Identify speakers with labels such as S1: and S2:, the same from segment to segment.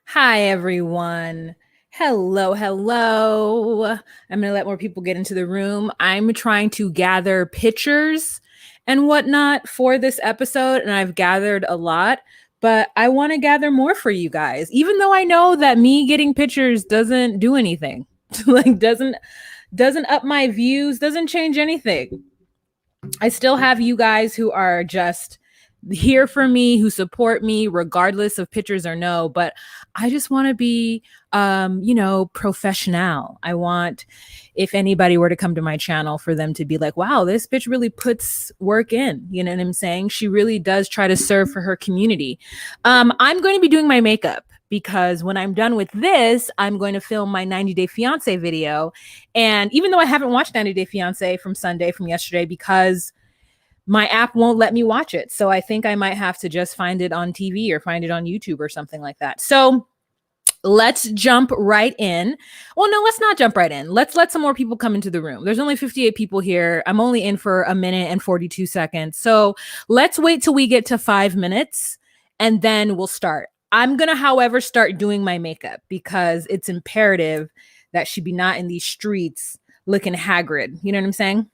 S1: Hi, everyone. Hello, hello. I'm going to let more people get into the room. I'm trying to gather pictures and whatnot for this episode, and I've gathered a lot, but I want to gather more for you guys, even though I know that me getting pictures doesn't do anything. like doesn't up my views, doesn't change anything. I still have you guys who are just here for me, who support me regardless of pictures or no, but I just want to be professional. I want, if anybody were to come to my channel, for them to be like, wow, this bitch really puts work in. You know what I'm saying? She really does try to serve for her community. I'm going to be doing my makeup because when I'm done with this, I'm going to film my 90 Day Fiance video. And even though I haven't watched 90 Day Fiance from yesterday, because my app won't let me watch it. So I think I might have to just find it on TV or find it on YouTube or something like that. So let's jump right in. Well, no, let's not jump right in. Let's let some more people come into the room. There's only 58 people here. I'm only in for a minute and 42 seconds. So let's wait till we get to 5 minutes and then we'll start. I'm going to, however, start doing my makeup because it's imperative that she be not in these streets looking haggard. You know what I'm saying?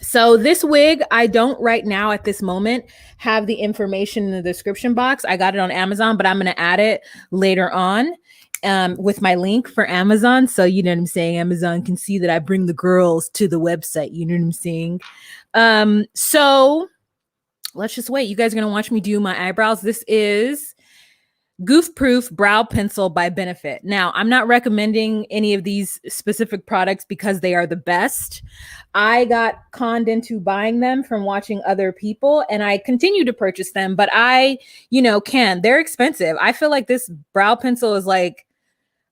S1: So this wig, I don't right now at this moment have the information in the description box. I got it on Amazon, but I'm going to add it later on with my link for Amazon. So you know what I'm saying? Amazon can see that I bring the girls to the website. You know what I'm saying? So let's just wait. You guys are going to watch me do my eyebrows. This is Goof Proof Brow Pencil by Benefit. Now, I'm not recommending any of these specific products because they are the best. I got conned into buying them from watching other people, and I continue to purchase them, but I, they're expensive. I feel like this brow pencil is like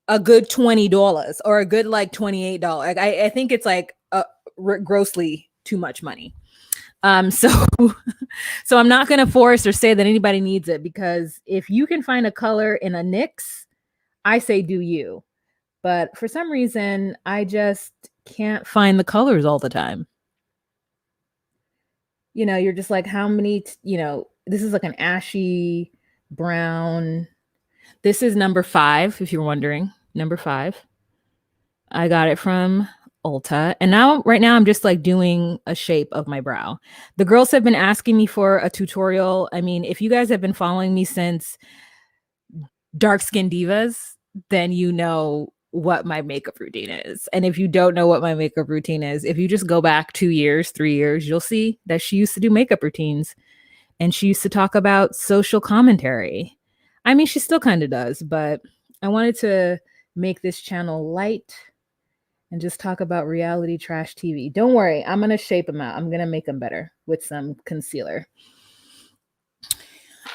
S1: a good $20 or a good like $28. Like, I think it's like grossly too much money. So I'm not going to force or say that anybody needs it, because if you can find a color in a NYX, I say do you. But for some reason, I just can't find the colors all the time. You're just like, how many, this is like an ashy brown. This is number 5, if you're wondering, number 5. I got it from Ulta. And right now I'm just like doing a shape of my brow. The girls have been asking me for a tutorial. I mean, if you guys have been following me since Dark Skin Divas, then you know what my makeup routine is. And if you don't know what my makeup routine is, if you just go back 2 years, 3 years, you'll see that she used to do makeup routines and she used to talk about social commentary. I mean, she still kind of does, but I wanted to make this channel light and just talk about reality trash TV. Don't worry, I'm going to shape them out. I'm going to make them better with some concealer.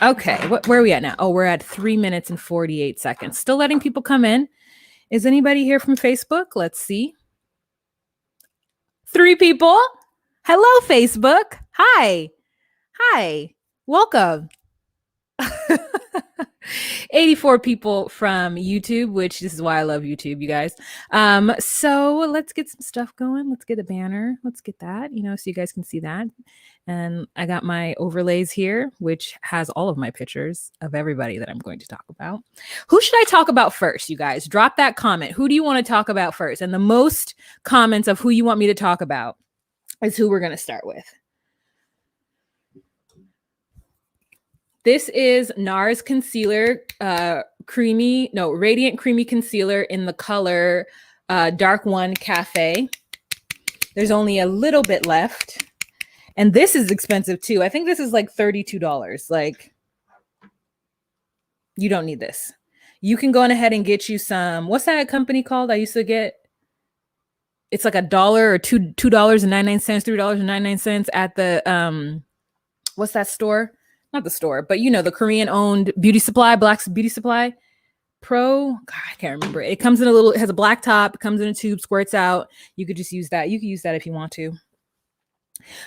S1: Okay, where are we at now? Oh, we're at 3 minutes and 48 seconds. Still letting people come in. Is anybody here from Facebook? Let's see. 3 people. Hello, Facebook. Hi. Welcome. 84 people from YouTube, which this is why I love YouTube, you guys. So let's get some stuff going. Let's get a banner. Let's get that, so you guys can see that. And I got my overlays here, which has all of my pictures of everybody that I'm going to talk about. Who should I talk about first, you guys? Drop that comment. Who do you want to talk about first? And the most comments of who you want me to talk about is who we're going to start with. This is NARS concealer, radiant creamy concealer in the color Dark One Cafe. There's only a little bit left. And this is expensive too. I think this is like $32. Like, you don't need this. You can go on ahead and get you some, what's that company called? I used to get, it's like $1 or $2.99, $3.99 at the, what's that store? Not the store, but the Korean owned beauty supply, Black's Beauty Supply Pro. God, I can't remember. It comes in it has a black top, it comes in a tube, squirts out. You could just use that. You could use that if you want to.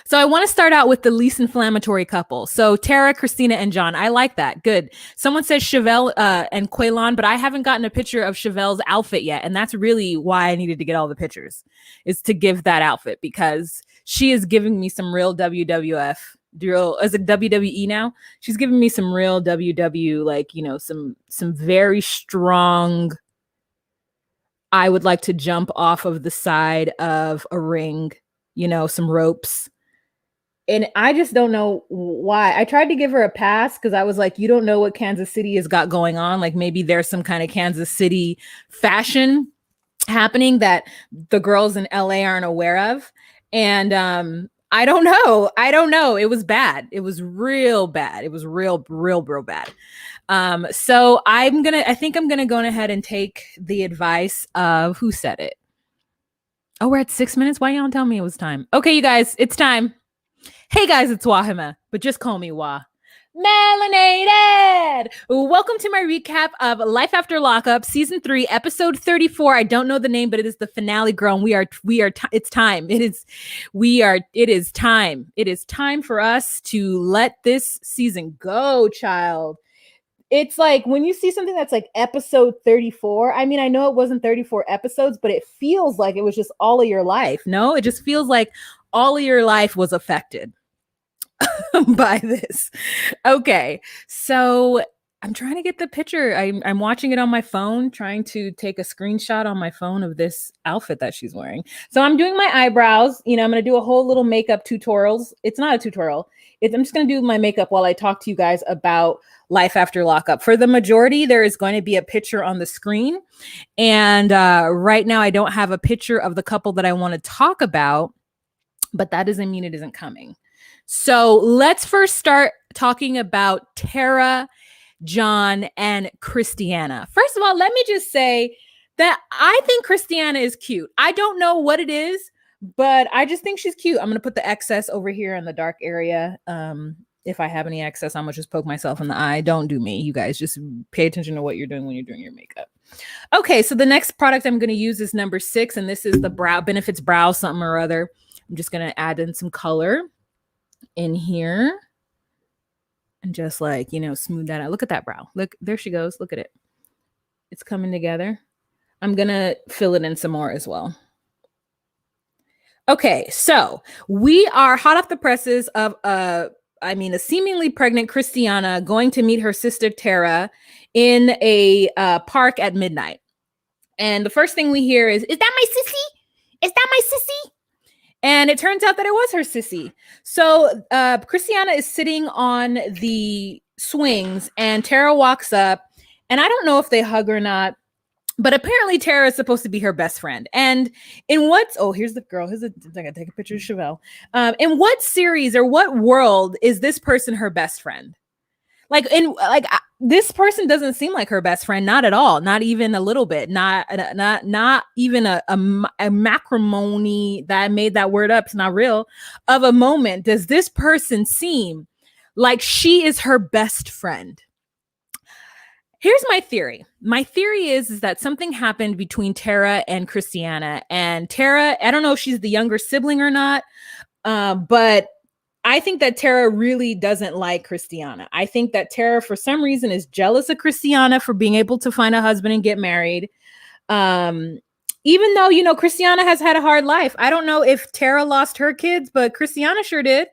S1: So I want to start out with the least inflammatory couple. So Tara, Christina, and John. I like that. Good. Someone says Chevelle and Quaylon, but I haven't gotten a picture of Chevelle's outfit yet. And that's really why I needed to get all the pictures, is to give that outfit, because she is giving me some real WWF real as a WWE now. She's giving me some real WW, like, you know, some very strong. I would like to jump off of the side of a ring, you know, some ropes. And I just don't know why. I tried to give her a pass because I was like, you don't know what Kansas City has got going on. Like maybe there's some kind of Kansas City fashion happening that the girls in LA aren't aware of. And I don't know. It was bad. It was real bad. It was real bad. So I think I'm gonna go ahead and take the advice of who said it. Oh, we're at 6 minutes. Why y'all tell me it was time? Okay, you guys, it's time. Hey guys, it's Wahima, but just call me Wah. Melanated! Welcome to my recap of Life After Lockup, Season 3, Episode 34. I don't know the name, but it is the finale, girl. And it's time. It is time. It is time for us to let this season go, child. It's like when you see something that's like episode 34. I mean, I know it wasn't 34 episodes, but it feels like it was just all of your life. No, it just feels like all of your life was affected by this. Okay, so I'm trying to get the picture. I'm watching it on my phone, trying to take a screenshot on my phone of this outfit that she's wearing. So I'm doing my eyebrows. You know, I'm going to do a whole little makeup tutorials. It's not a tutorial. I'm just going to do my makeup while I talk to you guys about Life After Lockup. For the majority, there is going to be a picture on the screen. And right now, I don't have a picture of the couple that I want to talk about, but that doesn't mean it isn't coming. So let's first start talking about Tara, John, and Christiana. First of all, let me just say that I think Christiana is cute. I don't know what it is, but I just think she's cute. I'm going to put the excess over here in the dark area. If I have any excess, I'm going to just poke myself in the eye. Don't do me. You guys just pay attention to what you're doing when you're doing your makeup. Okay, so the next product I'm going to use is number 6, and this is the Benefits Brow something or other. I'm just going to add in some color in here and just like, you know, smooth that out. Look at that brow. Look, there she goes. Look at it. It's coming together. I'm going to fill it in some more as well. Okay, so we are hot off the presses of a seemingly pregnant Christiana going to meet her sister Tara in a park at midnight. And the first thing we hear is that my sissy? Is that my sissy? And it turns out that it was her sissy. So Christiana is sitting on the swings and Tara walks up, and I don't know if they hug or not, but apparently Tara is supposed to be her best friend. And here's the girl. I gotta take a picture of Chevelle. In what series or what world is this person her best friend? This person doesn't seem like her best friend, not at all, not even a little bit, not even a matrimony that I made that word up, it's not real, of a moment. Does this person seem like she is her best friend? Here's my theory. My theory is that something happened between Tara and Christiana. And Tara, I don't know if she's the younger sibling or not, but I think that Tara really doesn't like Christiana. I think that Tara, for some reason, is jealous of Christiana for being able to find a husband and get married. Even though, you know, Christiana has had a hard life. I don't know if Tara lost her kids, but Christiana sure did.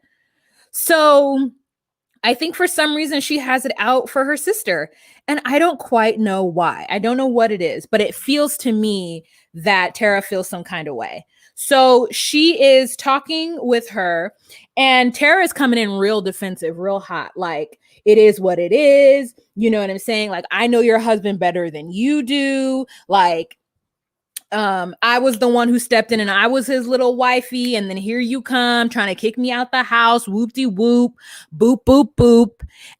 S1: So I think for some reason she has it out for her sister. And I don't quite know why. I don't know what it is, but it feels to me that Tara feels some kind of way. So she is talking with her, and Tara is coming in real defensive, real hot. Like, it is what it is. You know what I'm saying? Like, I know your husband better than you do. Like, I was the one who stepped in and I was his little wifey. And then here you come trying to kick me out the house. Whoop-de-whoop, boop, boop, boop.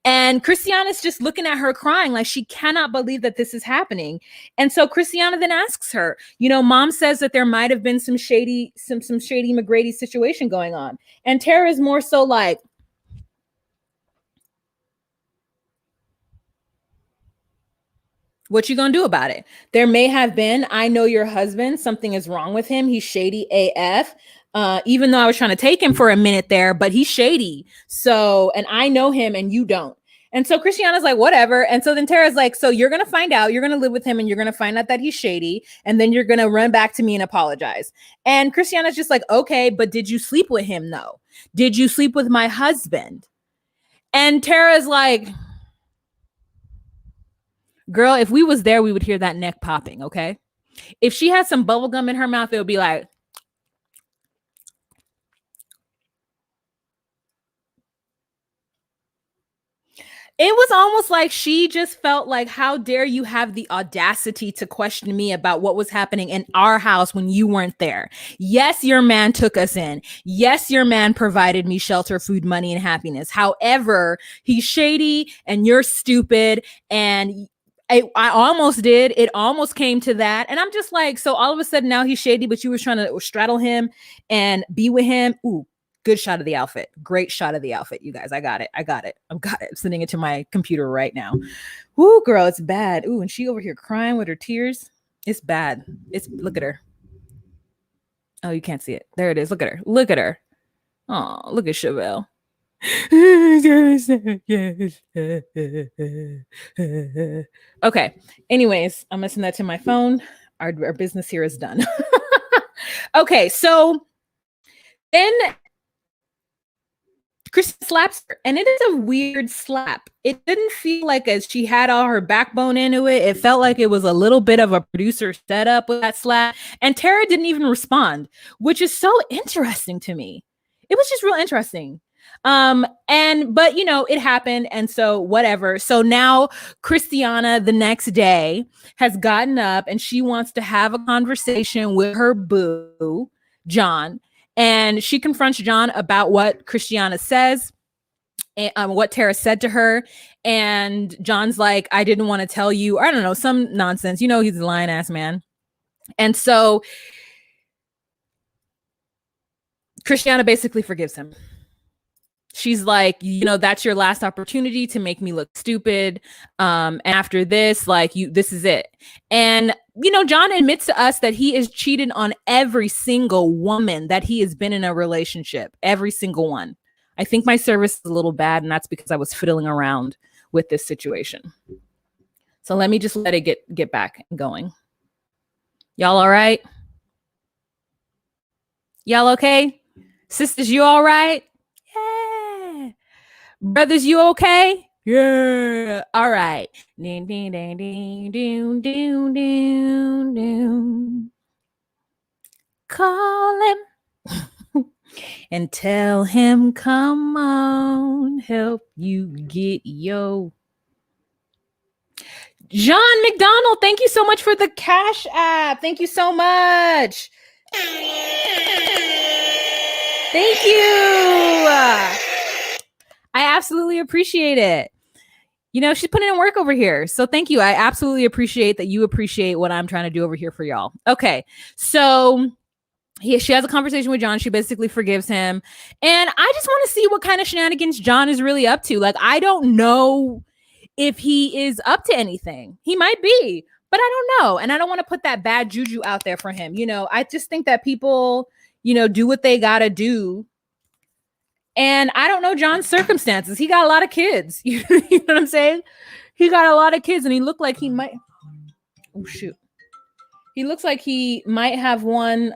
S1: And Christiana's just looking at her crying like she cannot believe that this is happening. And so Christiana then asks her, you know, mom says that there might have been some shady McGrady situation going on. And Tara is more so like, what you gonna do about it? There may have been, I know your husband, something is wrong with him. He's shady AF. Even though I was trying to take him for a minute there, but he's shady. So, and I know him and you don't. And so Christiana's like, whatever. And so then Tara's like, so you're going to find out, you're going to live with him and you're going to find out that he's shady. And then you're going to run back to me and apologize. And Christiana's just like, okay, but did you sleep with him though? Did you sleep with my husband? And Tara's like, girl, if we was there, we would hear that neck popping, okay? If she had some bubble gum in her mouth, it would be like, it was almost like she just felt like, how dare you have the audacity to question me about what was happening in our house when you weren't there? Yes, your man took us in. Yes, your man provided me shelter, food, money, and happiness. However, he's shady and you're stupid. And I almost did. It almost came to that. And I'm just like, so all of a sudden now he's shady, but you were trying to straddle him and be with him. Ooh. Good shot of the outfit. Great shot of the outfit, you guys. I got it. I'm sending it to my computer right now. Ooh, girl, it's bad. Ooh, and she over here crying with her tears. It's bad. Look at her. Oh, you can't see it. There it is. Look at her. Look at her. Oh, look at Chevelle. Okay. Anyways, I'm gonna send that to my phone. Our business here is done. Okay, so then Chris slaps her, and it is a weird slap. It didn't feel like as she had all her backbone into it. It felt like it was a little bit of a producer setup with that slap. And Tara didn't even respond, which is so interesting to me. It was just real interesting. But you know, it happened, and so whatever. So now Christiana the next day has gotten up and she wants to have a conversation with her boo, John. And she confronts John about what Christiana says and what Tara said to her. And John's like, I didn't want to tell you, or I don't know, some nonsense. You know, he's a lying ass man. And so Christiana basically forgives him. She's like, you know, that's your last opportunity to make me look stupid. After this, like, this is it. And, you know, John admits to us that he is cheated on every single woman that he has been in a relationship. Every single one. I think my service is a little bad, and that's because I was fiddling around with this situation. So let me just let it get back going. Y'all all right? Y'all okay? Sisters, you all right? Yeah. Brothers, you okay? Yeah. All right. Ding, ding, ding, ding, ding, ding, ding, ding. Call him and tell him, come on, help you get yo. John McDonald, thank you so much for the Cash App. Thank you so much. Thank you. I absolutely appreciate it. You know, she's putting in work over here. So thank you. I absolutely appreciate that you appreciate what I'm trying to do over here for y'all. Okay. So she has a conversation with John. She basically forgives him. And I just want to see what kind of shenanigans John is really up to. Like, I don't know if he is up to anything. He might be, but I don't know. And I don't want to put that bad juju out there for him. You know, I just think that people, you know, do what they got to do. And I don't know John's circumstances. He got a lot of kids. You know what I'm saying? He got a lot of kids, and he looked like he might. Oh, shoot. He looks like he might have one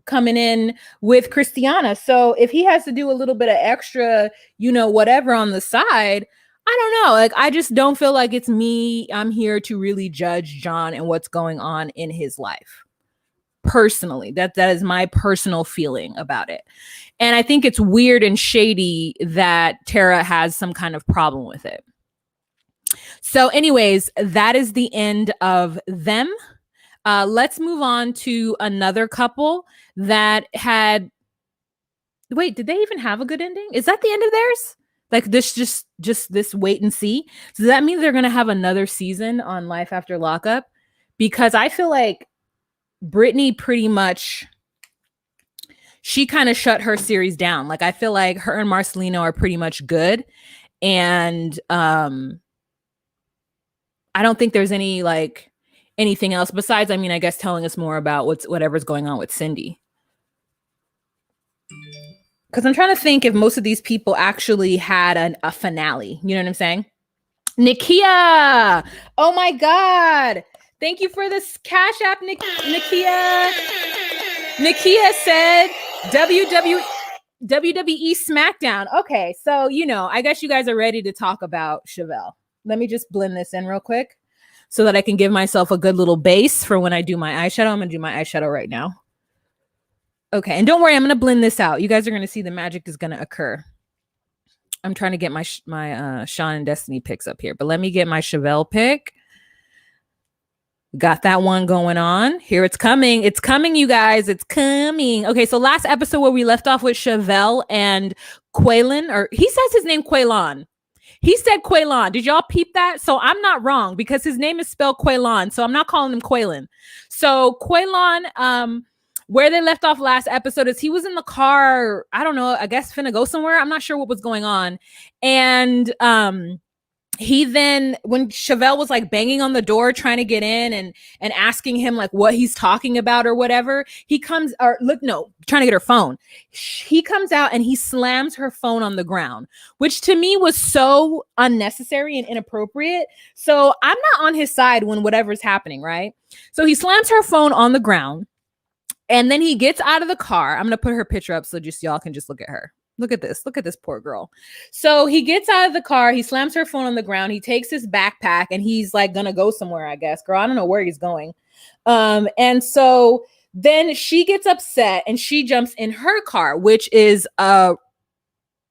S1: coming in with Christiana. So if he has to do a little bit of extra, you know, whatever on the side, I don't know. Like, I just don't feel like it's me. I'm here to really judge John and what's going on in his life. Personally, that is my personal feeling about it. And I think it's weird and shady that Tara has some kind of problem with it. So anyways, that is the end of them. Let's move on to another couple that had, wait, did they even have a good ending? Is that the end of theirs? Like this, just this wait and see. So does that mean they're going to have another season on Life After Lockup? Because I feel like Brittany pretty much, she kind of shut her series down. Like, I feel like her and Marcelino are pretty much good. And I don't think there's any like anything else besides, I mean, I guess telling us more about whatever's going on with Cindy. Because I'm trying to think if most of these people actually had a finale. You know what I'm saying? Nikia! Oh my God! Thank you for this Cash App, Nikia. Nikia said, WWE. WWE SmackDown. Okay, so I guess you guys are ready to talk about Chevelle. Let me just blend this in real quick so that I can give myself a good little base for when I do my eyeshadow. I'm gonna do my eyeshadow right now. Okay, and don't worry, I'm gonna blend this out. You guys are gonna see the magic is gonna occur. I'm trying to get my Sean and Destiny picks up here, but let me get my Chevelle pick. Got that one going on. Here it's coming. It's coming, you guys. It's coming. Okay, so last episode where we left off with Chevelle and Quaylon, or he says his name Quaylon. He said Quaylon. Did y'all peep that? So I'm not wrong because his name is spelled Quaylon. So I'm not calling him Quaylon. So Quaylon, where they left off last episode is he was in the car. I don't know. I guess finna go somewhere. I'm not sure what was going on. And he then, when Chevelle was like banging on the door trying to get in and asking him like what he's talking about or whatever, he comes, or look, no, trying to get her phone. He comes out and he slams her phone on the ground, which to me was so unnecessary and inappropriate. So I'm not on his side when whatever's happening, right? So he slams her phone on the ground and then he gets out of the car. I'm going to put her picture up so just y'all can just look at her. Look at this. Look at this poor girl. So he gets out of the car. He slams her phone on the ground. He takes his backpack and he's like going to go somewhere, I guess. Girl, I don't know where he's going. And so then she gets upset and she jumps in her car, which is a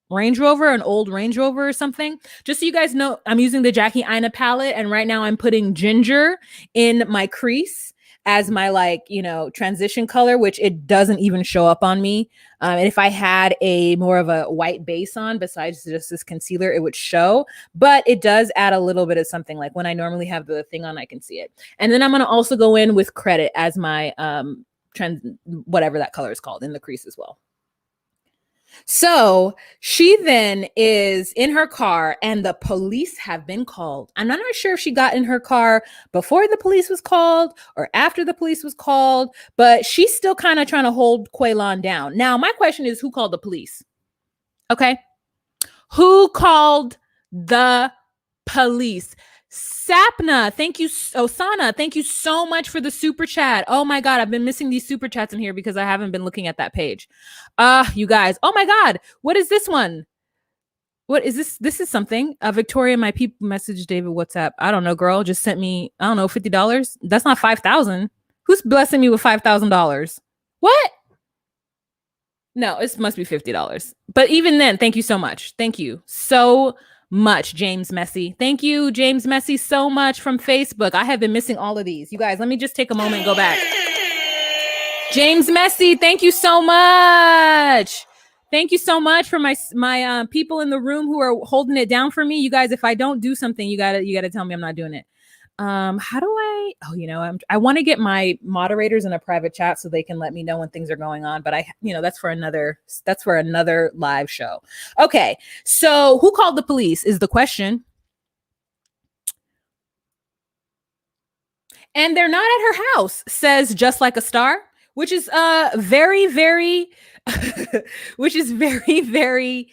S1: Range Rover, an old Range Rover or something. Just so you guys know, I'm using the Jackie Aina palette. And right now I'm putting ginger in my crease as my transition color, which it doesn't even show up on me. And if I had a more of a white base on besides just this concealer, it would show, but it does add a little bit of something. Like when I normally have the thing on, I can see it. And then I'm going to also go in with credit as my whatever that color is called in the crease as well. So she then is in her car and the police have been called. I'm not sure if she got in her car before the police was called or after the police was called, but she's still kind of trying to hold Quaylon down. Now, my question is, who called the police? Okay. Who called the police? Sapna, thank you. Osana, thank you so much for the super chat. Oh my God, I've been missing these super chats in here because I haven't been looking at that page. You guys, oh my God, what is this one? What is this? This is something. Victoria, my people messaged David WhatsApp. I don't know, girl, just sent me, I don't know, $50. That's not 5,000. Who's blessing me with $5,000? What? No, it must be $50. But even then, thank you so much. Thank you so much, James Messi. Thank you, James Messi, so much from Facebook. I have been missing all of these. You guys, let me just take a moment and go back. James Messi, thank you so much. Thank you so much for my people in the room who are holding it down for me. You guys, if I don't do something, you gotta tell me I'm not doing it. How do I want to get my moderators in a private chat so they can let me know when things are going on, but that's for another live show. Okay. So who called the police is the question. And they're not at her house, says Just Like a Star, which is very, very, which is very, very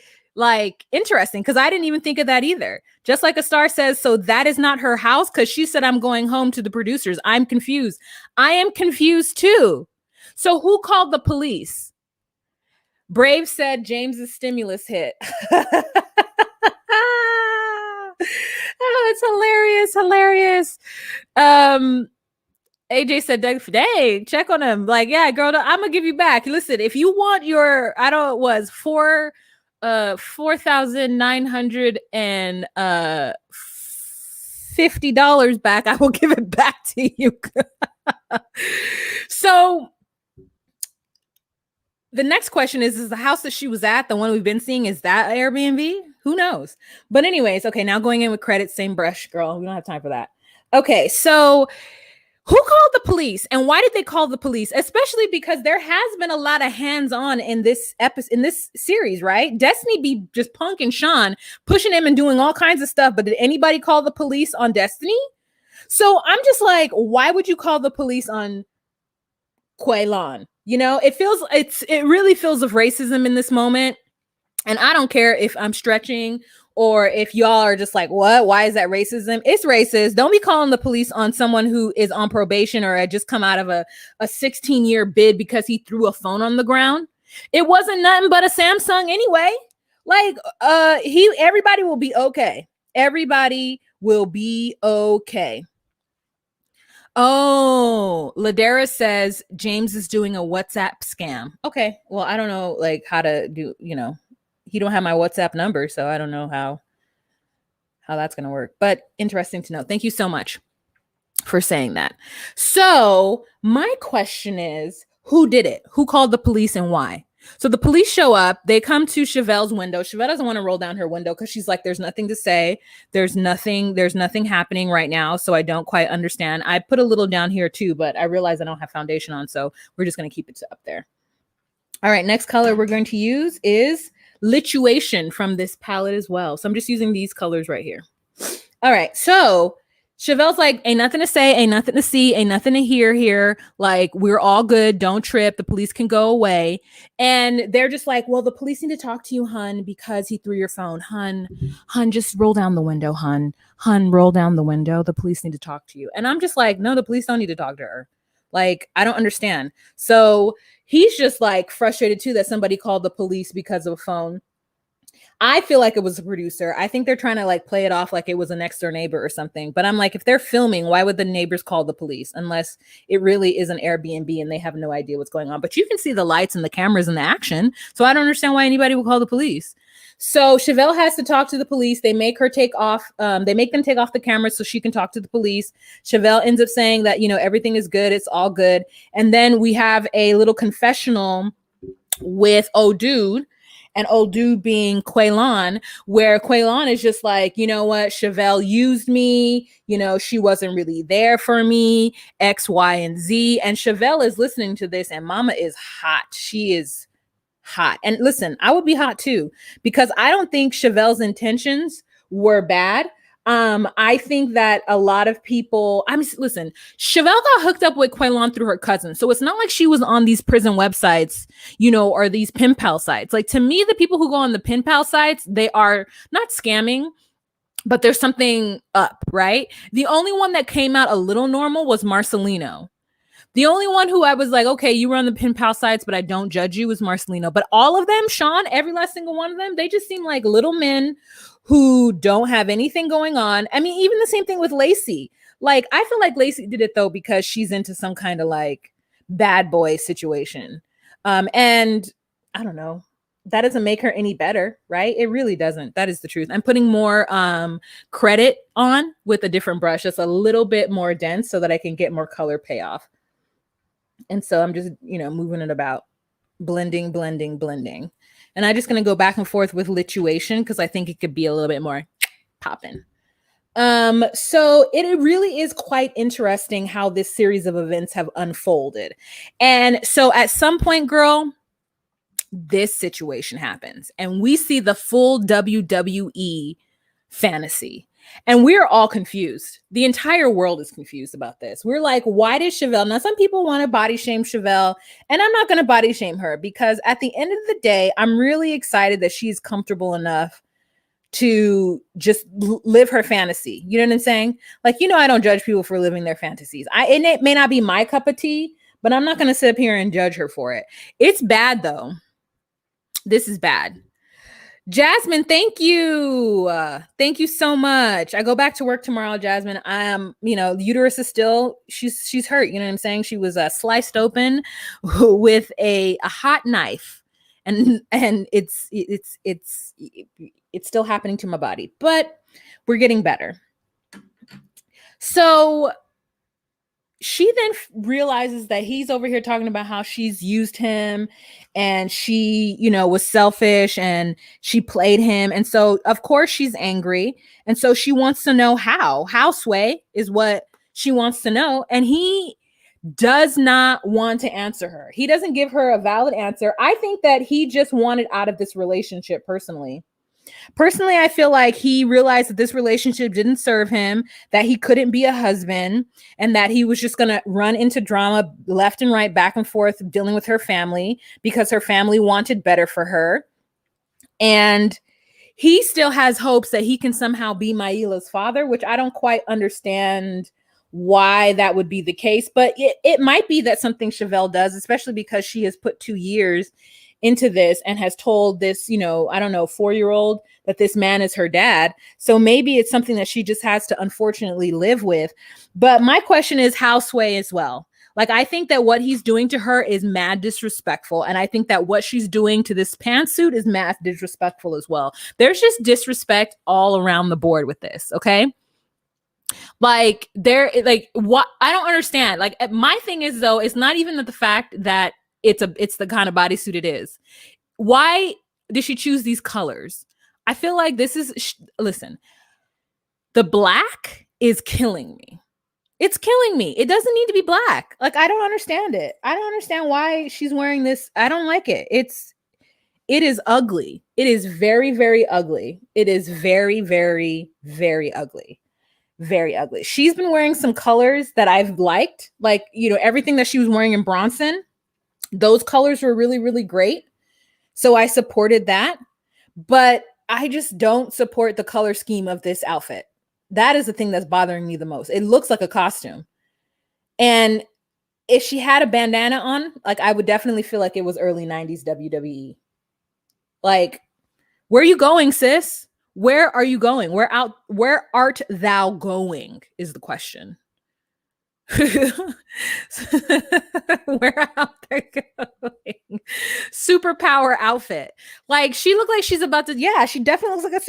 S1: interesting because I didn't even think of that either. Just Like a Star says, so that is not her house because she said I'm going home to the producers. I'm confused. I am confused too. So who called the police? Brave said James's stimulus hit. Oh, it's hilarious. AJ said, "Hey, check on him." Like, yeah, girl, I'm gonna give you back. Listen, if you want your, I don't know, it was $4,950 back, I will give it back to you. So the next question is the house that she was at, the one we've been seeing, is that Airbnb? Who knows? But anyways, okay, now going in with credit, same brush, girl. We don't have time for that. Okay, so who called the police and why did they call the police? Especially because there has been a lot of hands-on in this episode, in this series, right? Destiny be just punking Sean, pushing him and doing all kinds of stuff. But did anybody call the police on Destiny? So I'm just like, why would you call the police on Quaylon? It really feels of racism in this moment. And I don't care if I'm stretching or if y'all are just like, what? Why is that racism? It's racist. Don't be calling the police on someone who is on probation or had just come out of a 16-year bid because he threw a phone on the ground. It wasn't nothing but a Samsung anyway. Like, everybody will be okay. Everybody will be okay. Oh, Ladera says James is doing a WhatsApp scam. Okay. Well, I don't know like how to do, he don't have my WhatsApp number, so I don't know how that's going to work. But interesting to know. Thank you so much for saying that. So, my question is, who did it? Who called the police and why? So the police show up, they come to Chevelle's window. Chevelle doesn't want to roll down her window because she's like, there's nothing to say. There's nothing happening right now. So I don't quite understand. I put a little down here too, but I realize I don't have foundation on. So we're just going to keep it up there. All right. Next color we're going to use is Lituation from this palette as well. So I'm just using these colors right here. All right. So Chevelle's like, ain't nothing to say, ain't nothing to see, ain't nothing to hear here. Like, we're all good. Don't trip. The police can go away. And they're just like, well, the police need to talk to you, hun, because he threw your phone. Hun, just roll down the window, hun. Hun, roll down the window. The police need to talk to you. And I'm just like, no, the police don't need to talk to her. Like, I don't understand. So he's just like frustrated too that somebody called the police because of a phone. I feel like it was a producer. I think they're trying to like play it off like it was a next door neighbor or something. But I'm like, if they're filming, why would the neighbors call the police unless it really is an Airbnb and they have no idea what's going on? But you can see the lights and the cameras and the action. So I don't understand why anybody would call the police. So Chevelle has to talk to the police. They make her take off. They make them take off the cameras so she can talk to the police. Chevelle ends up saying that, everything is good. It's all good. And then we have a little confessional with old dude. And old dude being Quaylon, where Quaylon is just like, you know what, Chevelle used me, she wasn't really there for me, X, Y, and Z. And Chevelle is listening to this and mama is hot. She is hot. And listen, I would be hot too, because I don't think Chevelle's intentions were bad. I think that a lot of people, listen, Chevelle got hooked up with Quaylon through her cousin. So it's not like she was on these prison websites, or these pen pal sites. Like, to me, the people who go on the pen pal sites, they are not scamming, but there's something up, right? The only one that came out a little normal was Marcelino. The only one who I was like, okay, you were on the pen pal sites, but I don't judge you, was Marcelino. But all of them, Sean, every last single one of them, they just seem like little men who don't have anything going on. I mean, even the same thing with Lacey. Like, I feel like Lacey did it though because she's into some kind of like bad boy situation. And I don't know. That doesn't make her any better, right? It really doesn't. That is the truth. I'm putting more credit on with a different brush. That's a little bit more dense so that I can get more color payoff. And so I'm just, moving it about, blending. And I'm just going to go back and forth with Lituation because I think it could be a little bit more popping. So it really is quite interesting how this series of events have unfolded. And so at some point, girl, this situation happens and we see the full WWE fantasy. And we're all confused. The entire world is confused about this. We're like, why did Chevelle? Now, some people want to body shame Chevelle, and I'm not going to body shame her because at the end of the day, I'm really excited that she's comfortable enough to just live her fantasy. You know what I'm saying? Like, I don't judge people for living their fantasies. And it may not be my cup of tea, but I'm not going to sit up here and judge her for it. It's bad, though. This is bad. Jasmine, thank you. Thank you so much. I go back to work tomorrow, Jasmine. The uterus is still, she's hurt. You know what I'm saying? She was sliced open with a hot knife and it's still happening to my body, but we're getting better. So she then realizes that he's over here talking about how she's used him and she, was selfish and she played him. And so, of course, she's angry. And so she wants to know how Sway is what she wants to know. And he does not want to answer her. He doesn't give her a valid answer. I think that he just wanted out of this relationship personally. Personally, I feel like he realized that this relationship didn't serve him, that he couldn't be a husband, and that he was just going to run into drama left and right, back and forth, dealing with her family because her family wanted better for her. And he still has hopes that he can somehow be Maila's father, which I don't quite understand why that would be the case. But it might be that something Chevelle does, especially because she has put 2 years into this and has told this, you know, I don't know, 4-year-old that this man is her dad. So maybe it's something that she just has to unfortunately live with. But my question is how Sway as well. Like, I think that what he's doing to her is mad disrespectful. And I think that what she's doing to this pantsuit is mad disrespectful as well. There's just disrespect all around the board with this. Okay. Like what I don't understand. Like, my thing is, though, it's not even the fact that it's the kind of bodysuit it is. Why did she choose these colors? I feel like this is, listen, the black is killing me. It's killing me. It doesn't need to be black. Like, I don't understand it. I don't understand why she's wearing this. I don't like it. It is ugly. It is very, very ugly. It is very, very, very ugly. Very ugly. She's been wearing some colors that I've liked. Like, you know, everything that she was wearing in Bronson, those colors were really, really great. So I supported that. But I just don't support the color scheme of this outfit. That is the thing that's bothering me the most. It looks like a costume. And if she had a bandana on, like, I would definitely feel like it was early 90s WWE. Like, where are you going, sis? Where are you going? Where art thou going is the question. Where out there going? Superpower outfit. Like, she looked like she's about to, yeah, she definitely looks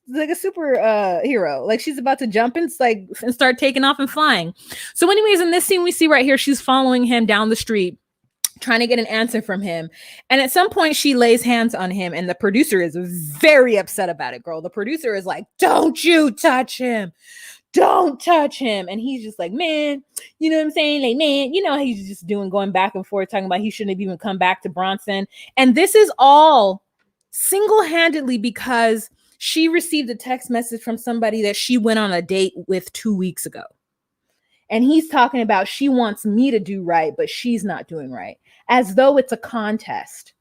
S1: like a super hero. Like, she's about to jump and start taking off and flying. So anyways, in this scene we see right here, she's following him down the street, trying to get an answer from him. And at some point she lays hands on him, and the producer is very upset about it, girl. The producer is like, don't you touch him. Don't touch him. And he's just like, man, you know what I'm saying? Like, man, you know, he's just going back and forth, talking about he shouldn't have even come back to Bronson. And this is all single-handedly because she received a text message from somebody that she went on a date with 2 weeks ago. And he's talking about she wants me to do right, but she's not doing right, as though it's a contest.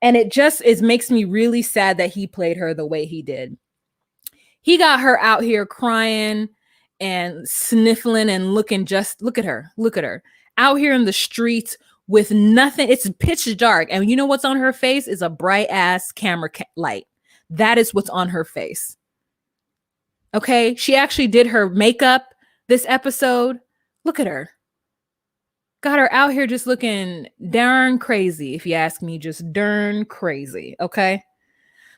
S1: And it makes me really sad that he played her the way he did. He got her out here crying and sniffling and look at her out here in the streets with nothing. It's pitch dark. And you know what's on her face is a bright ass camera light. That is what's on her face. Okay. She actually did her makeup this episode. Look at her. Got her out here just looking darn crazy. If you ask me, just darn crazy. Okay.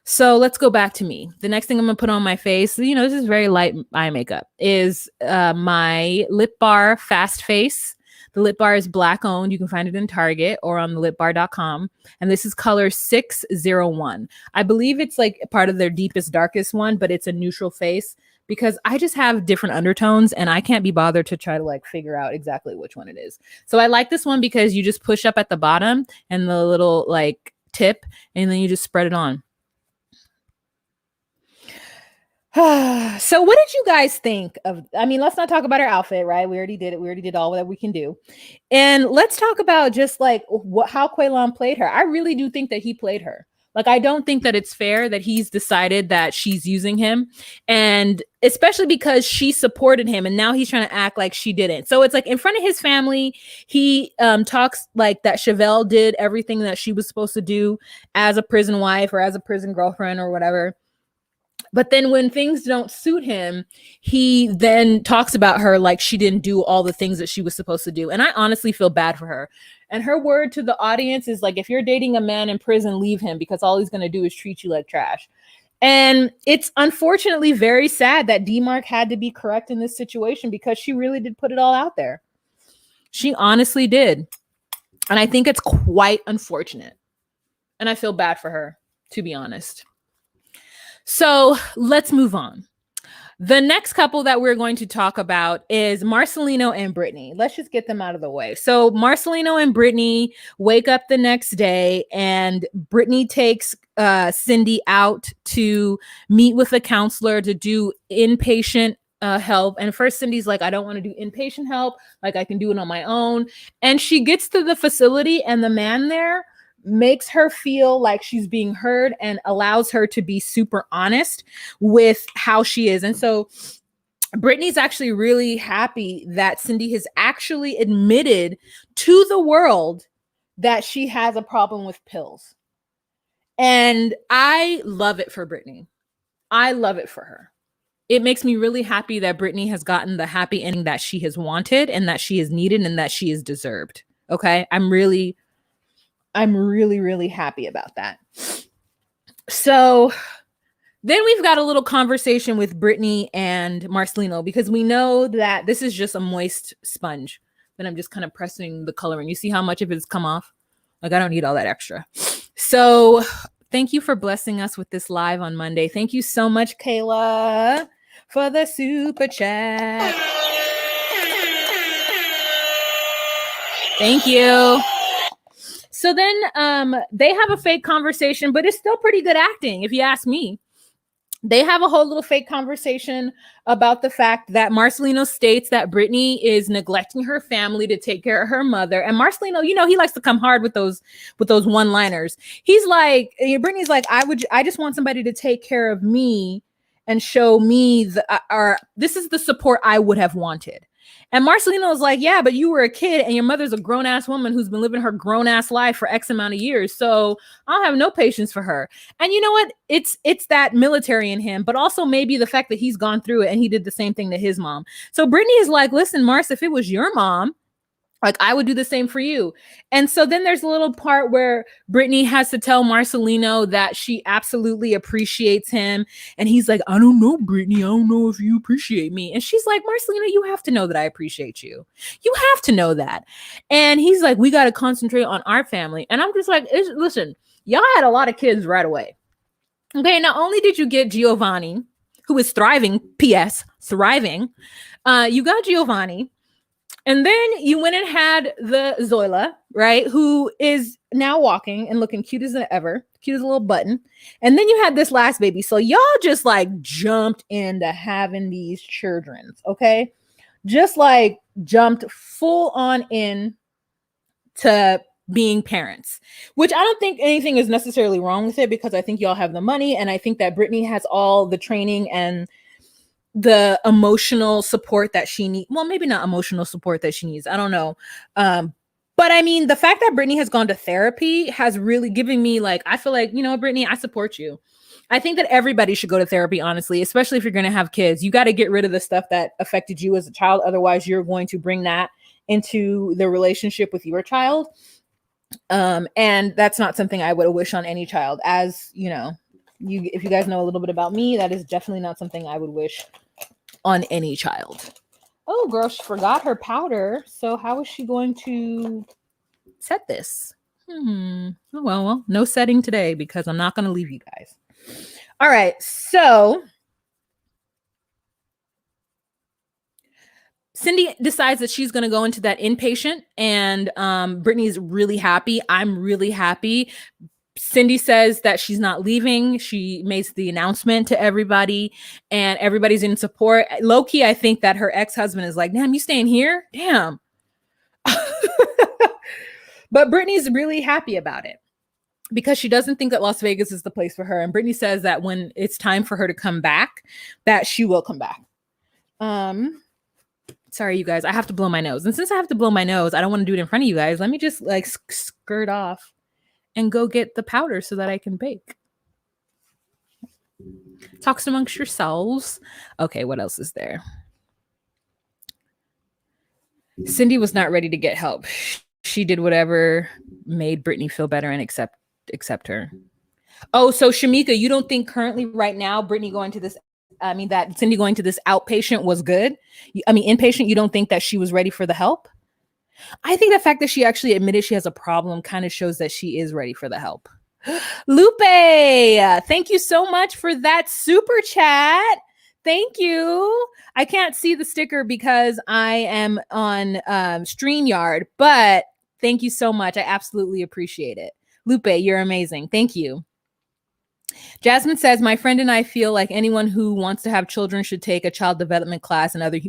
S1: So let's go back to me. The next thing I'm going to put on my face, you know, this is very light eye makeup, is my Lip Bar Fast Face. The Lip Bar is black owned. You can find it in Target or on thelipbar.com. And this is color 601. I believe it's like part of their deepest, darkest one, but it's a neutral face because I just have different undertones and I can't be bothered to try to like figure out exactly which one it is. So I like this one because you just push up at the bottom and the little like tip, and then you just spread it on. So what did you guys think of, I mean, let's not talk about her outfit, right? We already did it. We already did all that we can do. And let's talk about just like how Quaylon played her. I really do think that he played her. Like, I don't think that it's fair that he's decided that she's using him, and especially because she supported him and now he's trying to act like she didn't. So it's like in front of his family, he talks like that Chevelle did everything that she was supposed to do as a prison wife or as a prison girlfriend or whatever. But then when things don't suit him, he then talks about her like she didn't do all the things that she was supposed to do. And I honestly feel bad for her. And her word to the audience is like, if you're dating a man in prison, leave him, because all he's going to do is treat you like trash. And it's unfortunately very sad that D-Mark had to be correct in this situation because she really did put it all out there. She honestly did. And I think it's quite unfortunate. And I feel bad for her, to be honest. So let's move on. The next couple that we're going to talk about is Marcelino and Brittany. Let's just get them out of the way. So Marcelino and Brittany wake up the next day, and Brittany takes Cindy out to meet with a counselor to do inpatient help. And first Cindy's like, I don't want to do inpatient help. Like, I can do it on my own. And she gets to the facility, and the man there makes her feel like she's being heard and allows her to be super honest with how she is. And so Brittany's actually really happy that Cindy has actually admitted to the world that she has a problem with pills. And I love it for Brittany. I love it for her. It makes me really happy that Brittany has gotten the happy ending that she has wanted and that she has needed and that she has deserved. Okay. I'm really, really happy about that. So then we've got a little conversation with Brittany and Marcelino, because we know that this is just a moist sponge. Then I'm just kind of pressing the color and you see how much of it's come off. Like, I don't need all that extra. So thank you for blessing us with this live on Monday. Thank you so much, Kayla, for the super chat. Thank you. So then they have a fake conversation, but it's still pretty good acting, if you ask me. They have a whole little fake conversation about the fact that Marcelino states that Brittany is neglecting her family to take care of her mother. And Marcelino, you know, he likes to come hard with those one-liners. He's like, Brittany's like, I just want somebody to take care of me and show me this is the support I would have wanted. And Marcelino is like, yeah, but you were a kid and your mother's a grown-ass woman who's been living her grown-ass life for X amount of years. So I'll have no patience for her. And you know what? It's that military in him, but also maybe the fact that he's gone through it and he did the same thing to his mom. So Brittany is like, listen, Mars, if it was your mom, like, I would do the same for you. And so then there's a little part where Brittany has to tell Marcelino that she absolutely appreciates him. And he's like, I don't know, Brittany. I don't know if you appreciate me. And she's like, Marcelino, you have to know that I appreciate you. You have to know that. And he's like, we got to concentrate on our family. And I'm just like, listen, y'all had a lot of kids right away. Okay, not only did you get Giovanni, who is thriving, P.S., thriving, you got Giovanni. And then you went and had the Zoila, right? Who is now walking and looking cute as ever, cute as a little button. And then you had this last baby. So y'all just like jumped into having these children, okay? Just like jumped full on in to being parents, which I don't think anything is necessarily wrong with it, because I think y'all have the money. And I think that Brittany has all the training and the emotional support that she needs. Well, maybe not emotional support that she needs. I don't know. But I mean, the fact that Brittany has gone to therapy has really given me, like, I feel like, you know, Brittany, I support you. I think that everybody should go to therapy, honestly, especially if you're going to have kids. You got to get rid of the stuff that affected you as a child. Otherwise, you're going to bring that into the relationship with your child. And that's not something I would wish on any child. As you know, if you guys know a little bit about me, that is definitely not something I would wish on any child. Oh, girl, she forgot her powder. So how is she going to set this? Oh, well, no setting today, because I'm not going to leave you guys. All right, so Cindy decides that she's going to go into that inpatient, and Brittany's really happy. I'm really happy. Cindy says that she's not leaving. She makes the announcement to everybody, and everybody's in support. Low-key, I think that her ex-husband is like, damn, you staying here? Damn. But Brittany's really happy about it, because she doesn't think that Las Vegas is the place for her. And Brittany says that when it's time for her to come back, that she will come back. Sorry, you guys, I have to blow my nose. And since I have to blow my nose, I don't want to do it in front of you guys. Let me just like skirt off and go get the powder so that I can bake. Talks amongst yourselves. Okay, what else is there? Cindy was not ready to get help. She did whatever made Brittany feel better and accept her. Oh, so Shamika, you don't think currently right now Brittany going to this, that Cindy going to this outpatient was good? Inpatient, you don't think that she was ready for the help? I think the fact that she actually admitted she has a problem kind of shows that she is ready for the help. Lupe, thank you so much for that super chat. Thank you. I can't see the sticker because I am on StreamYard, but thank you so much. I absolutely appreciate it. Lupe, you're amazing. Thank you. Jasmine says, my friend and I feel like anyone who wants to have children should take a child development class and other...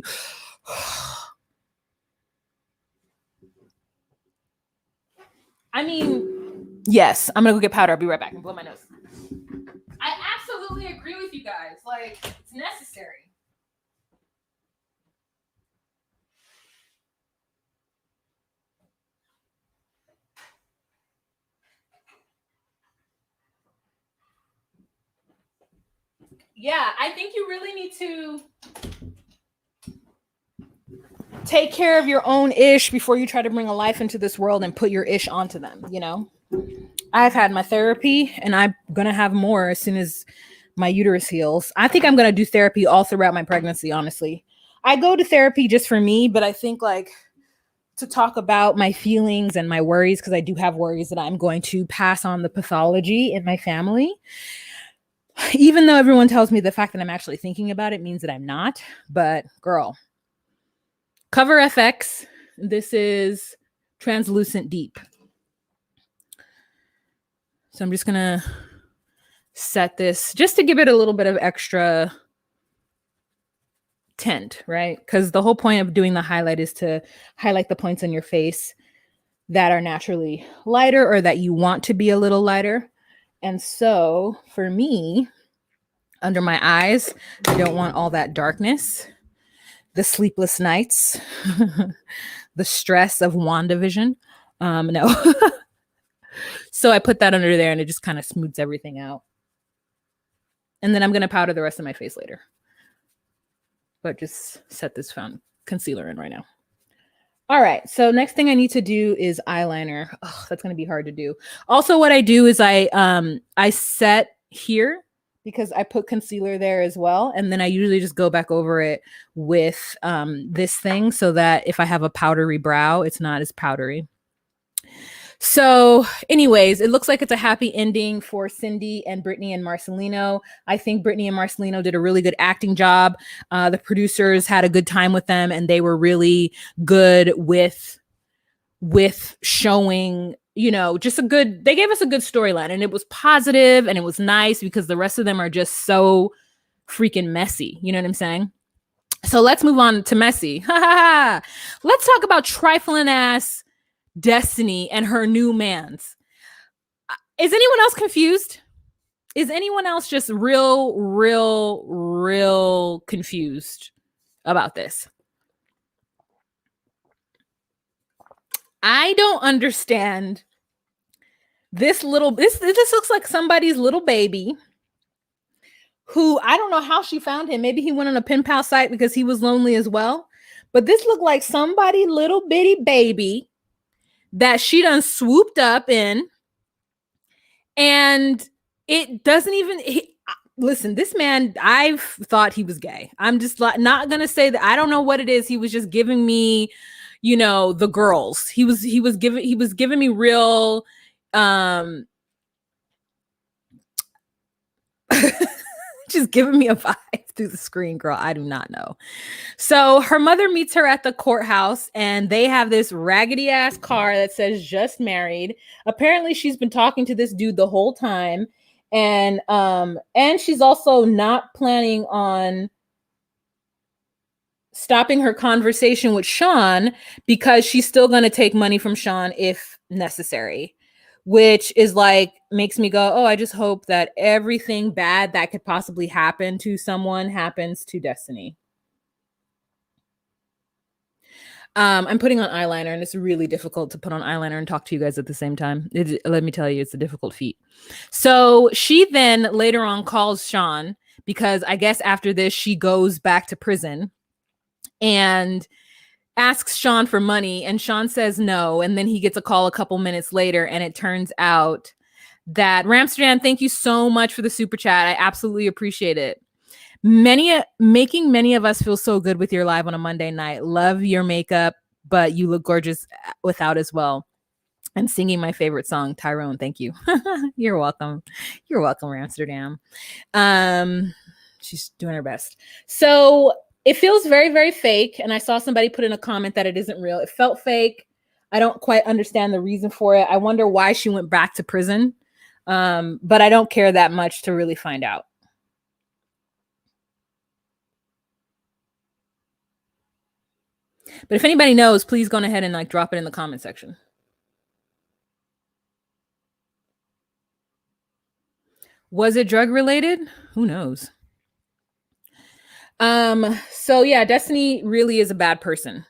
S1: Yes, I'm going to go get powder. I'll be right back and blow my nose. I absolutely agree with you guys. Like, it's necessary. Yeah, I think you really need to take care of your own ish before you try to bring a life into this world and put your ish onto them, you know? I've had my therapy and I'm going to have more as soon as my uterus heals. I think I'm going to do therapy all throughout my pregnancy, honestly. I go to therapy just for me, but I think like to talk about my feelings and my worries, because I do have worries that I'm going to pass on the pathology in my family. Even though everyone tells me the fact that I'm actually thinking about it means that I'm not. But girl, Cover FX. This is Translucent Deep. So I'm just going to set this just to give it a little bit of extra tint, right? Because the whole point of doing the highlight is to highlight the points on your face that are naturally lighter or that you want to be a little lighter. And so for me, under my eyes, I don't want all that darkness, the sleepless nights, the stress of WandaVision. No. So I put that under there and it just kind of smooths everything out. And then I'm going to powder the rest of my face later. But just set this concealer in right now. All right. So next thing I need to do is eyeliner. Oh, that's going to be hard to do. Also, what I do is I set here because I put concealer there as well. And then I usually just go back over it with this thing so that if I have a powdery brow, it's not as powdery. So anyways, it looks like it's a happy ending for Cindy and Brittany and Marcelino. I think Brittany and Marcelino did a really good acting job. The producers had a good time with them and they were really good with showing, you know, just they gave us a good storyline and it was positive and it was nice because the rest of them are just so freaking messy. You know what I'm saying? So let's move on to messy. Let's talk about trifling ass Destiny and her new man's. Is anyone else confused? Is anyone else just real confused about this? I don't understand this this looks like somebody's little baby who I don't know how she found him. Maybe he went on a pen pal site because he was lonely as well. But this looked like somebody little bitty baby that she done swooped up in. And it doesn't even listen, this man, I've thought he was gay. I'm just not gonna say that. I don't know what it is. He was just giving me, you know, the girls. He was giving me real just giving me a vibe through the screen, girl. I do not know. So her mother meets her at the courthouse and they have this raggedy ass car that says just married. Apparently she's been talking to this dude the whole time. And she's also not planning on stopping her conversation with Sean because she's still going to take money from Sean if necessary, which is like, makes me go, oh, I just hope that everything bad that could possibly happen to someone happens to Destiny. I'm putting on eyeliner and it's really difficult to put on eyeliner and talk to you guys at the same time. Let me tell you, it's a difficult feat. So she then later on calls Sean because I guess after this, she goes back to prison and asks Sean for money. And Sean says no. And then he gets a call a couple minutes later. And it turns out that Ramsterdam, thank you so much for the super chat. I absolutely appreciate it. Making many of us feel so good with your live on a Monday night. Love your makeup, but you look gorgeous without as well. And singing my favorite song, Tyrone. Thank you. You're welcome. You're welcome, Amsterdam. She's doing her best. So it feels very, very fake. And I saw somebody put in a comment that it isn't real. It felt fake. I don't quite understand the reason for it. I wonder why she went back to prison. But I don't care that much to really find out. But if anybody knows, please go ahead and like drop it in the comment section. Was it drug related? Who knows? So yeah, Destiny really is a bad person.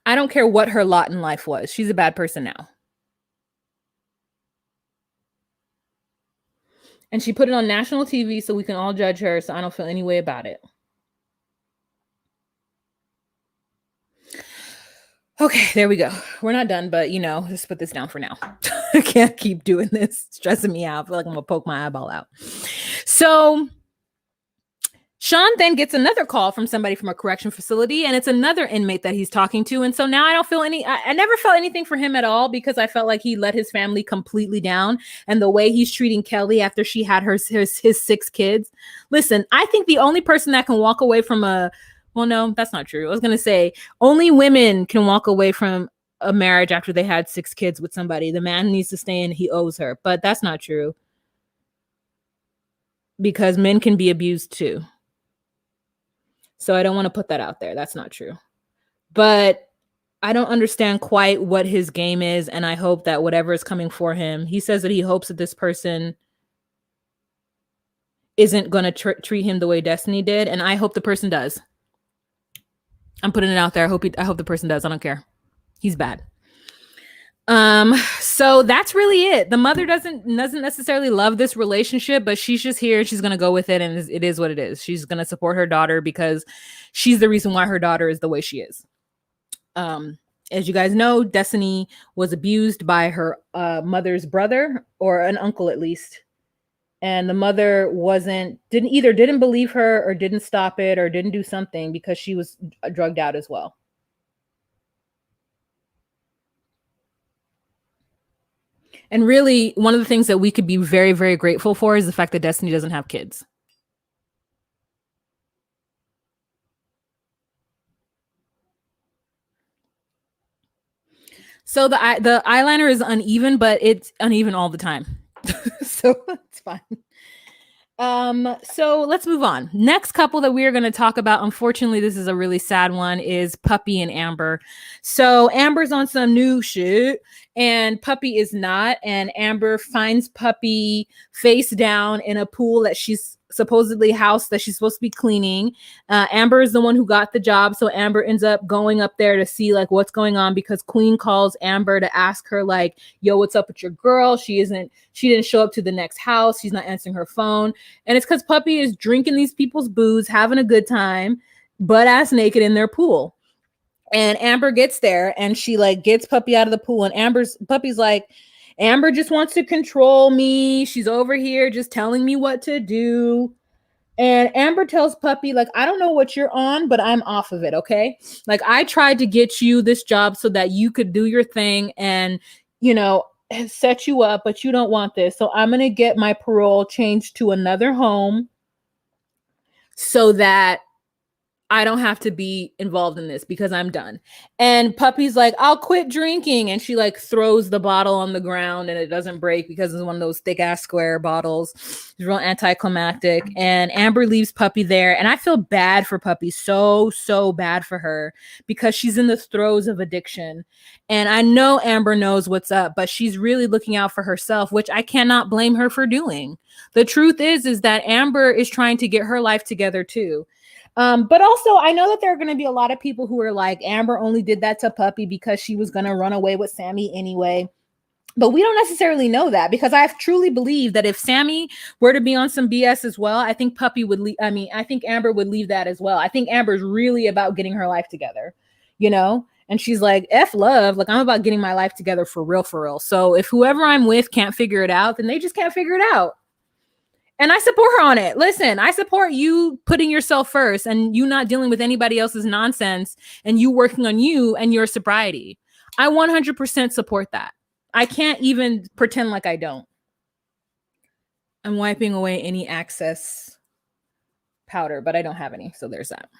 S1: I don't care what her lot in life was. She's a bad person now. And she put it on national TV so we can all judge her, so I don't feel any way about it. Okay, there we go. We're not done, but just put this down for now. I can't keep doing this. It's stressing me out. I feel like I'm gonna poke my eyeball out. So Sean then gets another call from somebody from a correction facility, and it's another inmate that he's talking to. And so now I don't feel I never felt anything for him at all, because I felt like he let his family completely down. And the way he's treating Kelly after she had his 6 kids. Listen, I think the only person that can walk away from well, no, that's not true. I was going to say only women can walk away from a marriage after they had 6 kids with somebody. The man needs to stay in. He owes her. But that's not true, because men can be abused too. So I don't want to put that out there. That's not true. But I don't understand quite what his game is. And I hope that whatever is coming for him, he says that he hopes that this person isn't going to treat him the way Destiny did. And I hope the person does. I'm putting it out there. I hope the person does. I don't care. He's bad. So that's really it. The mother doesn't necessarily love this relationship, but she's just here. She's going to go with it. And it is what it is. She's going to support her daughter because she's the reason why her daughter is the way she is. As you guys know, Destiny was abused by her mother's brother, or an uncle at least. And the mother didn't believe her, or didn't stop it, or didn't do something, because she was drugged out as well. And really, one of the things that we could be very, very grateful for is the fact that Destiny doesn't have kids. So the eyeliner is uneven, but it's uneven all the time. So it's fine. So let's move on. Next couple that we are going to talk about, unfortunately, this is a really sad one, is Puppy and Amber. So Amber's on some new shit and Puppy is not. And Amber finds Puppy face down in a pool that she's supposedly house that she's supposed to be cleaning. Amber is the one who got the job. So Amber ends up going up there to see like what's going on, because Queen calls Amber to ask her like, yo, what's up with your girl? She didn't show up to the next house. She's not answering her phone. And it's because Puppy is drinking these people's booze, having a good time, butt ass naked in their pool. And Amber gets there and she like gets Puppy out of the pool. And Puppy's like, Amber just wants to control me. She's over here just telling me what to do. And Amber tells Puppy, like, I don't know what you're on, but I'm off of it, okay? Like, I tried to get you this job so that you could do your thing and, set you up, but you don't want this. So I'm going to get my parole changed to another home so that I don't have to be involved in this, because I'm done. And Puppy's like, I'll quit drinking. And she like throws the bottle on the ground and it doesn't break because it's one of those thick ass square bottles. It's real anticlimactic. And Amber leaves Puppy there. And I feel bad for Puppy. So bad for her, because she's in the throes of addiction. And I know Amber knows what's up, but she's really looking out for herself, which I cannot blame her for doing. The truth is that Amber is trying to get her life together too. But also, I know that there are going to be a lot of people who are like, Amber only did that to Puppy because she was going to run away with Sammy anyway. But we don't necessarily know that, because I truly believe that if Sammy were to be on some BS as well, I think Puppy would leave. I mean, I think Amber would leave that as well. I think Amber's really about getting her life together, And she's like, F love, like I'm about getting my life together for real, for real. So if whoever I'm with can't figure it out, then they just can't figure it out. And I support her on it. Listen, I support you putting yourself first and you not dealing with anybody else's nonsense and you working on you and your sobriety. I 100% support that. I can't even pretend like I don't. I'm wiping away any excess powder, but I don't have any. So there's that.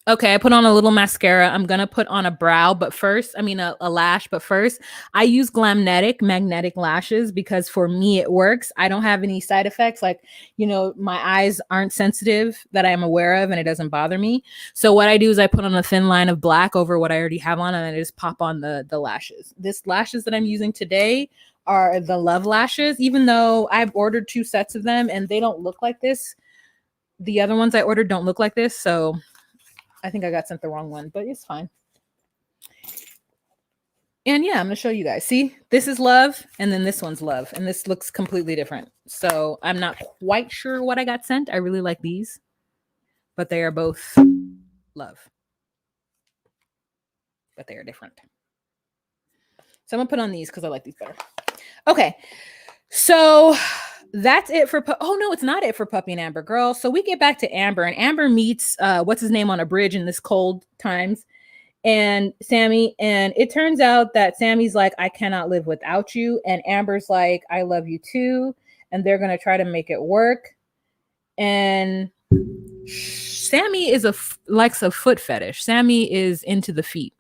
S1: Okay, I put on a little mascara. I'm going to put on a lash. But first, I use magnetic lashes because for me, it works. I don't have any side effects. Like, my eyes aren't sensitive that I am aware of and it doesn't bother me. So what I do is I put on a thin line of black over what I already have on and I just pop on the lashes. This lashes that I'm using today are the Love lashes, even though I've ordered 2 sets of them and they don't look like this. The other ones I ordered don't look like this. So I think I got sent the wrong one, but it's fine. And yeah, I'm going to show you guys. See, this is love, and then this one's love, and this looks completely different. So I'm not quite sure what I got sent. I really like these, but they are both love, but they are different. So I'm going to put on these because I like these better. Okay, so that's it for oh no, it's not it for Puppy and Amber, girl. So we get back to Amber, and Amber meets what's his name on a bridge in this cold times, and Sammy, and it turns out that Sammy's like, I cannot live without you, and Amber's like, I love you too, and they're gonna try to make it work. And Sammy is likes a foot fetish. Sammy is into the feet.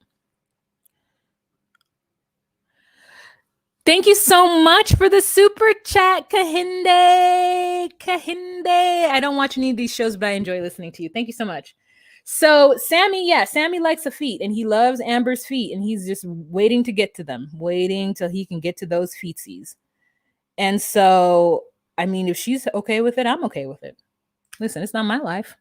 S1: Thank you so much for the super chat, Kahinde. Kahinde. I don't watch any of these shows, but I enjoy listening to you. Thank you so much. So Sammy likes the feet, and he loves Amber's feet, and he's just waiting to get to them, waiting till he can get to those feetsies. And so, I mean, if she's okay with it, I'm okay with it. Listen, it's not my life.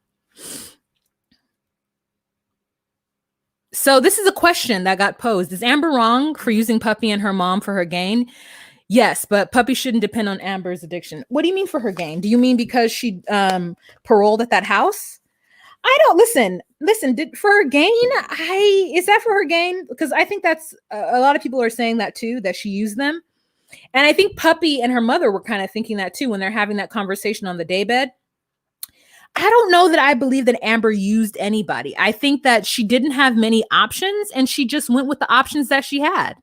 S1: So this is a question that got posed. Is Amber wrong for using Puppy and her mom for her gain? Yes, but Puppy shouldn't depend on Amber's addiction. What do you mean for her gain? Do you mean because she paroled at that house? I don't listen, did for her gain? Is that for her gain? Because I think that's a lot of people are saying that too, that she used them. And I think Puppy and her mother were kind of thinking that too when they're having that conversation on the daybed. I don't know that I believe that Amber used anybody. I think that she didn't have many options and she just went with the options that she had.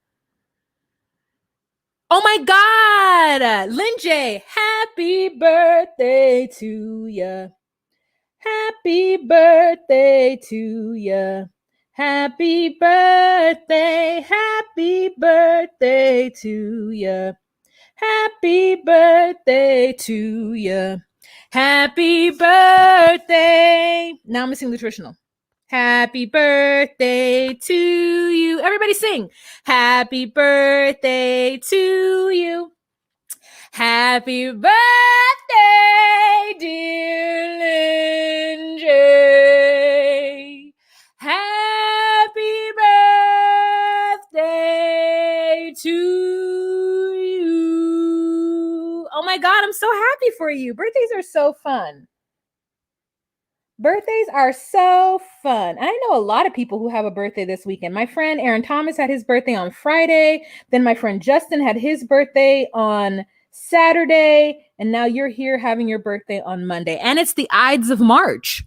S1: Oh my God, Lynn J, happy birthday to ya. Happy birthday to ya. Happy birthday to ya. Happy birthday to ya. Happy birthday. Now I'm missing the traditional. Happy birthday to you. Everybody sing. Happy birthday to you. Happy birthday, dear Lindsay. Happy birthday to you. Oh my God, I'm so happy for you. Birthdays are so fun. Birthdays are so fun. I know a lot of people who have a birthday this weekend. My friend Aaron Thomas had his birthday on Friday. Then my friend Justin had his birthday on Saturday. And now you're here having your birthday on Monday. And it's the Ides of March.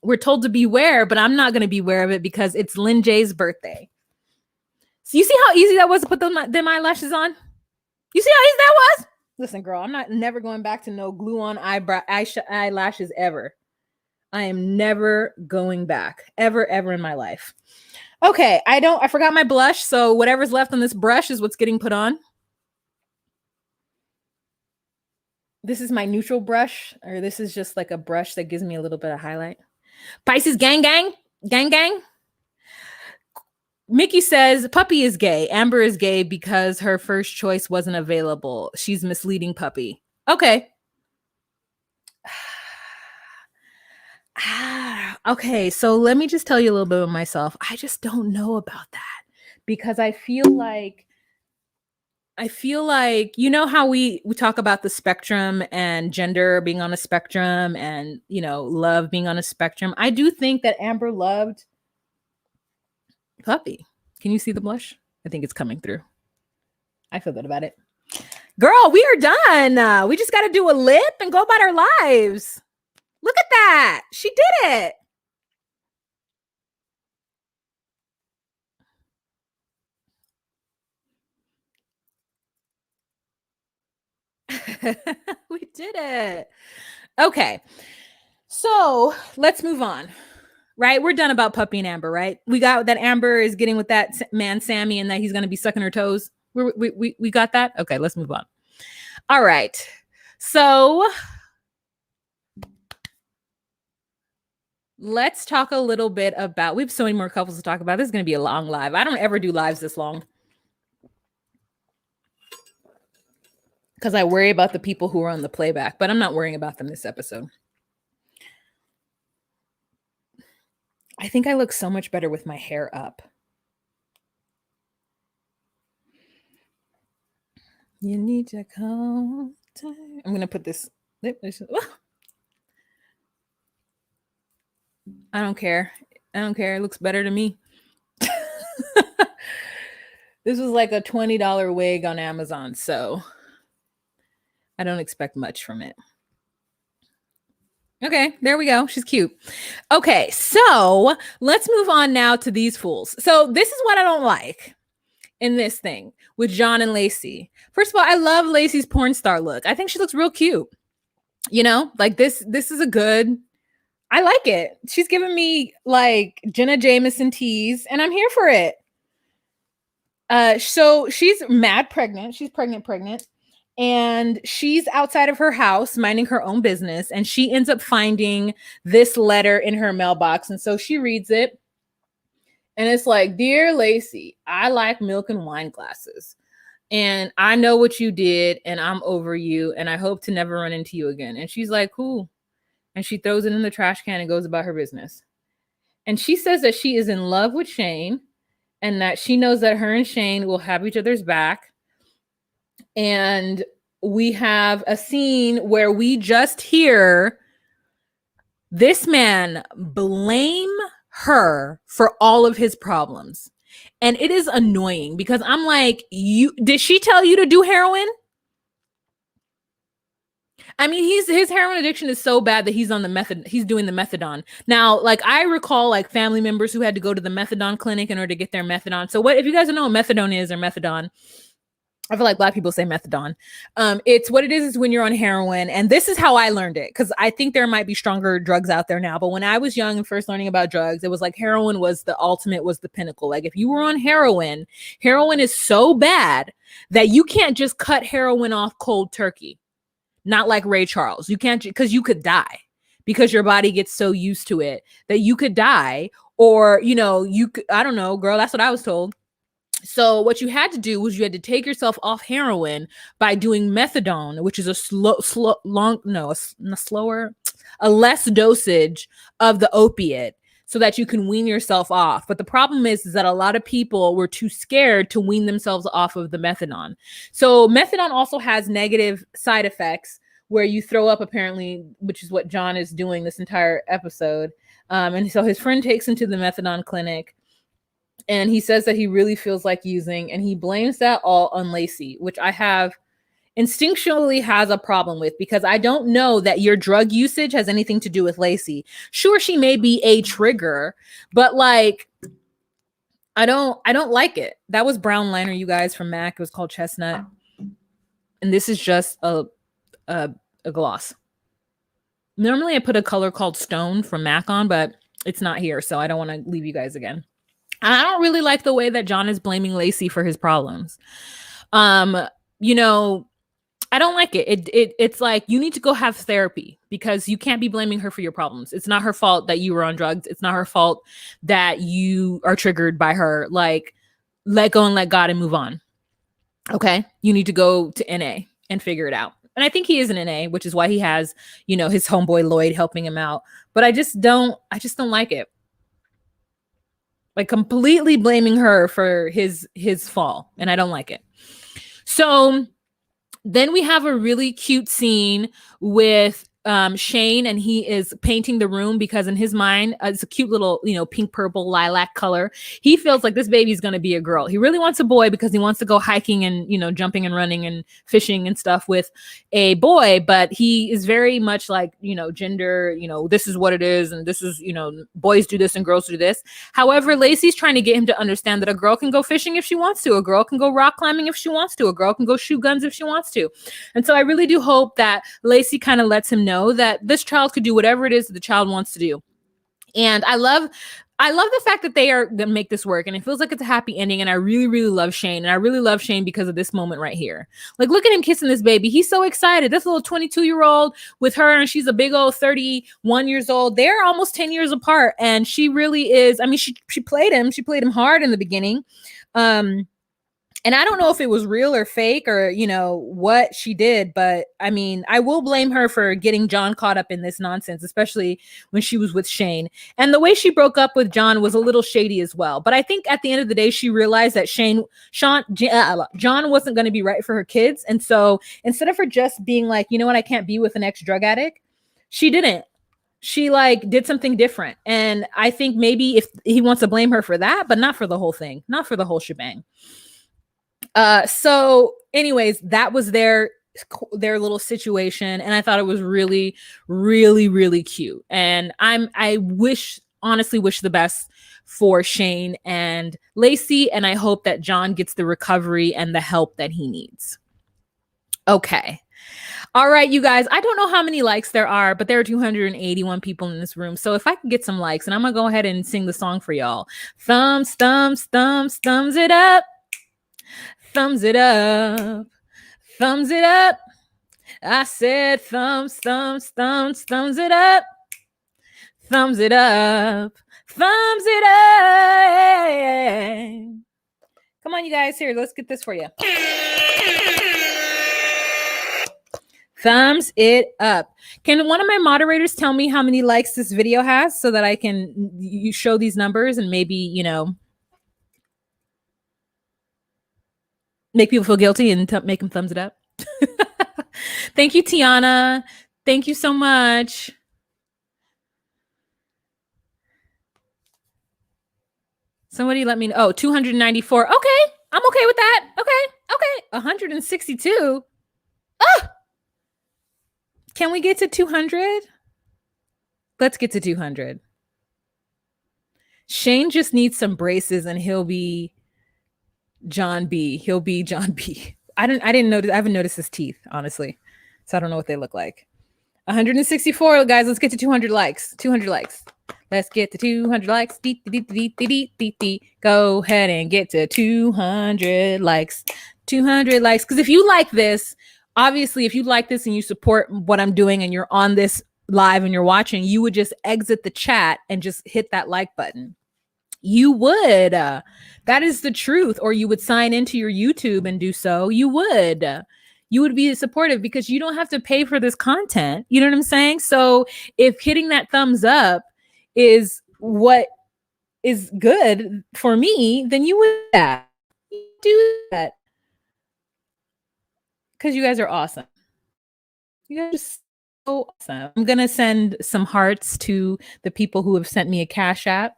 S1: We're told to beware, but I'm not going to beware of it because it's Lynn J's birthday. So you see how easy that was to put them eyelashes on? You see how easy that was? Listen, girl, I'm never going back to no glue on eyelashes ever. I am never going back, ever in my life. Okay, I forgot my blush, so whatever's left on this brush is what's getting put on. This is my neutral brush, or this is just like a brush that gives me a little bit of highlight. Pisces gang. Mickey says Puppy is gay. Amber is gay because her first choice wasn't available. She's misleading Puppy. Okay. Okay, so let me just tell you a little bit about myself. I just don't know about that because I feel like you know how we talk about the spectrum and gender being on a spectrum and love being on a spectrum. I do think that Amber loved Puppy. Can you see the blush? I think it's coming through. I feel good about it. Girl, we are done. We just got to do a lip and go about our lives. Look at that. She did it. We did it. Okay. So let's move on. Right? We're done about Puppy and Amber, right? We got that Amber is getting with that man, Sammy, and that he's going to be sucking her toes. We got that? Okay, let's move on. All right. So let's talk a little bit about, we have so many more couples to talk about. This is going to be a long live. I don't ever do lives this long because I worry about the people who are on the playback, but I'm not worrying about them this episode. I think I look so much better with my hair up. You need to call. I'm going to put this. I don't care. I don't care. It looks better to me. This was like a $20 wig on Amazon, so I don't expect much from it. Okay, there we go. She's cute. Okay, so let's move on now to these fools. So this is what I don't like in this thing with John and Lacey. First of all, I love Lacey's porn star look. I think she looks real cute. You know, like this is a good, I like it. She's giving me like Jenna Jameson tease, and I'm here for it. So she's mad pregnant. She's pregnant. And she's outside of her house minding her own business. And she ends up finding this letter in her mailbox. And so she reads it. And it's like, "Dear Lacey, I like milk and wine glasses. And I know what you did. And I'm over you. And I hope to never run into you again." And she's like, "Cool." And she throws it in the trash can and goes about her business. And she says that she is in love with Shane. And that she knows that her and Shane will have each other's back. And we have a scene where we just hear this man blame her for all of his problems. And it is annoying because I'm like, did she tell you to do heroin? I mean, his heroin addiction is so bad that he's doing the methadone. Now, like I recall like family members who had to go to the methadone clinic in order to get their methadone. So what if you guys don't know what methadone is or methadone? I feel like Black people say methadone. It's what it is when you're on heroin. And this is how I learned it. Cause I think there might be stronger drugs out there now. But when I was young and first learning about drugs, it was like heroin was the ultimate, was the pinnacle. Like if you were on heroin is so bad that you can't just cut heroin off cold turkey. Not like Ray Charles. You can't, because you could die because your body gets so used to it that you could die. Or, you know, you could, I don't know, girl, that's what I was told. So what you had to do was you had to take yourself off heroin by doing methadone, which is a less dosage of the opiate so that you can wean yourself off. But the problem is that a lot of people were too scared to wean themselves off of the methadone. So methadone also has negative side effects where you throw up, apparently, which is what John is doing this entire episode. And so his friend takes him to the methadone clinic. And he says that he really feels like using, and he blames that all on Lacey, which I have instinctually has a problem with because I don't know that your drug usage has anything to do with Lacey. Sure, she may be a trigger, but like, I don't like it. That was brown liner, you guys, from MAC. It was called Chestnut. And this is just a gloss. Normally I put a color called Stone from MAC on, but it's not here. So I don't want to leave you guys again. I don't really like the way that John is blaming Lacey for his problems. You know, I don't like it. It's like you need to go have therapy because you can't be blaming her for your problems. It's not her fault that you were on drugs. It's not her fault that you are triggered by her. Like, let go and let God and move on. Okay? You need to go to NA and figure it out. And I think he is in NA, which is why he has, you know, his homeboy Lloyd helping him out. But I just don't like it. Like completely blaming her for his fall. And I don't like it. So then we have a really cute scene with Shane, and he is painting the room because in his mind, it's a cute little, you know, pink, purple, lilac color. He feels like this baby is going to be a girl. He really wants a boy because he wants to go hiking and, you know, jumping and running and fishing and stuff with a boy. But he is very much like, you know, gender, you know, this is what it is. And this is, you know, boys do this and girls do this. However, Lacey's trying to get him to understand that a girl can go fishing if she wants to. A girl can go rock climbing if she wants to. A girl can go shoot guns if she wants to. And so I really do hope that Lacey kind of lets him know that this child could do whatever it is that the child wants to do. And I love the fact that they are going to make this work, and it feels like it's a happy ending. And I really, really love Shane, and I really love Shane because of this moment right here. Like, look at him kissing this baby. He's so excited. This little 22-year-old with her, and she's a big old 31 years old. They're almost 10 years apart, and she really is. I mean, she played him. She played him hard in the beginning. And I don't know if it was real or fake or, what she did, but I mean, I will blame her for getting John caught up in this nonsense, especially when she was with Shane. And the way she broke up with John was a little shady as well. But I think at the end of the day, she realized that John wasn't going to be right for her kids. And so instead of her just being like, you know what, I can't be with an ex-drug addict, she didn't. She like did something different. And I think maybe if he wants to blame her for that, but not for the whole thing, not for the whole shebang. So anyways, that was their little situation, and I thought it was really, really, really cute. And I honestly wish the best for Shane and Lacey, and I hope that John gets the recovery and the help that he needs. Okay. All right, you guys, I don't know how many likes there are, but there are 281 people in this room. So if I can get some likes, and I'm going to go ahead and sing the song for y'all. Thumbs, thumbs, thumbs, thumbs it up. Thumbs it up. Thumbs it up. I said thumbs, thumbs, thumbs, thumbs it up. Thumbs it up. Thumbs it up. Come on, you guys. Here, let's get this for you. Thumbs it up. Can one of my moderators tell me how many likes this video has so that I can show these numbers and maybe, make people feel guilty and make them thumbs it up? Thank you, Tiana. Thank you so much. Somebody let me know. Oh, 294. Okay. I'm okay with that. Okay. 162. Oh! Can we get to 200? Let's get to 200. Shane just needs some braces and he'll be John B. He'll be John B. I didn't notice. I haven't noticed his teeth, honestly. So I don't know what they look like. 164, guys. Let's get to 200 likes. 200 likes. Let's get to 200 likes. Go ahead and get to 200 likes. 200 likes. Because if you like this, obviously, if you like this and you support what I'm doing and you're on this live and you're watching, you would just exit the chat and just hit that like button. You would. That is the truth. Or you would sign into your YouTube and do so. You would be supportive because you don't have to pay for this content. You know what I'm saying? So if hitting that thumbs up is what is good for me, then you would do that. Because you guys are awesome. You guys are so awesome. I'm going to send some hearts to the people who have sent me a Cash App.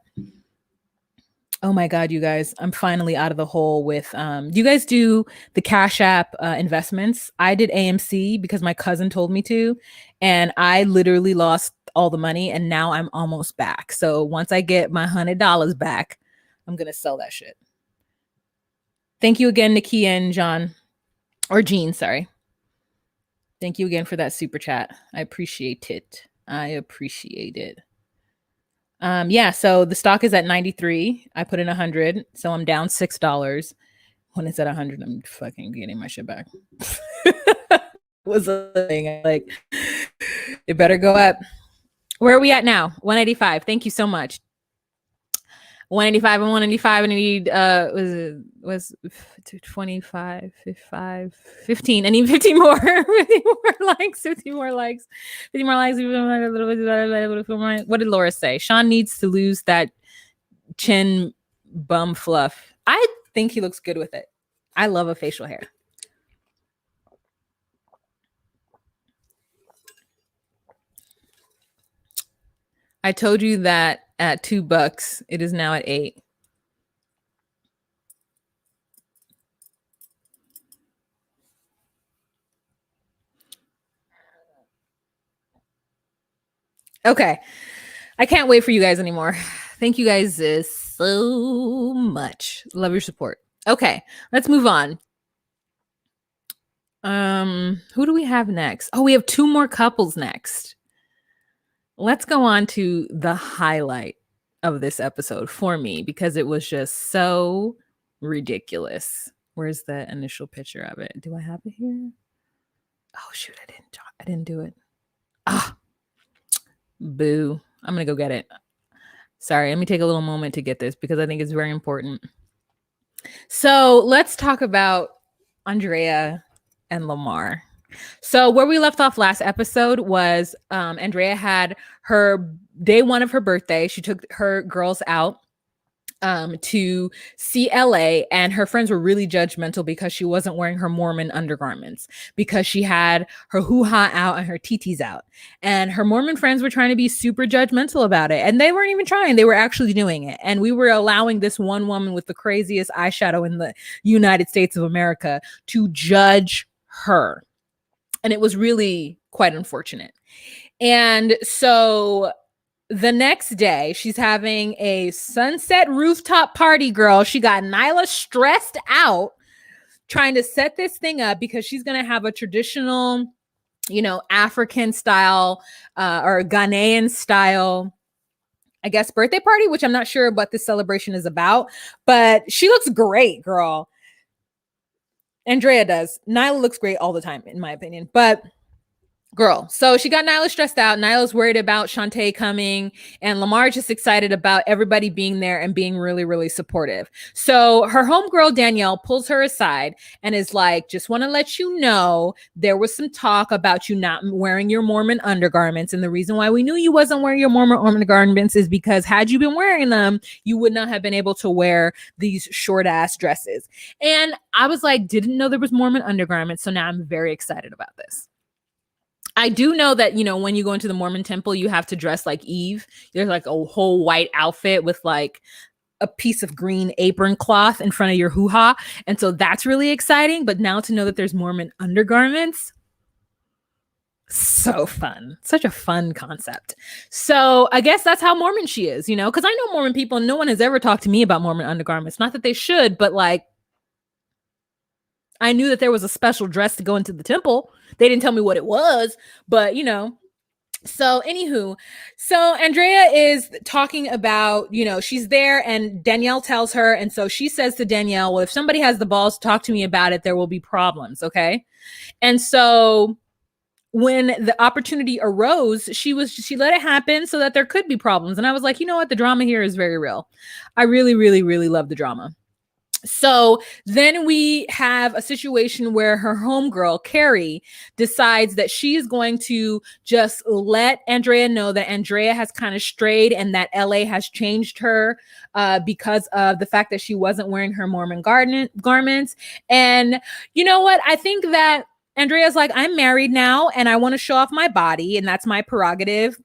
S1: Oh my God, you guys, I'm finally out of the hole with, do you guys do the Cash App investments? I did AMC because my cousin told me to, and I literally lost all the money and now I'm almost back. So once I get my $100 back, I'm going to sell that shit. Thank you again, Nakia and John, or Jean, sorry. Thank you again for that super chat. I appreciate it. Yeah, so the stock is at 93. I put in 100, so I'm down $6. When it's at 100, I'm fucking getting my shit back. Was a thing like it better go up. Where are we at now? 185. Thank you so much. 185 and 185, and I need was 25, 55, 15. I need 15 more. 50 more likes. 50 more likes. 50 more likes. What did Laura say? Sean needs to lose that chin bum fluff. I think he looks good with it. I love a facial hair. I told you that at $2. It is now at $8. Okay. I can't wait for you guys anymore. Thank you guys so much. Love your support. Okay, let's move on. Who do we have next? Oh, we have 2 more couples next. Let's go on to the highlight of this episode for me because it was just so ridiculous. Where's the initial picture of it? Do I have it here? Oh shoot, I didn't do it. Ah, boo. I'm gonna go get it. Sorry, let me take a little moment to get this because I think it's very important. So let's talk about Andrea and Lamar. So where we left off last episode was Andrea had her day one of her birthday. She took her girls out to see LA, and her friends were really judgmental because she wasn't wearing her Mormon undergarments, because she had her hoo-ha out and her titis out. And her Mormon friends were trying to be super judgmental about it. And they weren't even trying, they were actually doing it. And we were allowing this one woman with the craziest eyeshadow in the United States of America to judge her. And it was really quite unfortunate. And so the next day, she's having a sunset rooftop party, girl. She got Nyla stressed out trying to set this thing up because she's going to have a traditional, African style or Ghanaian style, I guess, birthday party, which I'm not sure what this celebration is about, but she looks great, girl. Andrea does. Nyla looks great all the time, in my opinion, but girl. So she got Nyla stressed out. Nyla's worried about Shantae coming, and Lamar just excited about everybody being there and being really, really supportive. So her homegirl Danielle pulls her aside and is like, just want to let you know there was some talk about you not wearing your Mormon undergarments. And the reason why we knew you wasn't wearing your Mormon undergarments is because had you been wearing them, you would not have been able to wear these short ass dresses. And I was like, didn't know there was Mormon undergarments. So now I'm very excited about this. I do know that, when you go into the Mormon temple, you have to dress like Eve. There's like a whole white outfit with like a piece of green apron cloth in front of your hoo-ha. And so that's really exciting. But now to know that there's Mormon undergarments, so fun. Such a fun concept. So I guess that's how Mormon she is, because I know Mormon people and no one has ever talked to me about Mormon undergarments. Not that they should, but like, I knew that there was a special dress to go into the temple. They didn't tell me what it was, but So anywho, so Andrea is talking about, she's there and Danielle tells her. And so she says to Danielle, well, if somebody has the balls to talk to me about it, there will be problems. Okay. And so when the opportunity arose, she let it happen so that there could be problems. And I was like, you know what? The drama here is very real. I really, really, really love the drama. So then we have a situation where her homegirl, Carrie, decides that she is going to just let Andrea know that Andrea has kind of strayed and that LA has changed her because of the fact that she wasn't wearing her Mormon garments. And you know what? I think that Andrea's like, I'm married now and I want to show off my body and that's my prerogative.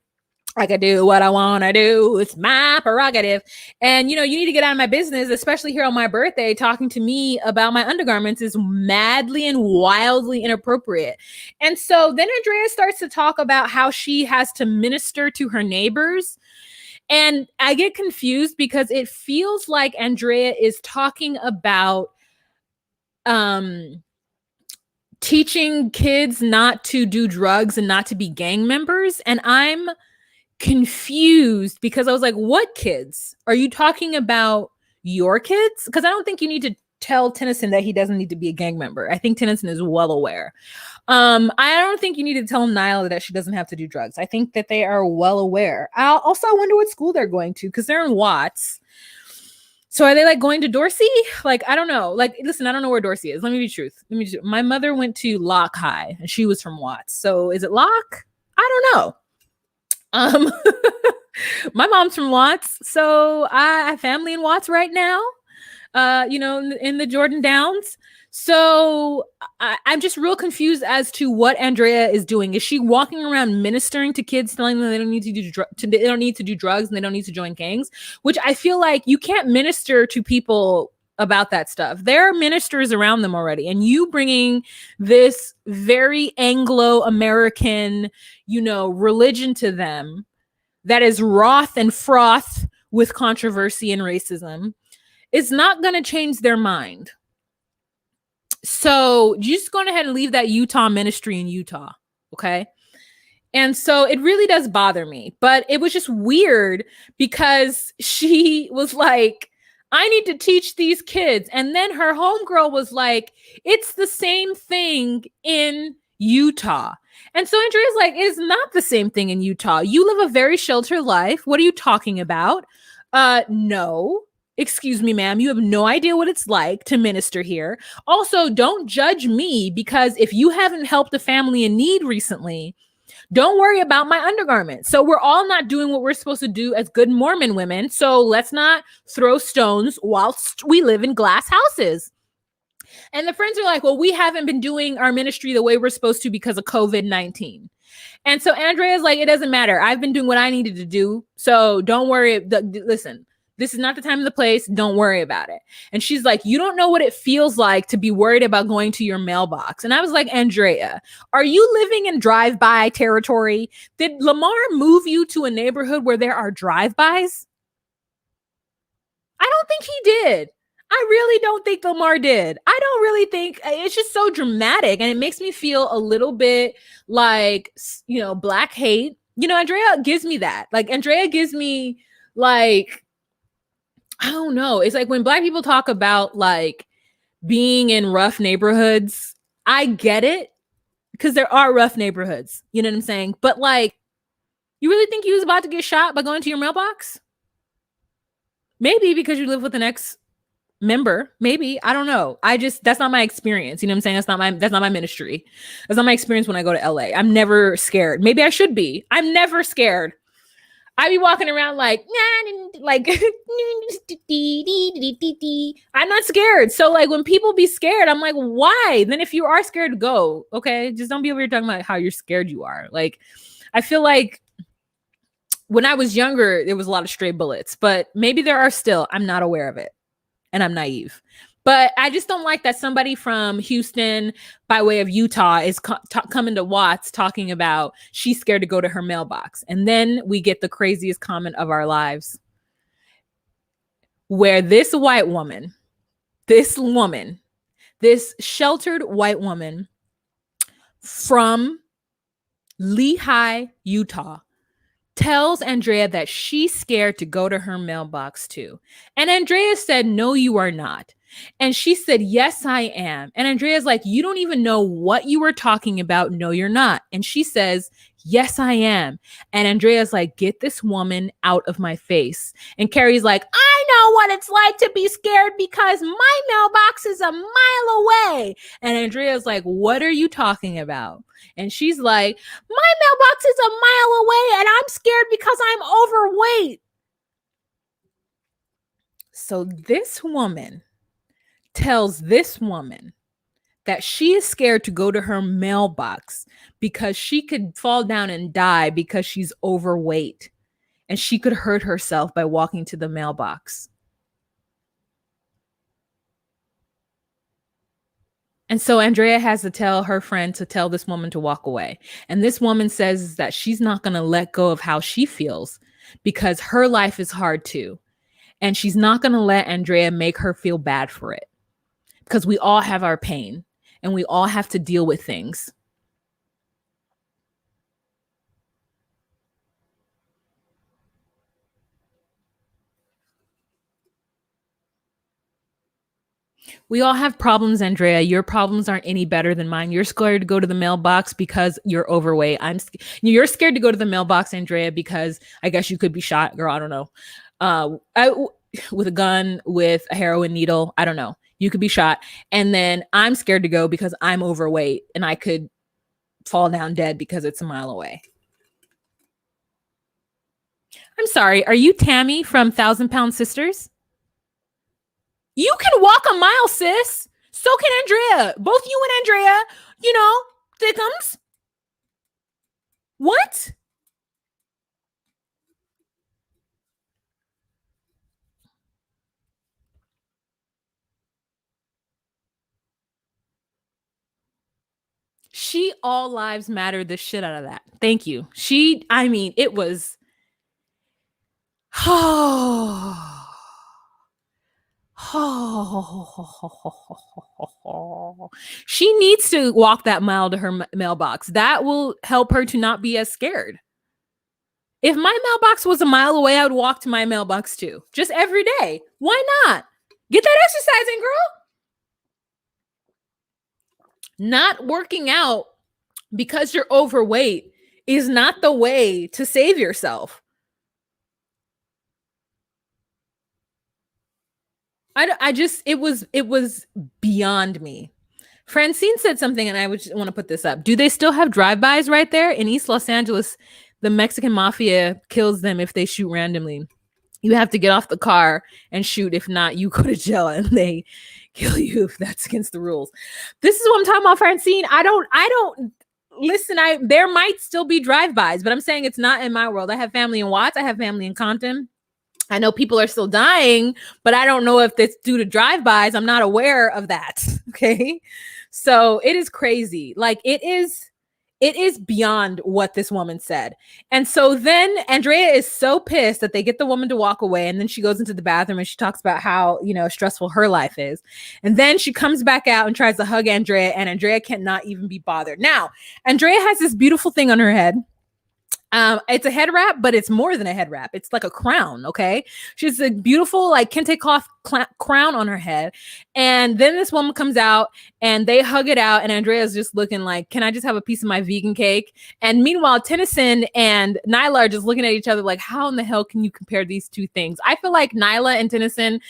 S1: I can do what I want to do. It's my prerogative. And, you need to get out of my business, especially here on my birthday. Talking to me about my undergarments is madly and wildly inappropriate. And so then Andrea starts to talk about how she has to minister to her neighbors. And I get confused because it feels like Andrea is talking about teaching kids not to do drugs and not to be gang members. And I'm confused because I was like, what kids? Are you talking about your kids? Because I don't think you need to tell Tennyson that he doesn't need to be a gang member. I think Tennyson is well aware. I don't think you need to tell Nyla that she doesn't have to do drugs. I think that they are well aware. I wonder what school they're going to because they're in Watts. So are they like going to Dorsey? Like, I don't know. Like, listen, I don't know where Dorsey is. Let me be truth. My mother went to Locke High and she was from Watts. So is it Locke? I don't know. My mom's from Watts, so I have family in Watts right now, in the Jordan Downs. So I'm just real confused as to what Andrea is doing. Is she walking around ministering to kids, telling them they don't need to they don't need to do drugs and they don't need to join gangs? Which I feel like you can't minister to people about that stuff. There are ministers around them already, and you bringing this very Anglo-American, religion to them that is wroth and froth with controversy and racism is not going to change their mind. So you just go ahead and leave that Utah ministry in Utah, okay? And so it really does bother me, but it was just weird because she was like, I need to teach these kids. And then her homegirl was like, it's the same thing in Utah. And so Andrea's like, it is not the same thing in Utah. You live a very sheltered life. What are you talking about? No, Excuse me, ma'am, you have no idea what it's like to minister here. Also, don't judge me because if you haven't helped a family in need recently, don't worry about my undergarments. So we're all not doing what we're supposed to do as good Mormon women. So let's not throw stones whilst we live in glass houses. And the friends are like, well, we haven't been doing our ministry the way we're supposed to because of COVID-19. And so Andrea's like, it doesn't matter. I've been doing what I needed to do. So don't worry. Listen, this is not the time and the place. Don't worry about it. And she's like, you don't know what it feels like to be worried about going to your mailbox. And I was like, Andrea, are you living in drive-by territory? Did Lamar move you to a neighborhood where there are drive-bys? I don't think he did. I really don't think Lamar did. I don't really think it's just so dramatic. And it makes me feel a little bit like, you know, black hate. You know, Andrea gives me that. Like, Andrea gives me like, I don't know. It's like when black people talk about like being in rough neighborhoods, I get it because there are rough neighborhoods. You know what I'm saying? But like, you really think you was about to get shot by going to your mailbox? Maybe because you live with an ex-member. Maybe. I don't know. That's not my experience. You know what I'm saying? That's not my ministry. That's not my experience when I go to LA. I'm never scared. Maybe I should be. I'm never scared. I be walking around like I'm not scared. So like when people be scared, I'm like, why? Then if you are scared, go. Okay. Just don't be over here talking about how you're scared you are. Like, I feel like when I was younger, there was a lot of stray bullets, but maybe there are still. I'm not aware of it. And I'm naive. But I just don't like that somebody from Houston by way of Utah is coming to Watts talking about she's scared to go to her mailbox. And then we get the craziest comment of our lives where this woman, this sheltered white woman from Lehi, Utah, tells Andrea that she's scared to go to her mailbox too. And Andrea said, no, you are not. And she said, yes, I am. And Andrea's like, you don't even know what you were talking about. No, you're not. And she says, yes, I am. And Andrea's like, get this woman out of my face. And Carrie's like, I know what it's like to be scared because my mailbox is a mile away. And Andrea's like, what are you talking about? And she's like, my mailbox is a mile away and I'm scared because I'm overweight. So this woman tells this woman that she is scared to go to her mailbox because she could fall down and die because she's overweight and she could hurt herself by walking to the mailbox. And so Andrea has to tell her friend to tell this woman to walk away. And this woman says that she's not going to let go of how she feels because her life is hard too. And she's not going to let Andrea make her feel bad for it because we all have our pain and we all have to deal with things. We all have problems, Andrea. Your problems aren't any better than mine. You're scared to go to the mailbox because you're overweight. You're scared to go to the mailbox, Andrea, because I guess you could be shot, girl. I don't know. With a gun, with a heroin needle. I don't know. You could be shot. And then I'm scared to go because I'm overweight and I could fall down dead because it's a mile away. I'm sorry. Are you Tammy from 1,000-Pound Sisters? You can walk a mile, sis. So can Andrea. Both you and Andrea, you know, thickums. What? She all lives matter the shit out of that. Thank you. It was. She needs to walk that mile to her mailbox. That will help her to not be as scared. If my mailbox was a mile away, I would walk to my mailbox too. Just every day. Why not? Get that exercise in, girl. Not working out because you're overweight is not the way to save yourself. it was beyond me. Francine said something, and I would want to put this up. Do they still have drive-bys right there in East Los Angeles? The Mexican mafia kills them if they shoot randomly. You have to get off the car and shoot. If not, you go to jail and they kill you if that's against the rules. This is what I'm talking about, Francine. I don't listen. There might still be drive-bys, but I'm saying it's not in my world. I have family in Watts. I have family in Compton. I know people are still dying, but I don't know if it's due to drive-bys. I'm not aware of that. Okay. So it is crazy. Like it is beyond what this woman said. And so then Andrea is so pissed that they get the woman to walk away. And then she goes into the bathroom and she talks about how, stressful her life is. And then she comes back out and tries to hug Andrea, and Andrea cannot even be bothered. Now, Andrea has this beautiful thing on her head. It's a head wrap, but it's more than a head wrap. It's like a crown. Okay. She's a beautiful, like kente cloth crown on her head. And then this woman comes out and they hug it out. And Andrea's just looking like, can I just have a piece of my vegan cake? And meanwhile, Tennyson and Nyla are just looking at each other like, how in the hell can you compare these two things? I feel like Nyla and Tennyson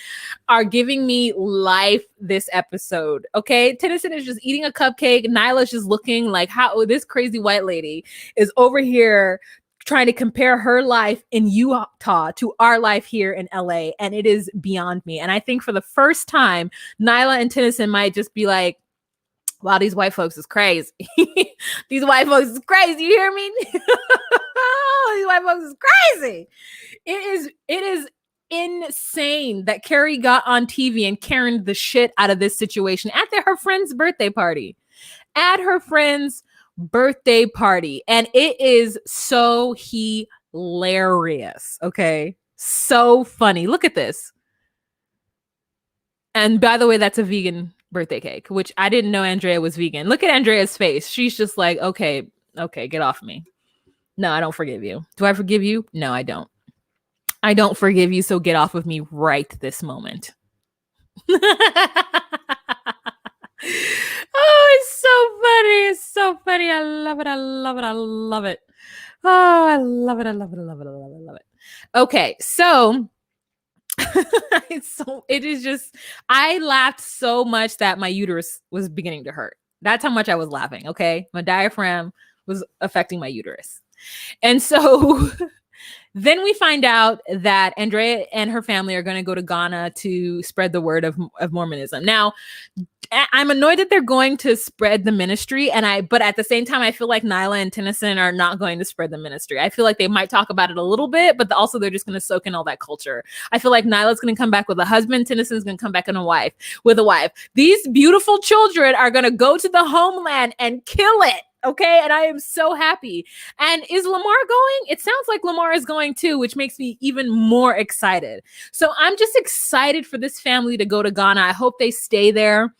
S1: are giving me life this episode. Okay. Tennyson is just eating a cupcake. Nyla's just looking like how this crazy white lady is over here trying to compare her life in Utah to our life here in LA. And it is beyond me. And I think for the first time, Nyla and Tennyson might just be like, wow, these white folks is crazy. These white folks is crazy. You hear me? These white folks is crazy. It is insane that Carrie got on TV and Karen'd the shit out of this situation at her friend's birthday party. And it is so hilarious. Okay. So funny. Look at this. And by the way, that's a vegan birthday cake, which I didn't know Andrea was vegan. Look at Andrea's face. She's just like, okay, get off me. No, I don't forgive you. Do I forgive you? No, I don't. I don't forgive you. So get off of me right this moment. Oh, it's so funny. It's so funny. I love it. I love it. I love it. Oh, I love it. I love it. I love it. I love it. I love it. Okay. So it is just, I laughed so much that my uterus was beginning to hurt. That's how much I was laughing. Okay. My diaphragm was affecting my uterus. And so then we find out that Andrea and her family are going to go to Ghana to spread the word of Mormonism. Now, I'm annoyed that they're going to spread the ministry, but at the same time, I feel like Nyla and Tennyson are not going to spread the ministry. I feel like they might talk about it a little bit, but also they're just going to soak in all that culture. I feel like Nyla's going to come back with a husband, Tennyson's going to come back with a wife. These beautiful children are going to go to the homeland and kill it. Okay. And I am so happy. And is Lamar going? It sounds like Lamar is going too, which makes me even more excited. So I'm just excited for this family to go to Ghana. I hope they stay there.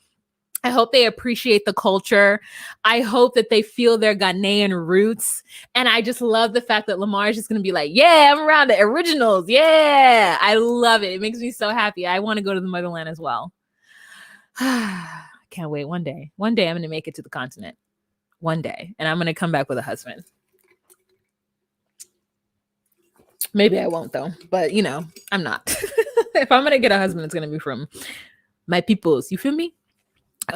S1: I hope they appreciate the culture. I hope that they feel their Ghanaian roots. And I just love the fact that Lamar is just going to be like, yeah, I'm around the originals. Yeah. I love it. It makes me so happy. I want to go to the motherland as well. I can't wait. One day I'm going to make it to the continent. One day. And I'm going to come back with a husband. Maybe I won't though. But I'm not. If I'm going to get a husband, it's going to be from my peoples. You feel me?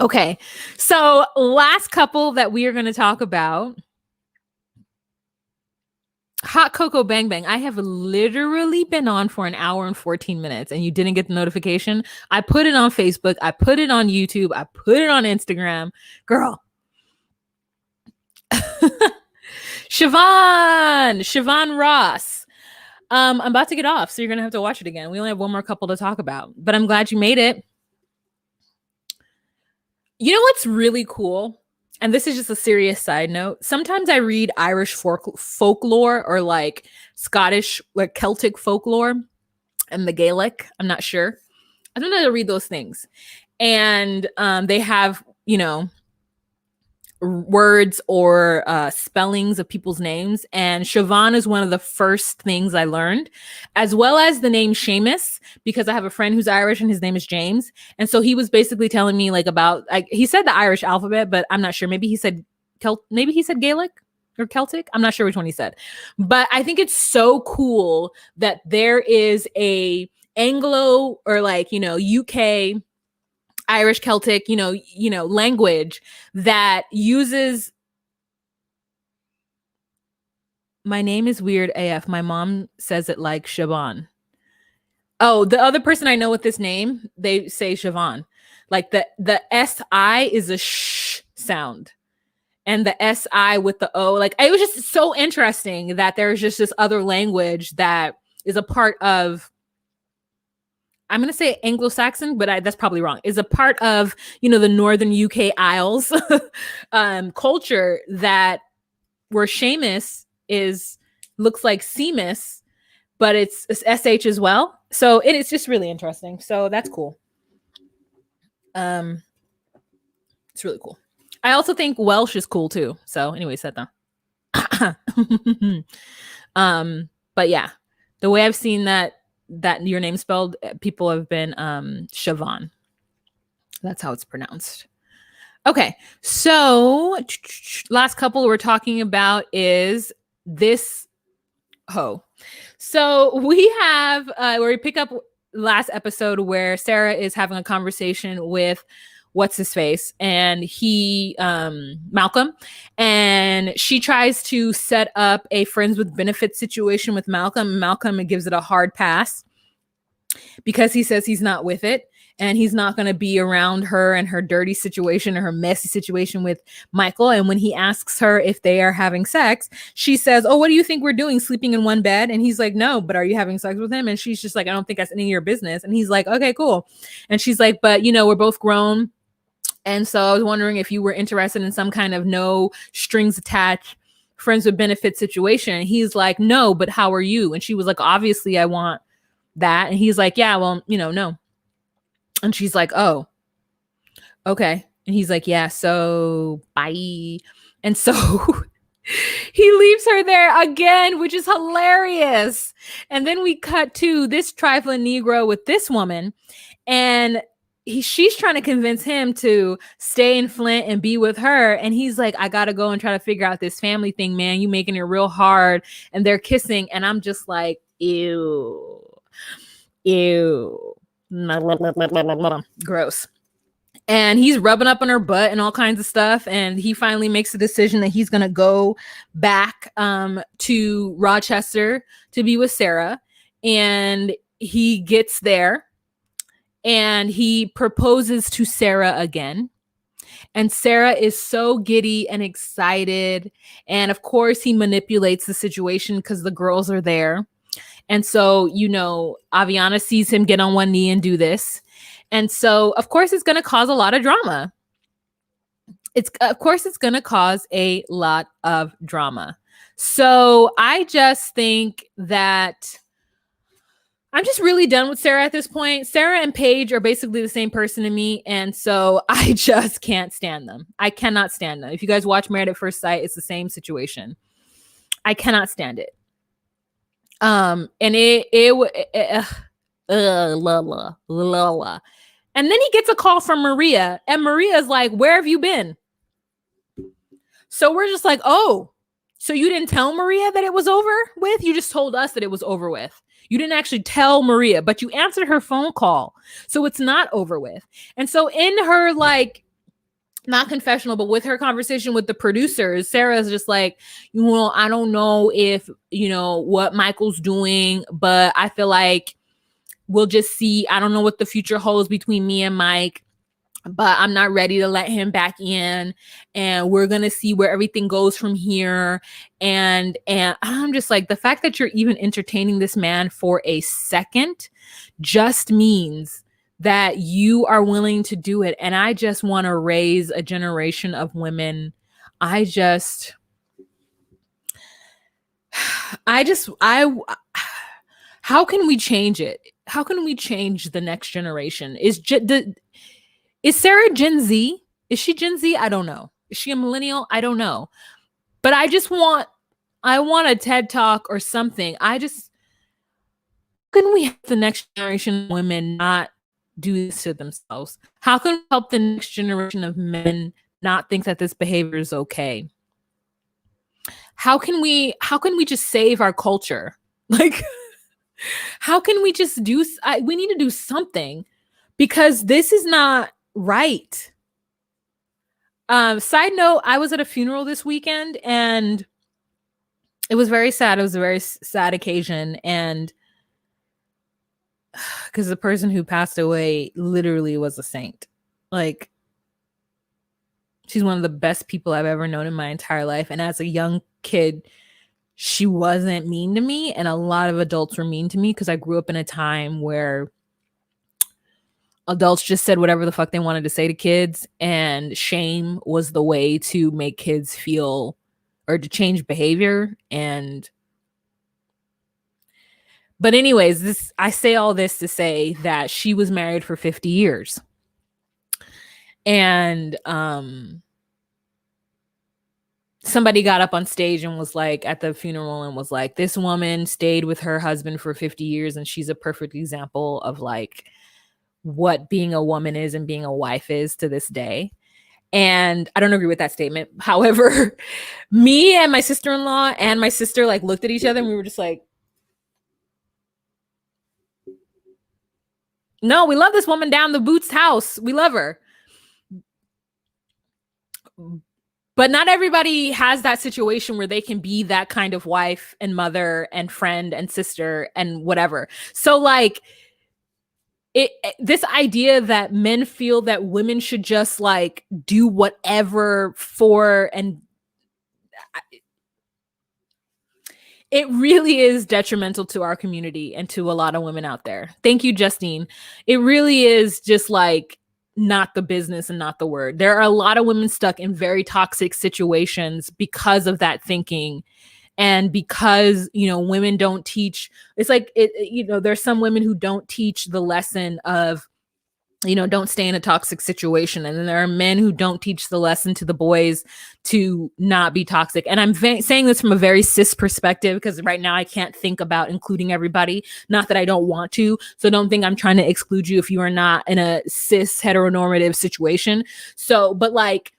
S1: Okay, so last couple that we are going to talk about, Hot Cocoa Bang Bang. I have literally been on for an hour and 14 minutes and you didn't get the notification. I put it on Facebook. I put it on YouTube. I put it on Instagram. Girl. Siobhan Ross. I'm about to get off, so you're going to have to watch it again. We only have one more couple to talk about, but I'm glad you made it. You know what's really cool? And this is just a serious side note. Sometimes I read Irish folklore or like Scottish, like Celtic folklore and the Gaelic. I'm not sure. I don't know how to read those things. And they have, words or spellings of people's names. And Siobhan is one of the first things I learned, as well as the name Seamus, because I have a friend who's Irish and his name is James. And so he was basically telling me about, he said the Irish alphabet, but I'm not sure. Maybe he said Gaelic or Celtic. I'm not sure which one he said, but I think it's so cool that there is a Anglo or like, UK, Irish, Celtic, language that uses. My name is weird AF. My mom says it like Siobhan. Oh, the other person I know with this name, they say Siobhan. Like the SI is a sh sound. And the SI with the O, like it was just so interesting that there's just this other language that is a part of, I'm going to say Anglo-Saxon, but that's probably wrong, is a part of, the Northern UK Isles culture that where Seamus looks like Seamus, but it's SH as well. So it's just really interesting. So that's cool. It's really cool. I also think Welsh is cool too. So anyway, said that. But yeah, the way I've seen that your name spelled, people have been Siobhan. That's how it's pronounced. Okay, so last couple we're talking about is this hoe. So we have where we pick up last episode where Sarah is having a conversation with what's his face, and he Malcolm, and she tries to set up a friends with benefits situation with Malcolm. Malcolm gives it a hard pass because he says he's not with it and he's not going to be around her and her dirty situation or her messy situation with Michael. And when he asks her if they are having sex, she says, "Oh, what do you think we're doing, sleeping in one bed?" And he's like, "No, but are you having sex with him?" And she's just like, "I don't think that's any of your business." And he's like, "Okay, cool." And she's like, "But we're both grown. And so I was wondering if you were interested in some kind of no strings attached friends with benefits situation." And he's like, "No, but how are you?" And she was like, "Obviously I want that." And he's like, "Yeah, well, no." And she's like, "Oh, okay." And he's like, "Yeah, so bye." And so he leaves her there again, which is hilarious. And then we cut to this trifling Negro with this woman, and she's trying to convince him to stay in Flint and be with her. And he's like, "I got to go and try to figure out this family thing, man. You making it real hard." And they're kissing. And I'm just like, ew. Gross. And he's rubbing up on her butt and all kinds of stuff. And he finally makes the decision that he's going to go back to Rochester to be with Sarah. And he gets there and he proposes to Sarah again. And Sarah is so giddy and excited. And of course, he manipulates the situation because the girls are there. And so, Aviana sees him get on one knee and do this. And so, of course, it's going to cause a lot of drama. It's going to cause a lot of drama. So I just think that I'm just really done with Sarah at this point. Sarah and Paige are basically the same person to me. And so I just can't stand them. I cannot stand them. If you guys watch Married at First Sight, it's the same situation. I cannot stand it. And and then he gets a call from Maria, and Maria's like, "Where have you been?" So we're just like, "Oh, so you didn't tell Maria that it was over with? You just told us that it was over with. You didn't actually tell Maria, but you answered her phone call. So it's not over with." And so in her, like, not confessional, but with her conversation with the producers, Sarah's just like, "I don't know if, what Michael's doing, but I feel like we'll just see. I don't know what the future holds between me and Mike, but I'm not ready to let him back in. And we're going to see where everything goes from here." And I'm just like, the fact that you're even entertaining this man for a second just means that you are willing to do it. And I just want to raise a generation of women. How can we change it? How can we change the next generation? Is Sarah Gen Z? Is she Gen Z? I don't know. Is she a millennial? I don't know. But I want a TED Talk or something. Can we help the next generation of women not do this to themselves? How can we help the next generation of men not think that this behavior is okay? How can we just save our culture? Like, How can we just we need to do something, because this is not right. Side note, I was at a funeral this weekend and it was very sad. It was a very sad occasion. And because the person who passed away literally was a saint. Like, she's one of the best people I've ever known in my entire life. And as a young kid, she wasn't mean to me. And a lot of adults were mean to me because I grew up in a time where adults just said whatever the fuck they wanted to say to kids. And shame was the way to make kids feel or to change behavior. But anyways, I say all this to say that she was married for 50 years. And somebody got up on stage and was like, at the funeral, and was like, this woman stayed with her husband for 50 years and she's a perfect example of like what being a woman is and being a wife is to this day. And I don't agree with that statement. However, me and my sister-in-law and my sister like looked at each other and we were just like, no, we love this woman down the Boots house. We love her. But not everybody has that situation where they can be that kind of wife and mother and friend and sister and whatever. So like this idea that men feel that women should just like do whatever for, and it really is detrimental to our community and to a lot of women out there. Thank you, Justine. It really is just like not the business and not the word. There are a lot of women stuck in very toxic situations because of that thinking. And because, you know, women don't teach, it's like, you know, there's some women who don't teach the lesson of, you know, don't stay in a toxic situation. And then there are men who don't teach the lesson to the boys to not be toxic. And I'm saying this from a very cis perspective, because right now I can't think about including everybody. Not that I don't want to. So don't think I'm trying to exclude you if you are not in a cis heteronormative situation. So, but like,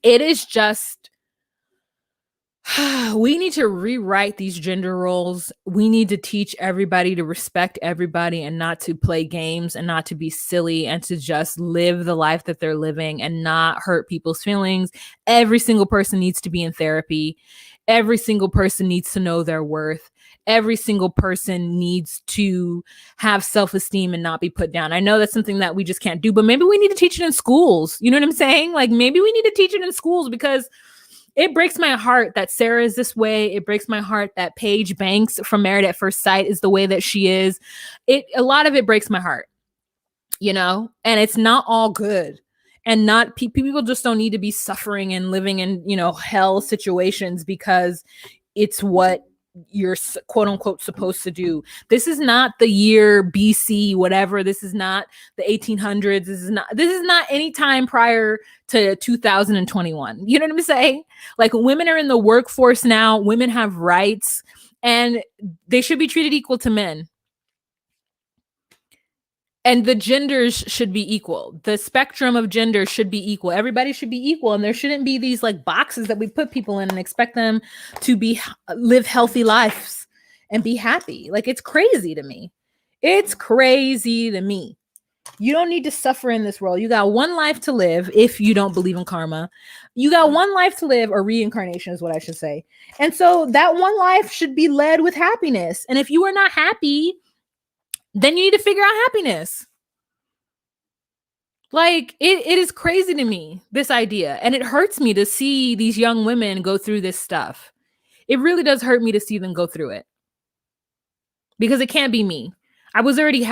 S1: it is just, we need to rewrite these gender roles. We need to teach everybody to respect everybody and not to play games and not to be silly and to just live the life that they're living and not hurt people's feelings. Every single person needs to be in therapy. Every single person needs to know their worth. Every single person needs to have self-esteem and not be put down. I know that's something that we just can't do, but maybe we need to teach it in schools. You know what I'm saying? Like maybe we need to teach it in schools, because it breaks my heart that Sarah is this way. It breaks my heart that Paige Banks from Married at First Sight is the way that she is. A lot of it breaks my heart, you know, and it's not all good. And not people just don't need to be suffering and living in, you know, hell situations because it's what you're quote unquote supposed to do. This is not the year BC whatever. This is not the 1800s. This is not any time prior to 2021. You know what I'm saying? Like, women are in the workforce now. Women have rights and they should be treated equal to men. And the genders should be equal. The spectrum of gender should be equal. Everybody should be equal. And there shouldn't be these like boxes that we put people in and expect them to live healthy lives and be happy. Like, it's crazy to me. It's crazy to me. You don't need to suffer in this world. You got one life to live. If you don't believe in karma, you got one life to live, or reincarnation is what I should say. And so that one life should be led with happiness. And if you are not happy, then you need to figure out happiness. Like, it is crazy to me, this idea. And it hurts me to see these young women go through this stuff. It really does hurt me to see them go through it. Because it can't be me. I was already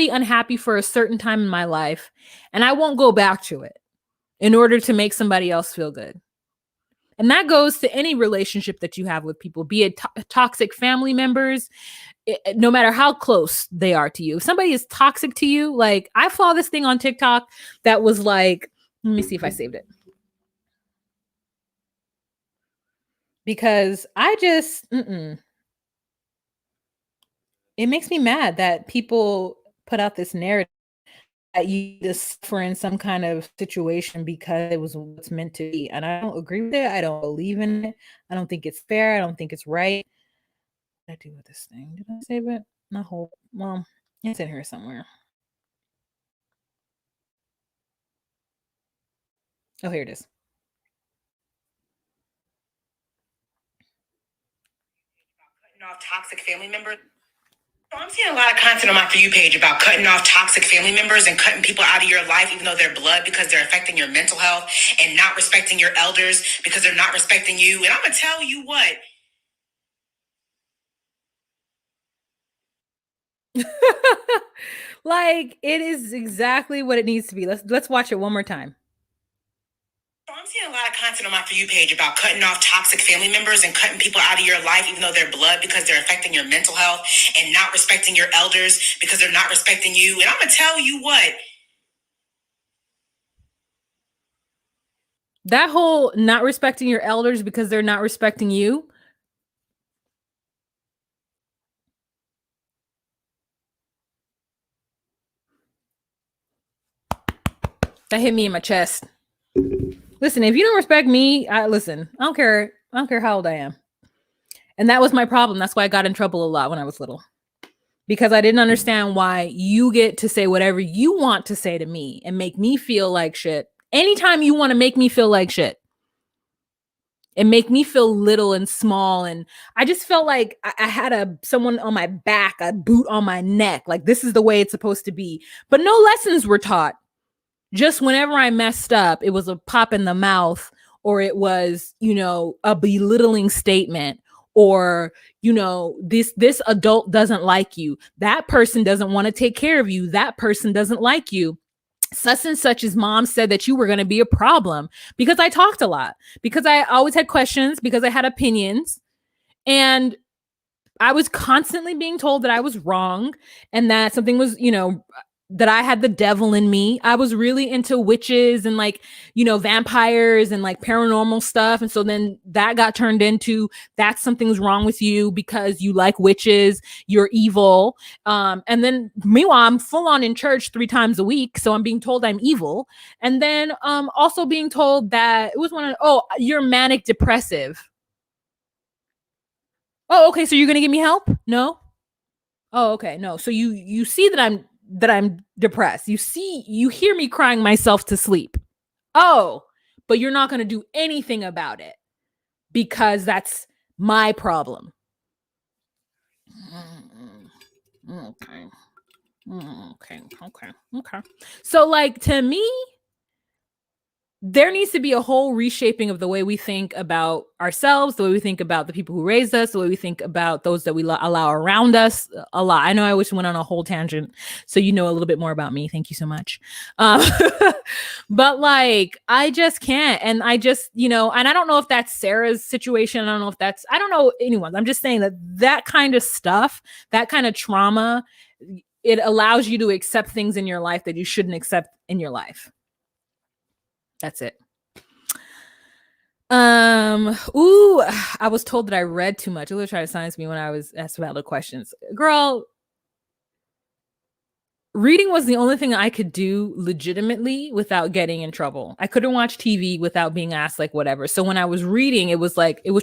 S1: unhappy for a certain time in my life. And I won't go back to it in order to make somebody else feel good. And that goes to any relationship that you have with people, be it toxic family members, no matter how close they are to you. If somebody is toxic to you, like, I saw this thing on TikTok that was like, let me see if I saved it. Because I just, it makes me mad that people put out this narrative that you just suffer in some kind of situation because it was what's meant to be. And I don't agree with it. I don't believe in it. I don't think it's fair. I don't think it's right. I do with this thing? Did I save it? Not whole. Well, it's in here somewhere. Oh, here it is.
S2: Cutting off toxic family members. So I'm seeing a lot of content on my For You page about cutting off toxic family members and cutting people out of your life, even though they're blood, because they're affecting your mental health, and not respecting your elders because they're not respecting you. And I'm going to tell you what.
S1: Like, it is exactly what it needs to be. Let's watch it one more time.
S2: So I'm seeing a lot of content on my For You page about cutting off toxic family members and cutting people out of your life, even though they're blood, because they're affecting your mental health, and not respecting your elders because they're not respecting you. And I'm going to tell you what.
S1: That whole not respecting your elders because they're not respecting you. That hit me in my chest. Listen, if you don't respect me, listen, I don't care. I don't care how old I am. And that was my problem. That's why I got in trouble a lot when I was little. Because I didn't understand why you get to say whatever you want to say to me and make me feel like shit. Anytime you want to make me feel like shit and make me feel little and small. And I just felt like I had someone on my back, a boot on my neck. Like, this is the way it's supposed to be. But no lessons were taught. Just whenever I messed up, it was a pop in the mouth, or it was, a belittling statement, or, this adult doesn't like you. That person doesn't want to take care of you. That person doesn't like you. Such and such as mom said that you were going to be a problem, because I talked a lot, because I always had questions, because I had opinions, and I was constantly being told that I was wrong and that something was, that I had the devil in me. I was really into witches and vampires and paranormal stuff. And so then that got turned into that something's wrong with you because you like witches, you're evil. And then meanwhile, I'm full on in church 3 times a week. So I'm being told I'm evil. And then also being told that it was you're manic depressive. Oh, okay. So you're going to give me help? No. Oh, okay. No. So you see that I'm depressed. You hear me crying myself to sleep. Oh, but you're not going to do anything about it because that's my problem. Okay. So to me, there needs to be a whole reshaping of the way we think about ourselves, the way we think about the people who raised us, the way we think about those that we allow around us a lot. I know I wish I went on a whole tangent, so you know a little bit more about me. Thank you so much. But I just can't. And I just, and I don't know if that's Sarah's situation. I don't know anyone's. I'm just saying that kind of stuff, that kind of trauma, it allows you to accept things in your life that you shouldn't accept in your life. That's it. I was told that I read too much. Ella tried to silence me when I was asked about the questions. Girl, reading was the only thing I could do legitimately without getting in trouble. I couldn't watch TV without being asked whatever. So when I was reading, it was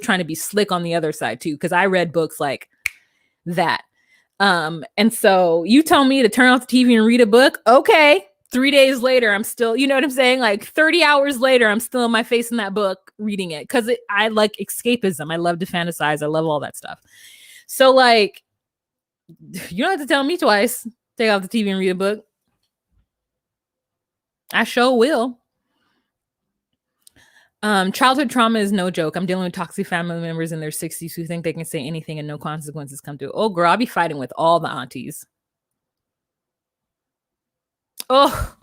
S1: trying to be slick on the other side too, because I read books like that. And so you tell me to turn off the TV and read a book. Okay. 3 days later, I'm still, you know what I'm saying? 30 hours later, I'm still on my face in that book reading it because I like escapism. I love to fantasize. I love all that stuff. So you don't have to tell me twice. Take off the TV and read a book. I sure will. Childhood trauma is no joke. I'm dealing with toxic family members in their 60s who think they can say anything and no consequences come to it. Oh, girl, I'll be fighting with all the aunties. Oh,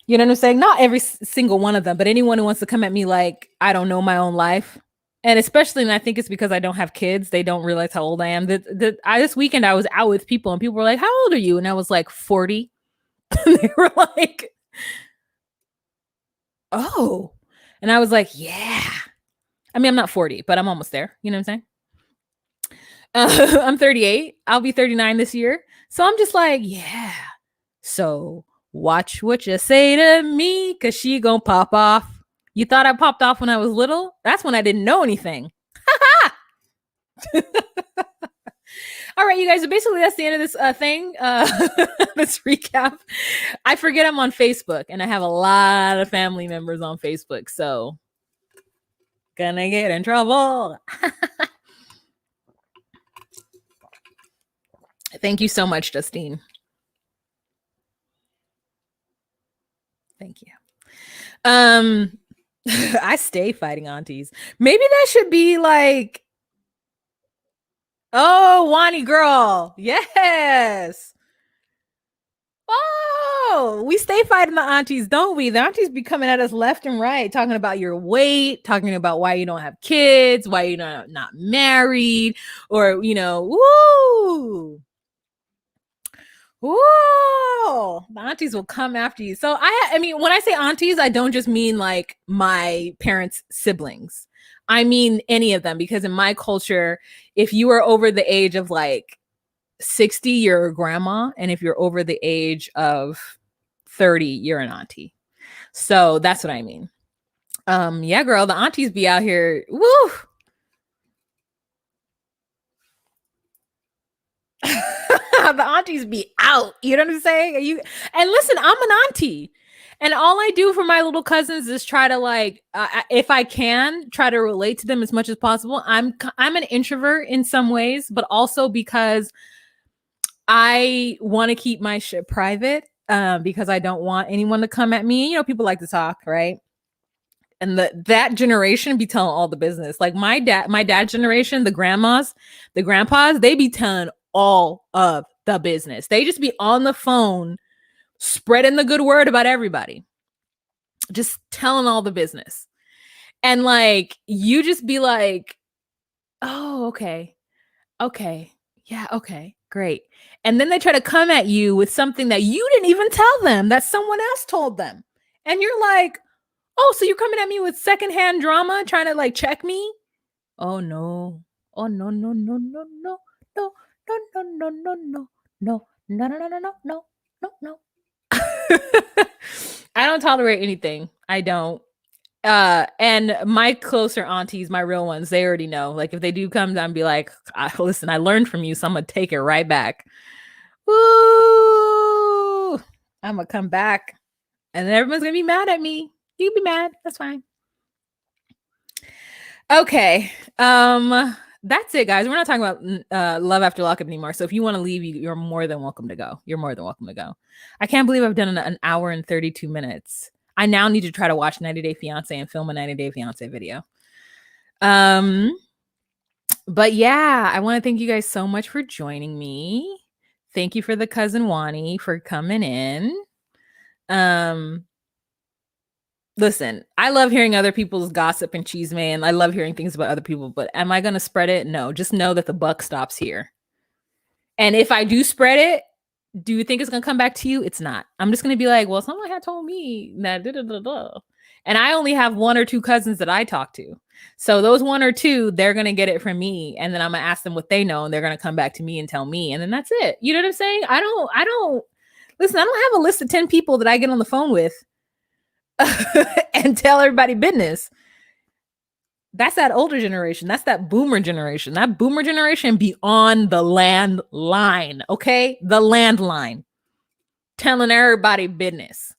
S1: you know what I'm saying? Not every single one of them, but anyone who wants to come at me like I don't know my own life. And especially, and I think it's because I don't have kids. They don't realize how old I am. This weekend, I was out with people and people were like, how old are you? And I was like, 40. They were like, oh. And I was like, yeah. I mean, I'm not 40, but I'm almost there. You know what I'm saying? I'm 38. I'll be 39 this year. So I'm just like, yeah. So watch what you say to me, because she gonna pop off. You thought I popped off when I was little? That's when I didn't know anything. All right, you guys. So basically, that's the end of this thing. This recap. I forget I'm on Facebook, and I have a lot of family members on Facebook, so gonna get in trouble. Thank you so much, Justine. Thank you. I stay fighting aunties. Maybe that should be like, oh, Wani girl. Yes. Oh, we stay fighting the aunties, don't we? The aunties be coming at us left and right, talking about your weight, talking about why you don't have kids, why you're not married, or, woo. Whoa, the aunties will come after you. So I mean, when I say aunties, I don't just mean like my parents' siblings. I mean any of them, because in my culture, if you are over the age of like 60, you're a grandma, and if you're over the age of 30, you're an auntie. So that's what I mean. Yeah, girl, the aunties be out here. Woo. The aunties be out. You know what I'm saying? And listen, I'm an auntie, and all I do for my little cousins is try to like, if I can, try to relate to them as much as possible. I'm an introvert in some ways, but also because I want to keep my shit private, because I don't want anyone to come at me. People like to talk, right? And that generation be telling all the business. Like my dad's generation, the grandmas, the grandpas, they be telling all of the business. They just be on the phone spreading the good word about everybody, just telling all the business. And like, you just be like, oh, okay, yeah, okay, great. And then they try to come at you with something that you didn't even tell them, that someone else told them. And you're like, oh, so you're coming at me with secondhand drama, trying to like check me? Oh no. Oh no, no, no, no, no, no, no, no, no, no, no, no, no, no, no, no, no, no, no. I don't tolerate anything. I don't. And my closer aunties, my real ones, they already know. Like if they do come down and be like, listen, I learned from you, so I'm gonna take it right back. Woo! I'm gonna come back, and then everyone's gonna be mad at me. You can be mad. That's fine. Okay. That's it, guys. We're not talking about Love After Lockup anymore. So if you want to leave, you're more than welcome to go. You're more than welcome to go. I can't believe I've done an hour and 32 minutes. I now need to try to watch 90 Day Fiance and film a 90 Day Fiance video. But yeah, I want to thank you guys so much for joining me. Thank you for the cousin Wani for coming in. Listen, I love hearing other people's gossip and cheese, man. I love hearing things about other people, but am I going to spread it? No, just know that the buck stops here. And if I do spread it, do you think it's going to come back to you? It's not. I'm just going to be like, well, someone had told me that. And I only have 1 or 2 cousins that I talk to. So those 1 or 2, they're going to get it from me. And then I'm going to ask them what they know, and they're going to come back to me and tell me. And then that's it. You know what I'm saying? I don't listen, I don't have a list of 10 people that I get on the phone with and tell everybody business. That's that older generation. That's that boomer generation. That boomer generation be on the landline, okay? The landline. Telling everybody business.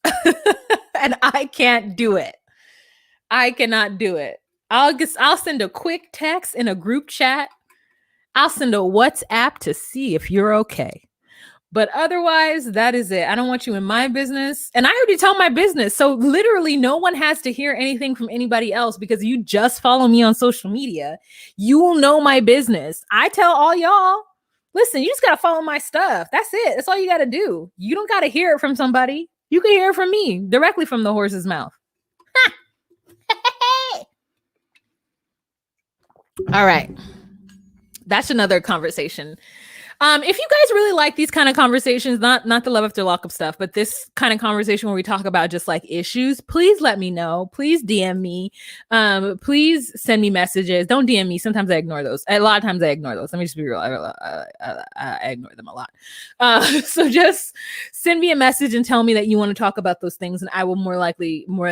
S1: And I can't do it. I cannot do it. I'll send a quick text in a group chat. I'll send a WhatsApp to see if you're okay. But otherwise, that is it. I don't want you in my business. And I already tell my business. So literally no one has to hear anything from anybody else, because you just follow me on social media. You will know my business. I tell all y'all, listen, you just got to follow my stuff. That's it. That's all you got to do. You don't got to hear it from somebody. You can hear it from me directly from the horse's mouth. All right. That's another conversation. If you guys really like these kind of conversations, not the Love After Lockup stuff, but this kind of conversation where we talk about just like issues, please let me know. Please DM me. Please send me messages. Don't DM me. Sometimes I ignore those. A lot of times I ignore those. Let me just be real. I ignore them a lot. So just send me a message and tell me that you want to talk about those things, and I will more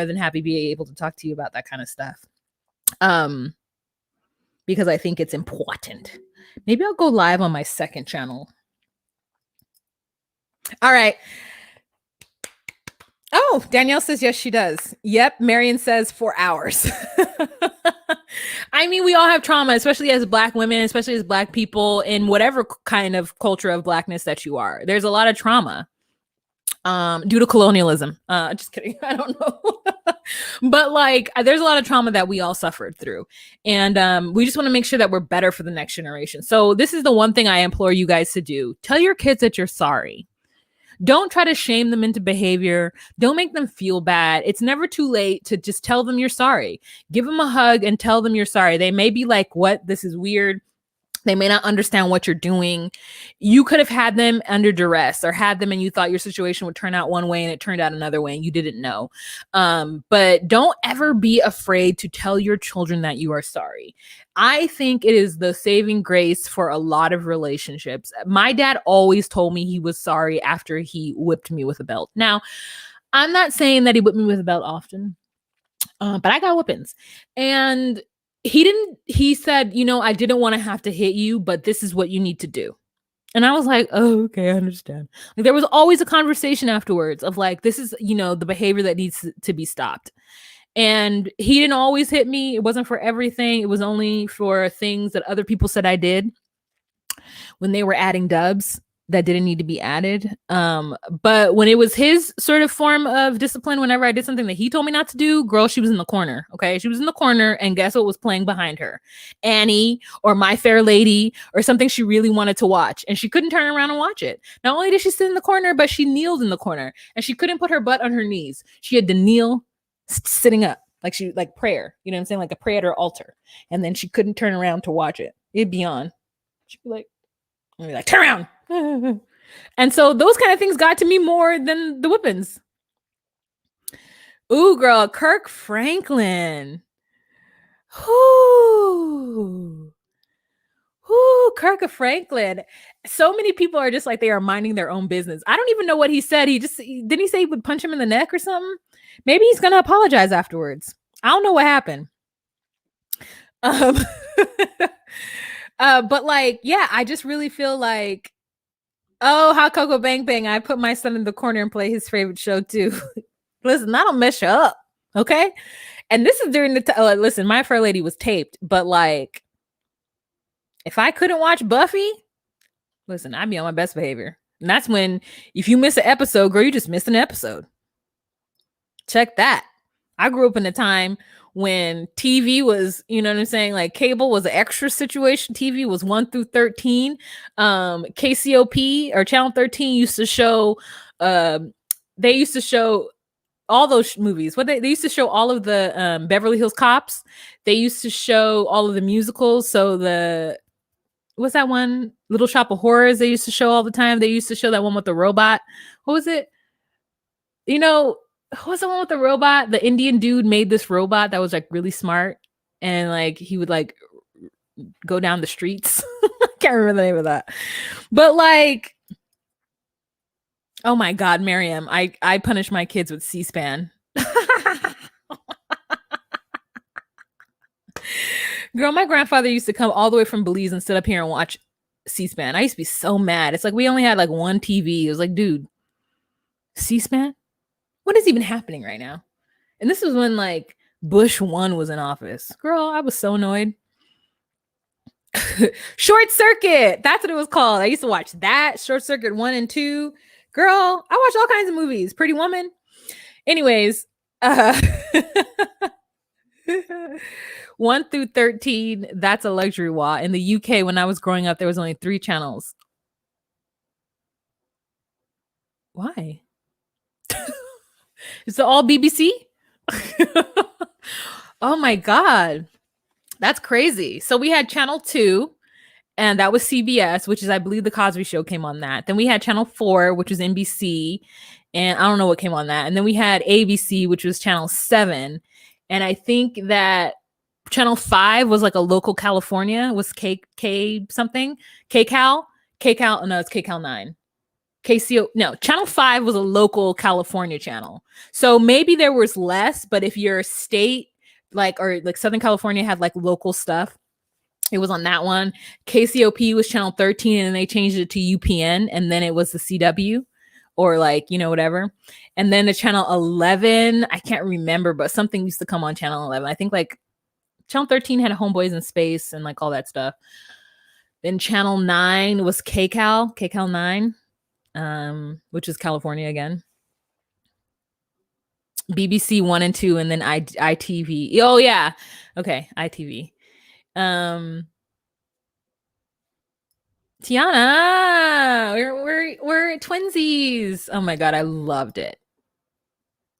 S1: than happy be able to talk to you about that kind of stuff. because I think it's important. Maybe I'll go live on my second channel. All right. Oh, Danielle says yes, she does. Yep. Marion says 4 hours. I mean, we all have trauma, especially as Black women, especially as Black people in whatever kind of culture of Blackness that you are. There's a lot of trauma due to colonialism. Just kidding. I don't know. But like, there's a lot of trauma that we all suffered through. And we just want to make sure that we're better for the next generation. So this is the one thing I implore you guys to do. Tell your kids that you're sorry. Don't try to shame them into behavior. Don't make them feel bad. It's never too late to just tell them you're sorry. Give them a hug and tell them you're sorry. They may be like, what? This is weird. They may not understand what you're doing. You could have had them under duress or had them and you thought your situation would turn out one way and it turned out another way and you didn't know. But don't ever be afraid to tell your children that you are sorry. I think it is the saving grace for a lot of relationships. My dad always told me he was sorry after he whipped me with a belt. Now, I'm not saying that he whipped me with a belt often, but I got whippings. And he said, you know, I didn't want to have to hit you, but this is what you need to do. And I was like, oh, okay, I understand. Like, there was always a conversation afterwards of like, this is, you know, the behavior that needs to be stopped. And he didn't always hit me. It wasn't for everything. It was only for things that other people said I did when they were adding dubs that didn't need to be added. But when it was his sort of form of discipline, whenever I did something that he told me not to do, girl, she was in the corner. Okay. She was in the corner and guess what was playing behind her? Annie or My Fair Lady or something she really wanted to watch. And she couldn't turn around and watch it. Not only did she sit in the corner, but she kneeled in the corner and she couldn't put her butt on her knees. She had to kneel sitting up like prayer, you know what I'm saying? Like a prayer at her altar. And then she couldn't turn around to watch it. It'd be on. She'd be like, turn around. And so those kind of things got to me more than the whippings. Ooh, girl, Kirk Franklin. Ooh, Kirk Franklin. So many people are just like they are minding their own business. I don't even know what he said. Didn't he say he would punch him in the neck or something? Maybe he's gonna apologize afterwards. I don't know what happened. But like, yeah, I just really feel like, oh, Hot Cocoa Bang Bang. I put my son in the corner and play his favorite show too. Listen, I don't mess you up. Okay. And this is during the listen, My Fair Lady was taped, but like, if I couldn't watch Buffy, listen, I'd be on my best behavior. And that's when, if you miss an episode, girl, you just missed an episode. Check that. I grew up in a time when TV was, you know what I'm saying? Like cable was an extra situation. TV was 1 through 13. KCOP or Channel 13 used to show, they used to show all those movies. They used to show all of the Beverly Hills Cops. They used to show all of the musicals. So what's that one? Little Shop of Horrors they used to show all the time. They used to show that one with the robot. What was it? You know, who was the one with the robot? The Indian dude made this robot that was like really smart. And like, he would like go down the streets. I can't remember the name of that. But like, oh my God, Miriam, I punish my kids with C-SPAN. Girl, my grandfather used to come all the way from Belize and sit up here and watch C-SPAN. I used to be so mad. It's like we only had like one TV. It was like, dude, C-SPAN? What is even happening right now? And this was when like Bush 1 was in office. Girl, I was so annoyed. Short Circuit. That's what it was called. I used to watch that. Short Circuit 1 and 2. Girl, I watched all kinds of movies. Pretty Woman. Anyways, 1 through 13, that's a luxury wall. In the UK, when I was growing up, there was only 3 channels. Why? Is it all BBC? Oh my God. That's crazy. So we had channel 2, and that was CBS, which is, I believe, The Cosby Show came on that. Then we had channel 4, which was NBC, and I don't know what came on that. And then we had ABC, which was channel 7. And I think that channel 5 was like a local California, was K something. KCAL? KCAL, no, it's KCAL 9. KCO, no, channel 5 was a local California channel. So maybe there was less, but if your state, like, or like Southern California had like local stuff, It was on that one. KCOP was channel 13 and they changed it to UPN and then it was the CW or like, whatever. And then the channel 11, I can't remember, but something used to come on channel 11. I think like channel 13 had Homeboys in Space and like all that stuff. Then channel 9 was KCAL 9, which is California again. BBC 1 and 2 and then ITV. Oh yeah. Okay, ITV. Tiana, we're twinsies. Oh my god, I loved it.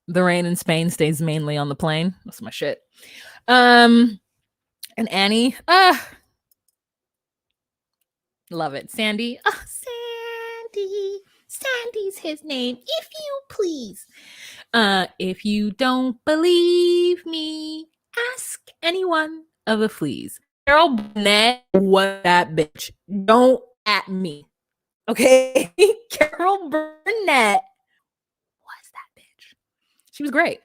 S1: The rain in Spain stays mainly on the plane. That's my shit. And Annie, love it. Sandy, Sandy's his name, if you please. If you don't believe me, ask anyone of the fleas. Carol Burnett was that bitch. Don't at me. Okay? Carol Burnett was that bitch. She was great.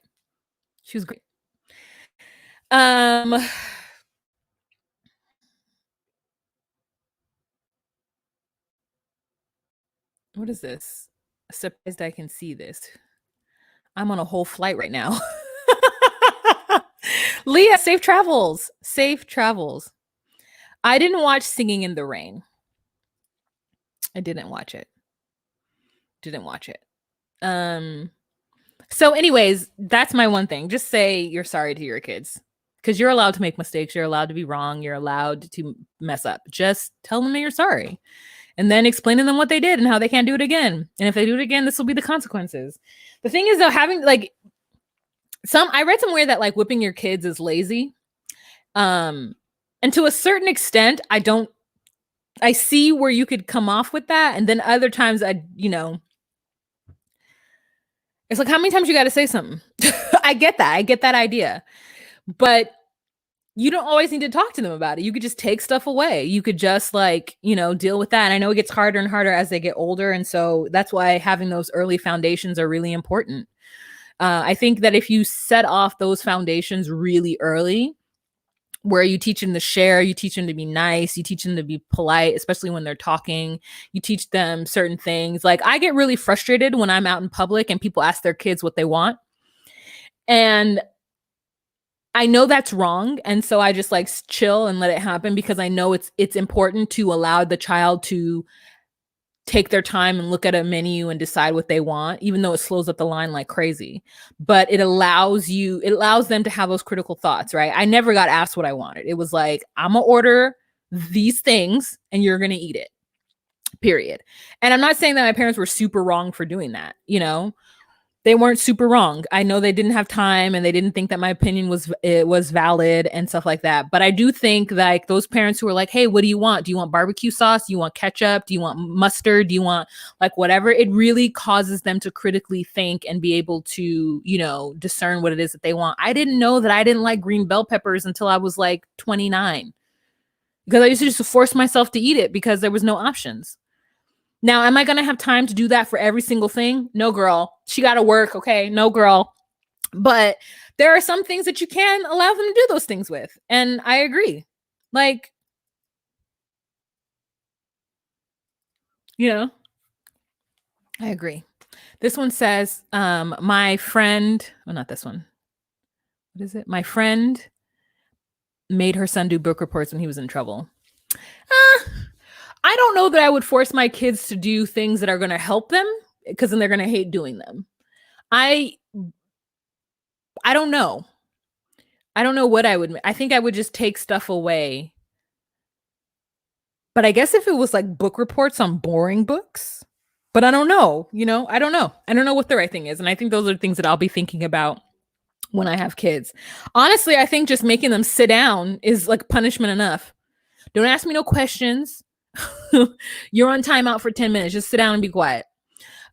S1: What is this? Surprised I can see this. I'm on a whole flight right now. Leah, safe travels. Safe travels. I didn't watch Singing in the Rain. I didn't watch it. So anyways, that's my one thing. Just say you're sorry to your kids because you're allowed to make mistakes. You're allowed to be wrong. You're allowed to mess up. Just tell them that you're sorry and then explain to them what they did and how they can't do it again. And if they do it again, this will be the consequences. The thing is though, having like I read somewhere that like whipping your kids is lazy. And to a certain extent, I see where you could come off with that. And then other times it's like, how many times you got to say something? I get that idea, but you don't always need to talk to them about it. You could just take stuff away. You could just like, deal with that. And I know it gets harder and harder as they get older. And so that's why having those early foundations are really important. I think that if you set off those foundations really early, where you teach them to share, you teach them to be nice, you teach them to be polite, especially when they're talking, you teach them certain things. Like I get really frustrated when I'm out in public and people ask their kids what they want. And I know that's wrong. And so I just like chill and let it happen because I know it's important to allow the child to take their time and look at a menu and decide what they want, even though it slows up the line like crazy. But it allows them to have those critical thoughts, right? I never got asked what I wanted. It was like, I'm gonna order these things and you're gonna eat it, period. And I'm not saying that my parents were super wrong for doing that, they weren't super wrong. I know they didn't have time and they didn't think that my opinion was valid and stuff like that. But I do think like those parents who are like, hey, what do you want? Do you want barbecue sauce? Do you want ketchup? Do you want mustard? Do you want like whatever? It really causes them to critically think and be able to, discern what it is that they want. I didn't know that I didn't like green bell peppers until I was like 29 because I used to just force myself to eat it because there was no options. Now, am I going to have time to do that for every single thing? No, girl. She got to work. Okay. No, girl. But there are some things that you can allow them to do those things with. And I agree. Like, I agree. This one says, my friend, well, not this one. What is it? My friend made her son do book reports when he was in trouble. I don't know that I would force my kids to do things that are going to help them because then they're going to hate doing them. I don't know. I don't know what I would. I think I would just take stuff away. But I guess if it was like book reports on boring books, but I don't know, I don't know. I don't know what the right thing is. And I think those are things that I'll be thinking about when I have kids. Honestly, I think just making them sit down is like punishment enough. Don't ask me no questions. You're on timeout for 10 minutes. Just sit down and be quiet.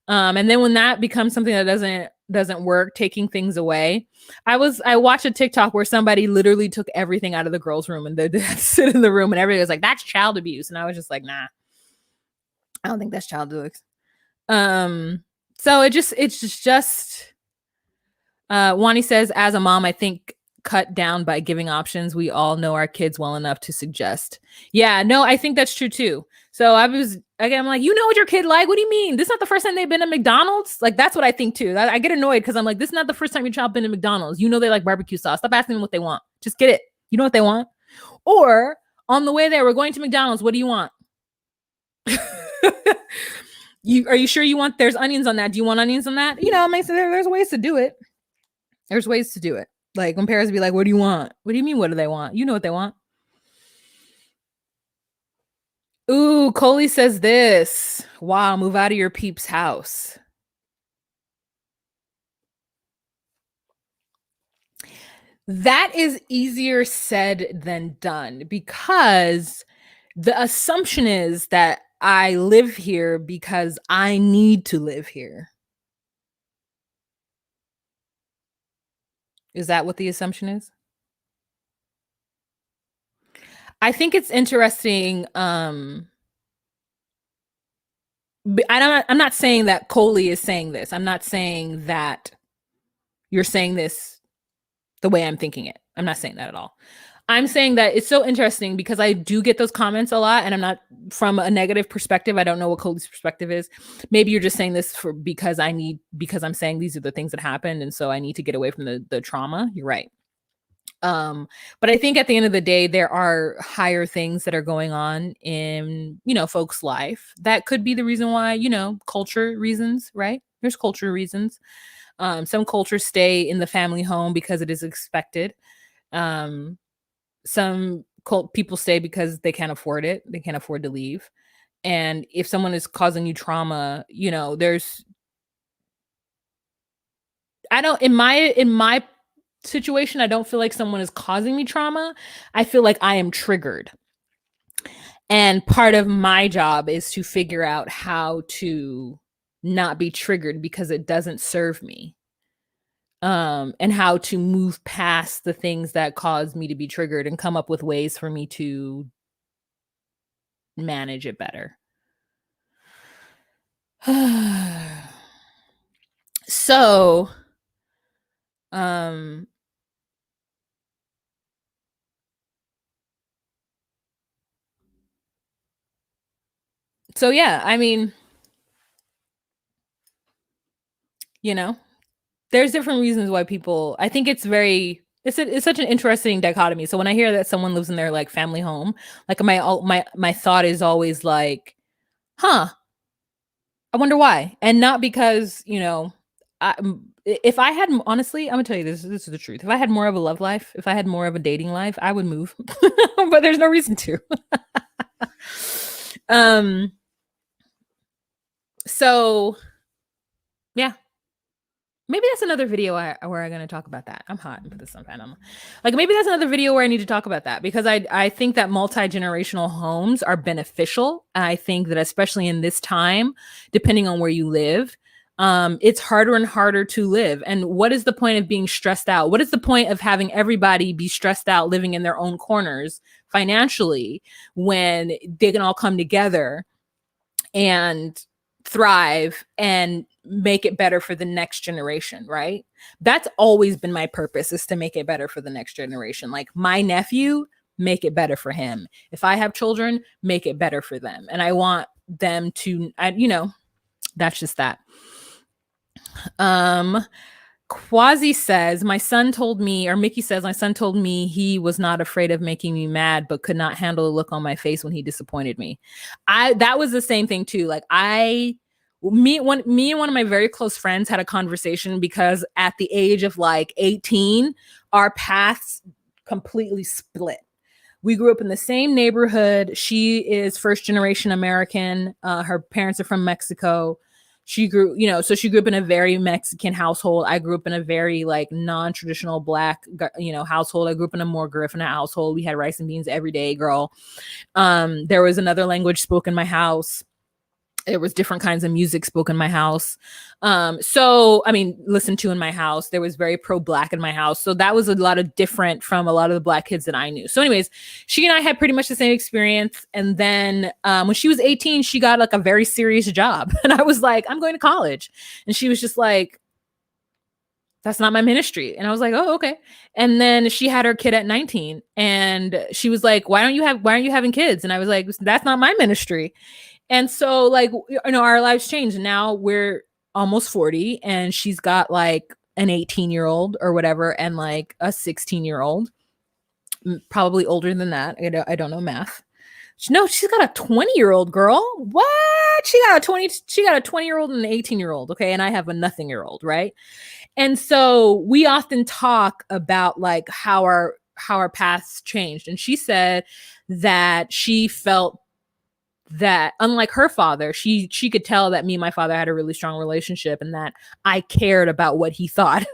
S1: And then when that becomes something that doesn't work, taking things away. I watched a TikTok where somebody literally took everything out of the girls' room and they had to sit in the room and everybody was like, that's child abuse. And I was just like, nah, I don't think that's child abuse. So it's just Wani says, as a mom, I think cut down by giving options. We all know our kids well enough to suggest. Yeah, no, I think that's true too. So I'm like, you know what your kid like? What do you mean? This is not the first time they've been to McDonald's? Like, that's what I think too. I get annoyed because I'm like, this is not the first time your child been to McDonald's. You know they like barbecue sauce. Stop asking them what they want. Just get it. You know what they want? Or on the way there, we're going to McDonald's. What do you want? Are you sure you want? There's onions on that. Do you want onions on that? You know, there's ways to do it. There's ways to do it. Like when parents be like, what do you want? What do you mean? What do they want? You know what they want. Ooh, Coley says this. Wow, move out of your peep's house. That is easier said than done because the assumption is that I live here because I need to live here. Is that what the assumption is? I think it's interesting. I'm not saying that Coley is saying this. I'm not saying that you're saying this the way I'm thinking it. I'm not saying that at all. I'm saying that it's so interesting because I do get those comments a lot, and I'm not from a negative perspective. I don't know what Coley's perspective is. Maybe you're just saying this because I'm saying these are the things that happened, and so I need to get away from the trauma. You're right. But I think at the end of the day, there are higher things that are going on in, folks' life that could be the reason why, culture reasons, right? There's culture reasons. Some cultures stay in the family home because it is expected. Some people stay because they can't afford it. They can't afford to leave. And if someone is causing you trauma, in my situation, I don't feel like someone is causing me trauma. I feel like I am triggered. And part of my job is to figure out how to not be triggered because it doesn't serve me. And how to move past the things that cause me to be triggered and come up with ways for me to manage it better. So, yeah, I mean, there's different reasons why people, I think it's such an interesting dichotomy. So when I hear that someone lives in their like family home, like my thought is always like, I wonder why. And not because, if I had, honestly, I'm gonna tell you this is the truth. If I had more of a love life, if I had more of a dating life, I would move, but there's no reason to. So yeah. Maybe that's another video where I'm going to talk about that. I'm hot and put this on Phantom. Like maybe that's another video where I need to talk about that because I think that multi-generational homes are beneficial. I think that especially in this time, depending on where you live, it's harder and harder to live. And what is the point of being stressed out? What is the point of having everybody be stressed out living in their own corners financially when they can all come together and thrive and make it better for the next generation, right? That's always been my purpose, is to make it better for the next generation. Like my nephew, make it better for him. If I have children, make it better for them. And I want them to, that's just that. Quasi says, my son told me, or Mickey says, my son told me he was not afraid of making me mad, but could not handle the look on my face when he disappointed me. That was the same thing too. Like me and one of my very close friends had a conversation because at the age of like 18, our paths completely split. We grew up in the same neighborhood. She is first generation American. Her parents are from Mexico. She grew, so she grew up in a very Mexican household. I grew up in a very like non-traditional Black, household. I grew up in a more Garifuna household. We had rice and beans every day, girl. There was another language spoken in my house. There was different kinds of music spoken in my house. Listened to in my house. There was very pro-Black in my house. So that was a lot of different from a lot of the Black kids that I knew. So anyways, she and I had pretty much the same experience. And then when she was 18, she got like a very serious job. And I was like, I'm going to college. And she was just like, That's not my ministry. And I was like, oh, okay. And then she had her kid at 19 and she was like, why aren't you having kids? And I was like, that's not my ministry. And so like, our lives changed. Now we're almost 40 and she's got like an 18-year-old or whatever and like a 16-year-old, probably older than that. I don't know math. No, she's got a 20-year-old girl. What? She got a 20-year-old and an 18-year-old. Okay. And I have a nothing-year-old. Right. And so we often talk about like how our paths changed. And she said that she felt that unlike her father, she could tell that me and my father had a really strong relationship and that I cared about what he thought.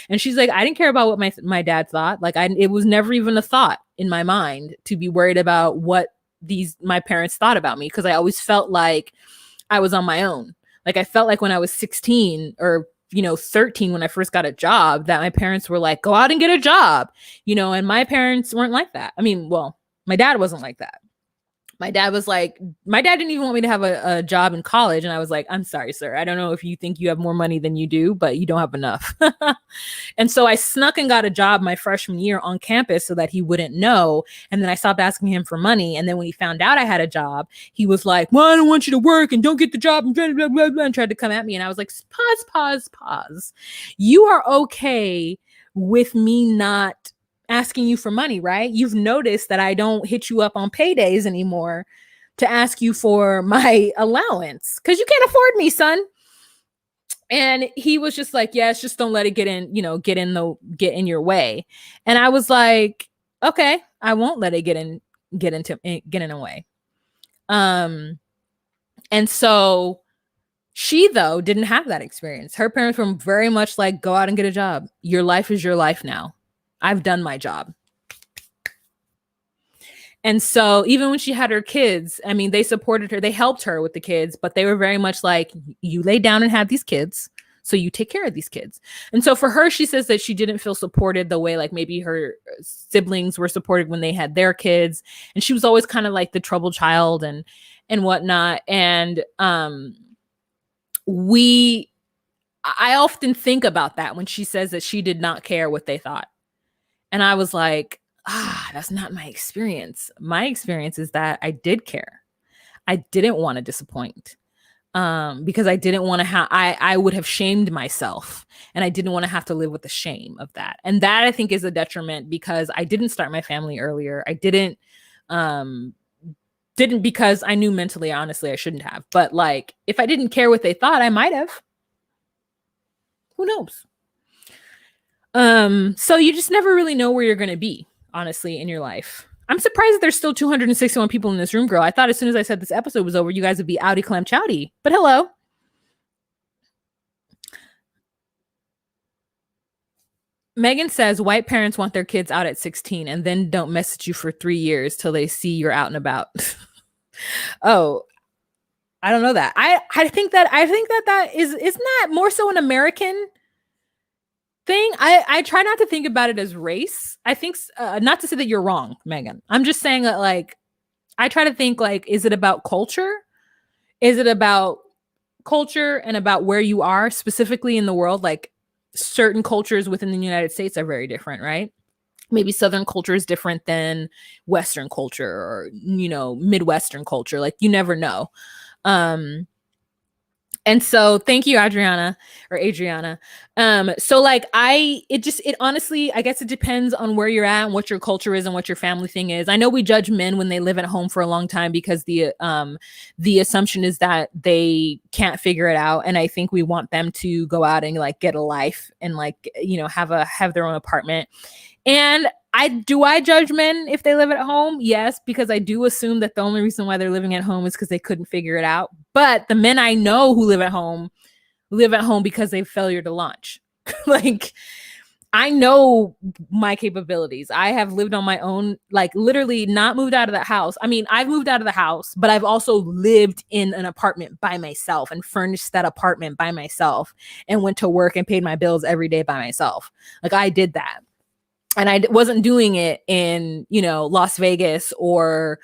S1: And she's like, I didn't care about what my dad thought. Like it was never even a thought in my mind to be worried about what my parents thought about me, because I always felt like I was on my own. Like I felt like when I was 16 or 13 when I first got a job, that my parents were like, go out and get a job, and my parents weren't like that. I mean, well, my dad wasn't like that. My dad didn't even want me to have a job in college. And I was like, I'm sorry, sir. I don't know if you think you have more money than you do, but you don't have enough. And so I snuck and got a job my freshman year on campus so that he wouldn't know. And then I stopped asking him for money. And then when he found out I had a job, he was like, well, I don't want you to work and don't get the job and blah, blah, blah, blah, and tried to come at me. And I was like, pause. You are okay with me not asking you for money, right? You've noticed that I don't hit you up on paydays anymore to ask you for my allowance because you can't afford me, son. And he was just like, yes, just don't let it get in your way. And I was like, okay, I won't let it get in the way. And so she, though, didn't have that experience. Her parents were very much like, go out and get a job. Your life is your life now. I've done my job. And so even when she had her kids, I mean, they supported her. They helped her with the kids, but they were very much like, you lay down and have these kids, so you take care of these kids. And so for her, she says that she didn't feel supported the way like maybe her siblings were supported when they had their kids. And she was always kind of like the troubled child and whatnot. And I often think about that when she says that she did not care what they thought. And I was like, that's not my experience. My experience is that I did care. I didn't want to disappoint because I didn't want to I would have shamed myself and I didn't want to have to live with the shame of that. And that I think is a detriment because I didn't start my family earlier. I didn't because I knew mentally, honestly, I shouldn't have. But like, if I didn't care what they thought, I might have. Who knows? So you just never really know where you're going to be, honestly, in your life. I'm surprised that there's still 261 people in this room, girl. I thought as soon as I said this episode was over, you guys would be outy clam chowdy. But hello. Megan says white parents want their kids out at 16 and then don't message you for 3 years till they see you're out and about. Oh, I don't know that. I think that isn't that more so an American thing? I try not to think about it as race. I think not to say that you're wrong, Megan. I'm just saying that like I try to think like, is it about culture? Is it about culture and about where you are specifically in the world? Like certain cultures within the United States are very different, right? Maybe Southern culture is different than Western culture or, Midwestern culture. Like you never know. And so thank you, Adriana. So like it honestly, I guess it depends on where you're at and what your culture is and what your family thing is. I know we judge men when they live at home for a long time because the assumption is that they can't figure it out. And I think we want them to go out and like get a life and like, have their own apartment. And I judge men if they live at home? Yes, because I do assume that the only reason why they're living at home is because they couldn't figure it out. But the men I know who live at home because they failure to launch. Like, I know my capabilities. I have lived on my own, like literally not moved out of the house. I mean, I've moved out of the house, but I've also lived in an apartment by myself and furnished that apartment by myself and went to work and paid my bills every day by myself. Like I did that. And I wasn't doing it in, Las Vegas or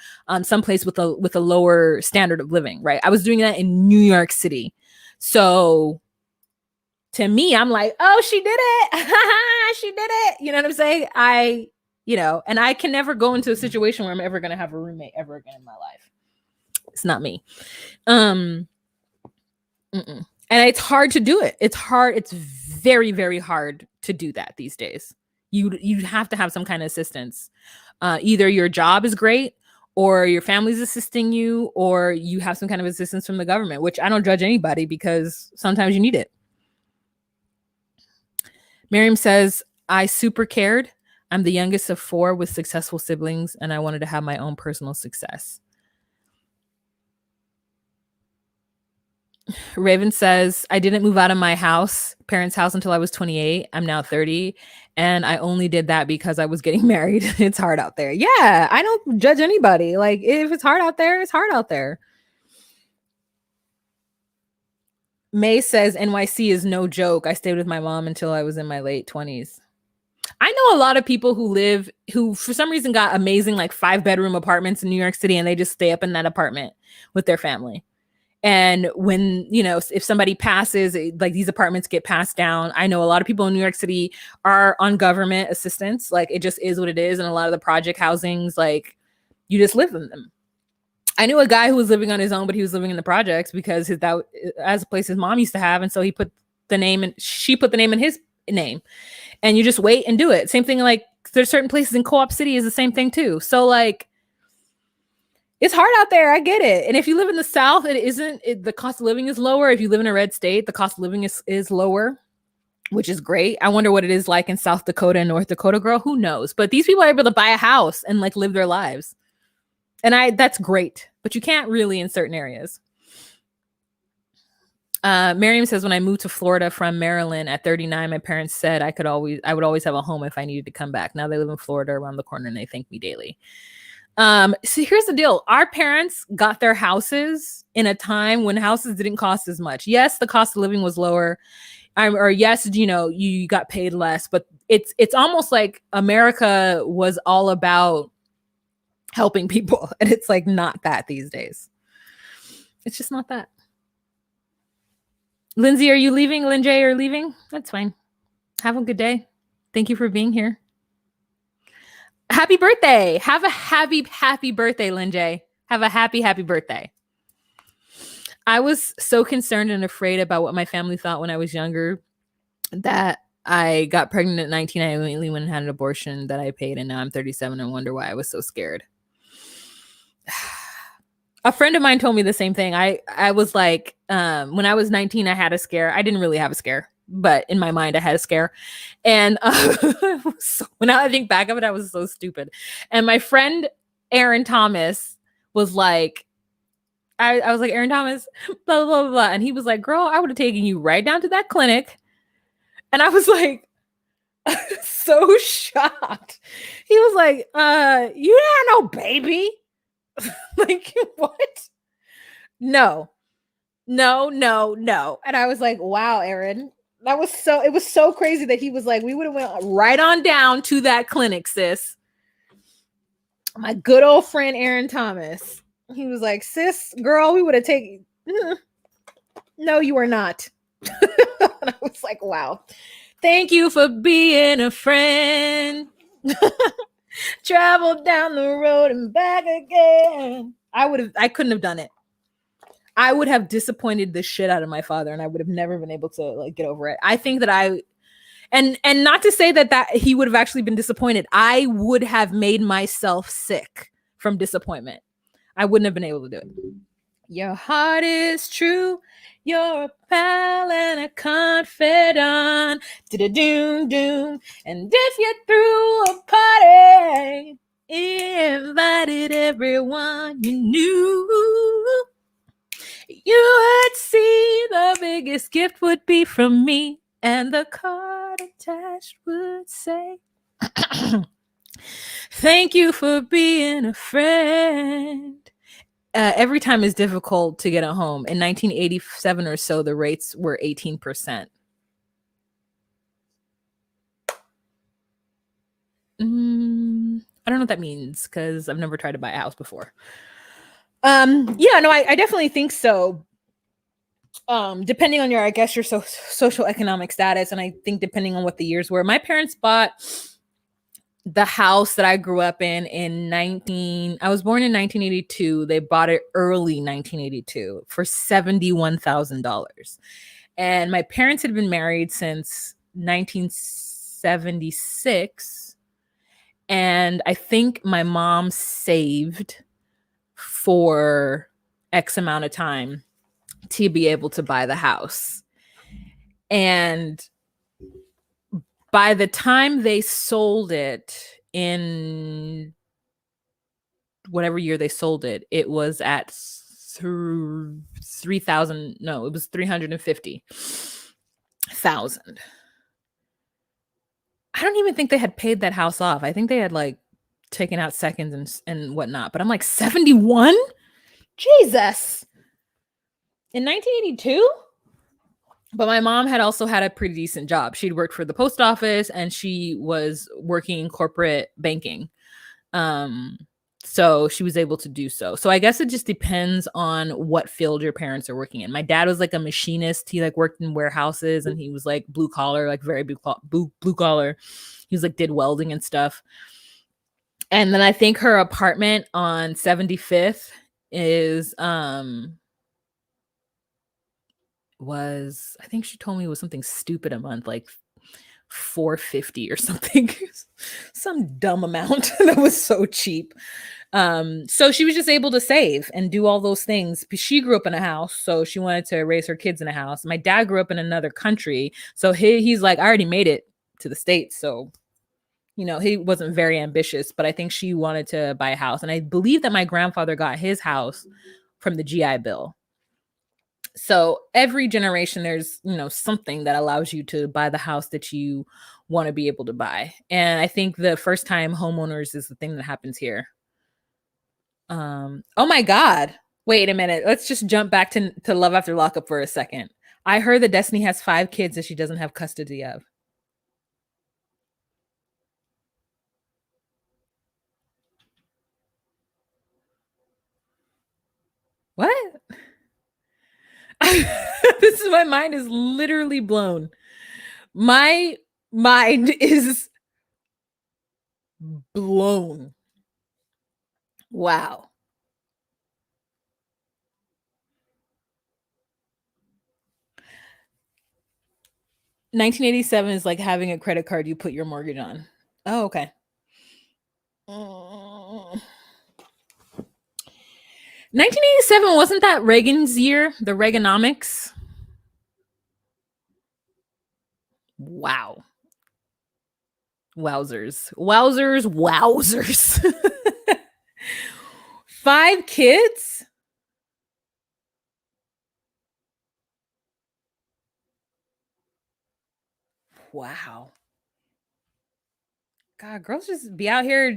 S1: someplace with a lower standard of living, right? I was doing that in New York City. So to me, I'm like, oh, she did it. She did it. You know what I'm saying? And I can never go into a situation where I'm ever going to have a roommate ever again in my life. It's not me. And it's hard to do it. It's hard. It's very, very hard to do that these days. You have to have some kind of assistance. Either your job is great, or your family's assisting you, or you have some kind of assistance from the government, which I don't judge anybody because sometimes you need it. Miriam says, I super cared. I'm the youngest of 4 with successful siblings, and I wanted to have my own personal success. Raven says, I didn't move out of my parents' house until I was 28. I'm now 30, and I only did that because I was getting married. It's hard out there. Yeah, I don't judge anybody. Like, if it's hard out there, it's hard out there. May says, NYC is no joke. I stayed with my mom until I was in my late 20s. I know a lot of people who for some reason got amazing, like 5-bedroom apartments in New York City, and they just stay up in that apartment with their family. And when, if somebody passes, like these apartments get passed down. I know a lot of people in New York City are on government assistance. Like, it just is what it is. And a lot of the project housings, like, you just live in them. I knew a guy who was living on his own, but he was living in the projects because that as a place his mom used to have. And so she put the name in his name, and you just wait and do it. Same thing. Like, there's certain places in Co-op City is the same thing too. So like, it's hard out there. I get it. And if you live in the South, the cost of living is lower. If you live in a red state, the cost of living is lower, which is great. I wonder what it is like in South Dakota and North Dakota, girl. Who knows? But these people are able to buy a house and like live their lives. And that's great, but you can't really in certain areas. Miriam says, when I moved to Florida from Maryland at 39, my parents said I would always have a home if I needed to come back. Now they live in Florida around the corner and they thank me daily. So here's the deal. Our parents got their houses in a time when houses didn't cost as much. Yes, the cost of living was lower. Or yes, you got paid less, but it's almost like America was all about helping people. And it's like not that these days. It's just not that. Lindsay, are you leaving? Lynn J, are you leaving? That's fine. Have a good day. Thank you for being here. Happy birthday. Have a happy birthday, Lynn J. Have a happy birthday. I was so concerned and afraid about what my family thought when I was younger that I got pregnant at 19. I immediately went and had an abortion that I paid, and now I'm 37 and wonder why I was so scared. A friend of mine told me the same thing. I was like, when I was 19, I had a scare. I didn't really have a scare, but in my mind, I had a scare. And when I think back of it, I was so stupid. And my friend, Aaron Thomas, was like, I was like, Aaron Thomas, blah, blah, blah, blah. And he was like, girl, I would have taken you right down to that clinic. And I was like, so shocked. He was like, you had no baby. Like, what? No. And I was like, wow, Aaron, it was so crazy that he was like, we would have went right on down to that clinic, sis. My good old friend, Aaron Thomas. He was like, sis, girl, we would have taken, no, you are not. And I was like, wow, thank you for being a friend. Travel down the road and back again. I couldn't have done it. I would have disappointed the shit out of my father, and I would have never been able to like get over it. I think that and not to say that he would have actually been disappointed. I would have made myself sick from disappointment. I wouldn't have been able to do it. Your heart is true. You're a pal and a confidant. Doom doom. And if you threw a party, invited everyone you knew, you would see the biggest gift would be from me, and the card attached would say, thank you for being a friend. Every time is difficult to get a home. In 1987 or so, the rates were 18%. I don't know what that means because I've never tried to buy a house before. I definitely think so. depending on your, I guess, your social economic status, and I think depending on what the years were, my parents bought the house that I grew up in I was born in 1982. They bought it early 1982 for $71,000. And my parents had been married since 1976. And I think my mom saved for X amount of time to be able to buy the house. And by the time they sold it in whatever year they sold it, it was at 3,000. No, it was 350,000. I don't even think they had paid that house off. I think they had like taken out seconds and whatnot. But I'm like, 71? Jesus. In 1982? But my mom had also had a pretty decent job. She'd worked for the post office and she was working in corporate banking. So she was able to do so. So I guess it just depends on what field your parents are working in. My dad was like a machinist. He like worked in warehouses and he was like blue collar, like very blue collar. He was like did welding and stuff. And then I think her apartment on 75th is I think she told me it was something stupid a month, like $450 or something. Some dumb amount that was so cheap. So she was just able to save and do all those things. She grew up in a house, so she wanted to raise her kids in a house. My dad grew up in another country, so he's like, I already made it to the States, so he wasn't very ambitious, but I think she wanted to buy a house. And I believe that my grandfather got his house from the GI Bill. So every generation, there's, something that allows you to buy the house that you want to be able to buy. And I think the first time homeowners is the thing that happens here. Oh my God. Wait a minute. Let's just jump back to Love After Lockup for a second. I heard that Destiny has 5 kids that she doesn't have custody of. What? My mind is literally blown. My mind is blown. Wow. $1987 is like having a credit card you put your mortgage on. Oh, okay. 1987, wasn't that Reagan's year? The Reaganomics? Wow. Wowzers. 5 kids? Wow. God, girls just be out here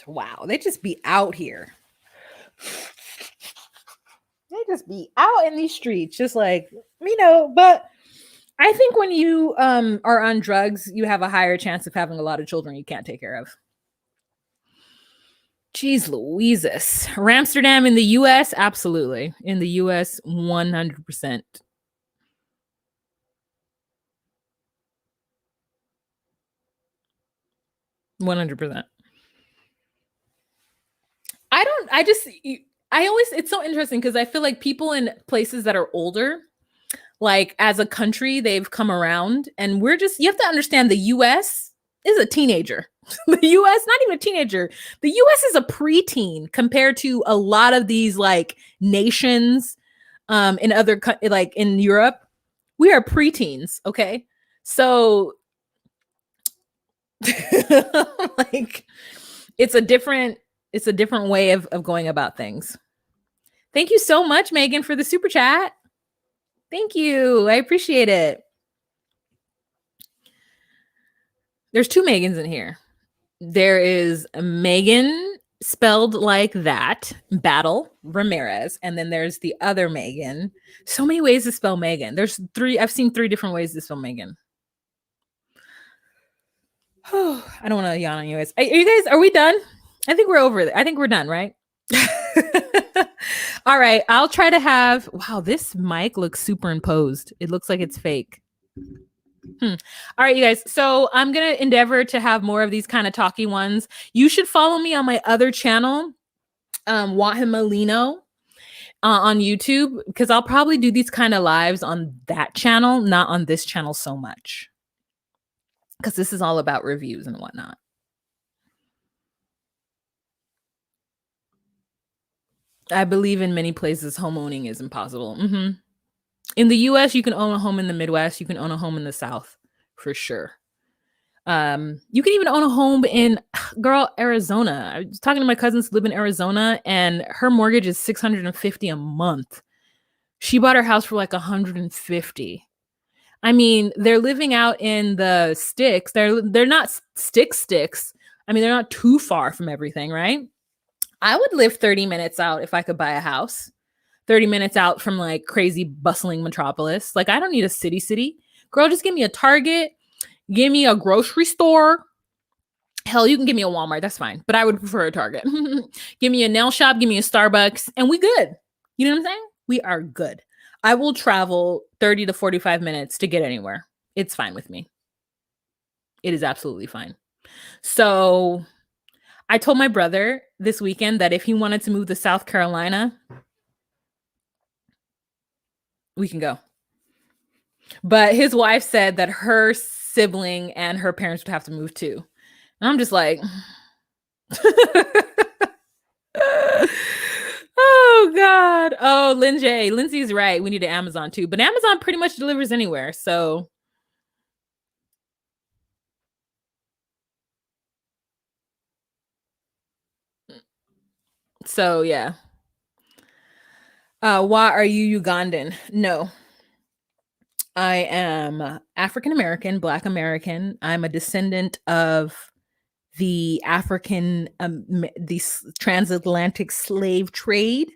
S1: wow. They just be out here. They just be out in these streets, just like, but I think when you are on drugs, you have a higher chance of having a lot of children you can't take care of. Jeez Louises. Ramsterdam in the US? Absolutely. In the US, 100%. It's so interesting because I feel like people in places that are older, like as a country, they've come around and you have to understand the US is a teenager. The US, not even a teenager. The US is a preteen compared to a lot of these like nations in other, like in Europe. We are preteens, okay? So like it's a different way of going about things. Thank you so much, Megan, for the super chat. Thank you. I appreciate it. There's 2 Megans in here. There is Megan spelled like that, Battle Ramirez, and then there's the other Megan. So many ways to spell Megan. There's 3. I've seen 3 different ways to spell Megan. I don't want to yawn on you guys. Are we done? I think we're over it. I think we're done, right? All right, I'll try to have. Wow, this mic looks superimposed. It looks like it's fake. All right, you guys. So I'm gonna endeavor to have more of these kind of talky ones. You should follow me on my other channel, Wahima Lino, on YouTube, because I'll probably do these kind of lives on that channel, not on this channel so much, because this is all about reviews and whatnot. I believe in many places home owning is impossible. In the US, you can own a home in the Midwest. You can own a home in the South for sure. You can even own a home in Arizona. I was talking to my cousins who live in Arizona, and her mortgage is $650 a month. She bought her house for like $150. I mean, they're living out in the sticks. They're not sticks. I mean, they're not too far from everything, right? I would live 30 minutes out if I could buy a house. 30 minutes out from like crazy bustling metropolis. Like, I don't need a city. Girl, just give me a Target, give me a grocery store. Hell, you can give me a Walmart, that's fine, but I would prefer a Target. Give me a nail shop, give me a Starbucks, and we good. You know what I'm saying? We are good. I will travel 30 to 45 minutes to get anywhere. It's fine with me. It is absolutely fine. So I told my brother this weekend that if he wanted to move to South Carolina, we can go. But his wife said that her sibling and her parents would have to move too. And I'm just like, oh God. Oh, Lindsay's right. We need an Amazon too. But Amazon pretty much delivers anywhere. So yeah. Why are you Ugandan? No. I am African American, Black American. I'm a descendant of the African, the transatlantic slave trade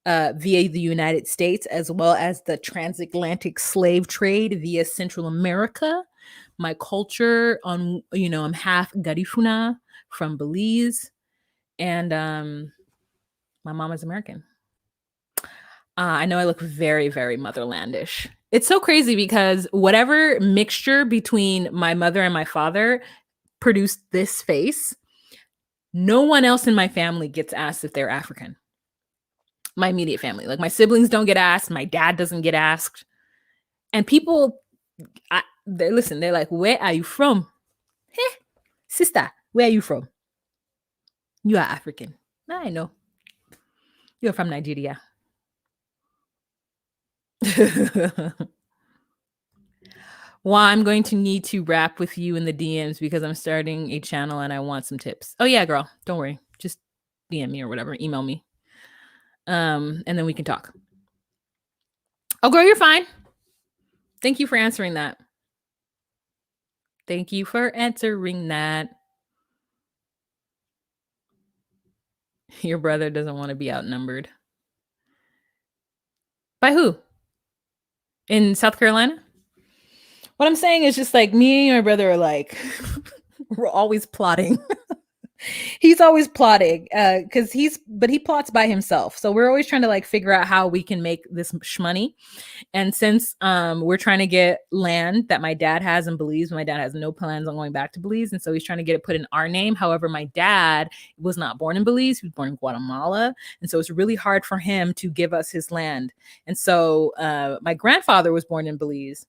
S1: via the United States, as well as the transatlantic slave trade via Central America. My culture, I'm half Garifuna from Belize, and my mom is American. I know I look very, very motherlandish. It's so crazy because whatever mixture between my mother and my father produced this face. No one else in my family gets asked if they're African. My immediate family, like my siblings don't get asked. My dad doesn't get asked. And people, they're like, where are you from? Hey, sister, where are you from? You are African. I know. You're from Nigeria. Well, I'm going to need to rap with you in the DMs because I'm starting a channel and I want some tips. Oh yeah, girl, don't worry. Just DM me or whatever, email me. And then we can talk. Oh, girl, you're fine. Thank you for answering that. Thank you for answering that. Your brother doesn't want to be outnumbered. By who? In South Carolina? What I'm saying is just like me and my brother are like, we're always plotting. He's always plotting because he plots by himself. So we're always trying to like figure out how we can make this shmoney. And since we're trying to get land that my dad has in Belize, my dad has no plans on going back to Belize. And so he's trying to get it put in our name. However, my dad was not born in Belize. He was born in Guatemala. And so it's really hard for him to give us his land. And so my grandfather was born in Belize.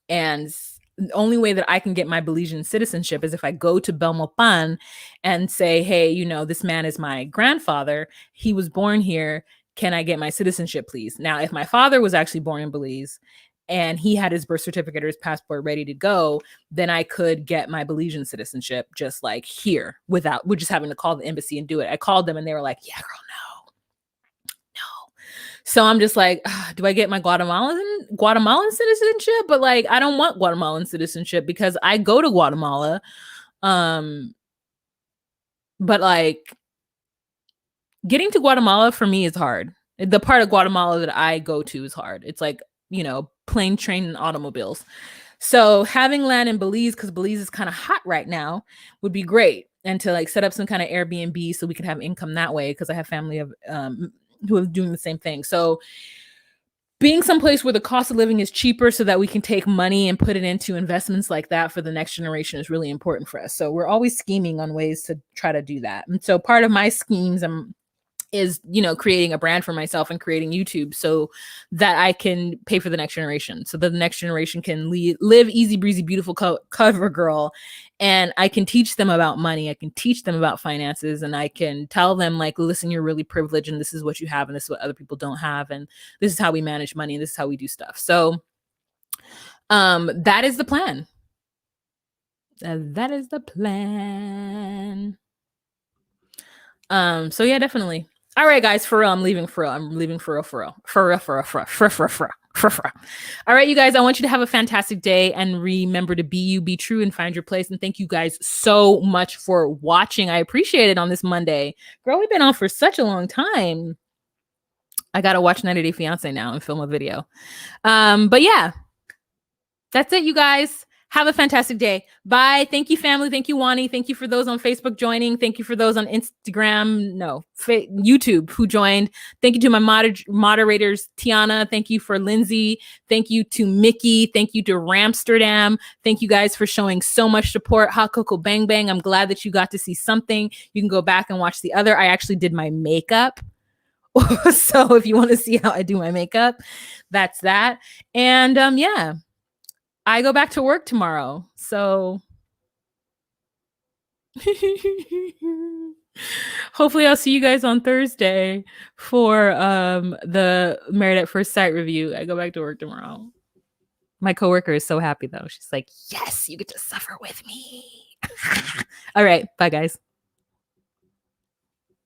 S1: And the only way that I can get my Belizean citizenship is if I go to Belmopan and say, hey, this man is my grandfather. He was born here. Can I get my citizenship, please? Now, if my father was actually born in Belize and he had his birth certificate or his passport ready to go, then I could get my Belizean citizenship just like here without, we're just having to call the embassy and do it. I called them and they were like, yeah, girl, no. So I'm just like, do I get my Guatemalan citizenship? But like, I don't want Guatemalan citizenship because I go to Guatemala. But like, getting to Guatemala for me is hard. The part of Guatemala that I go to is hard. It's like, plane, train, and automobiles. So having land in Belize, because Belize is kind of hot right now, would be great. And to like set up some kind of Airbnb so we could have income that way, because I have who are doing the same thing. So being someplace where the cost of living is cheaper so that we can take money and put it into investments like that for the next generation is really important for us. So we're always scheming on ways to try to do that. And so part of my schemes is, you know, creating a brand for myself and creating YouTube so that I can pay for the next generation, so that the next generation can live easy breezy, beautiful cover girl. And I can teach them about money. I can teach them about finances, and I can tell them, like, listen, you're really privileged and this is what you have and this is what other people don't have. And this is how we manage money and this is how we do stuff. So that is the plan. That is the plan. So yeah, definitely. All right, guys, for real, I'm leaving for real. I'm leaving for real, for real. For real, for real, for real, for real, for real, for real. All right, you guys, I want you to have a fantastic day and remember to be you, be true, and find your place. And thank you guys so much for watching. I appreciate it on this Monday. Girl, we've been on for such a long time. I got to watch 90 Day Fiancé now and film a video. But yeah, that's it, you guys. Have a fantastic day. Bye. Thank you, family. Thank you, Wani. Thank you for those on Facebook joining. Thank you for those on YouTube who joined. Thank you to my moderators, Tiana. Thank you for Lindsay. Thank you to Mickey. Thank you to Ramsterdam. Thank you guys for showing so much support. Hot Cocoa Bang Bang. I'm glad that you got to see something. You can go back and watch the other. I actually did my makeup. So if you want to see how I do my makeup, that's that. And yeah. I go back to work tomorrow, so hopefully I'll see you guys on Thursday for the Married at First Sight review. I go back to work tomorrow. My coworker is so happy though. She's like, yes, you get to suffer with me. All right, bye guys.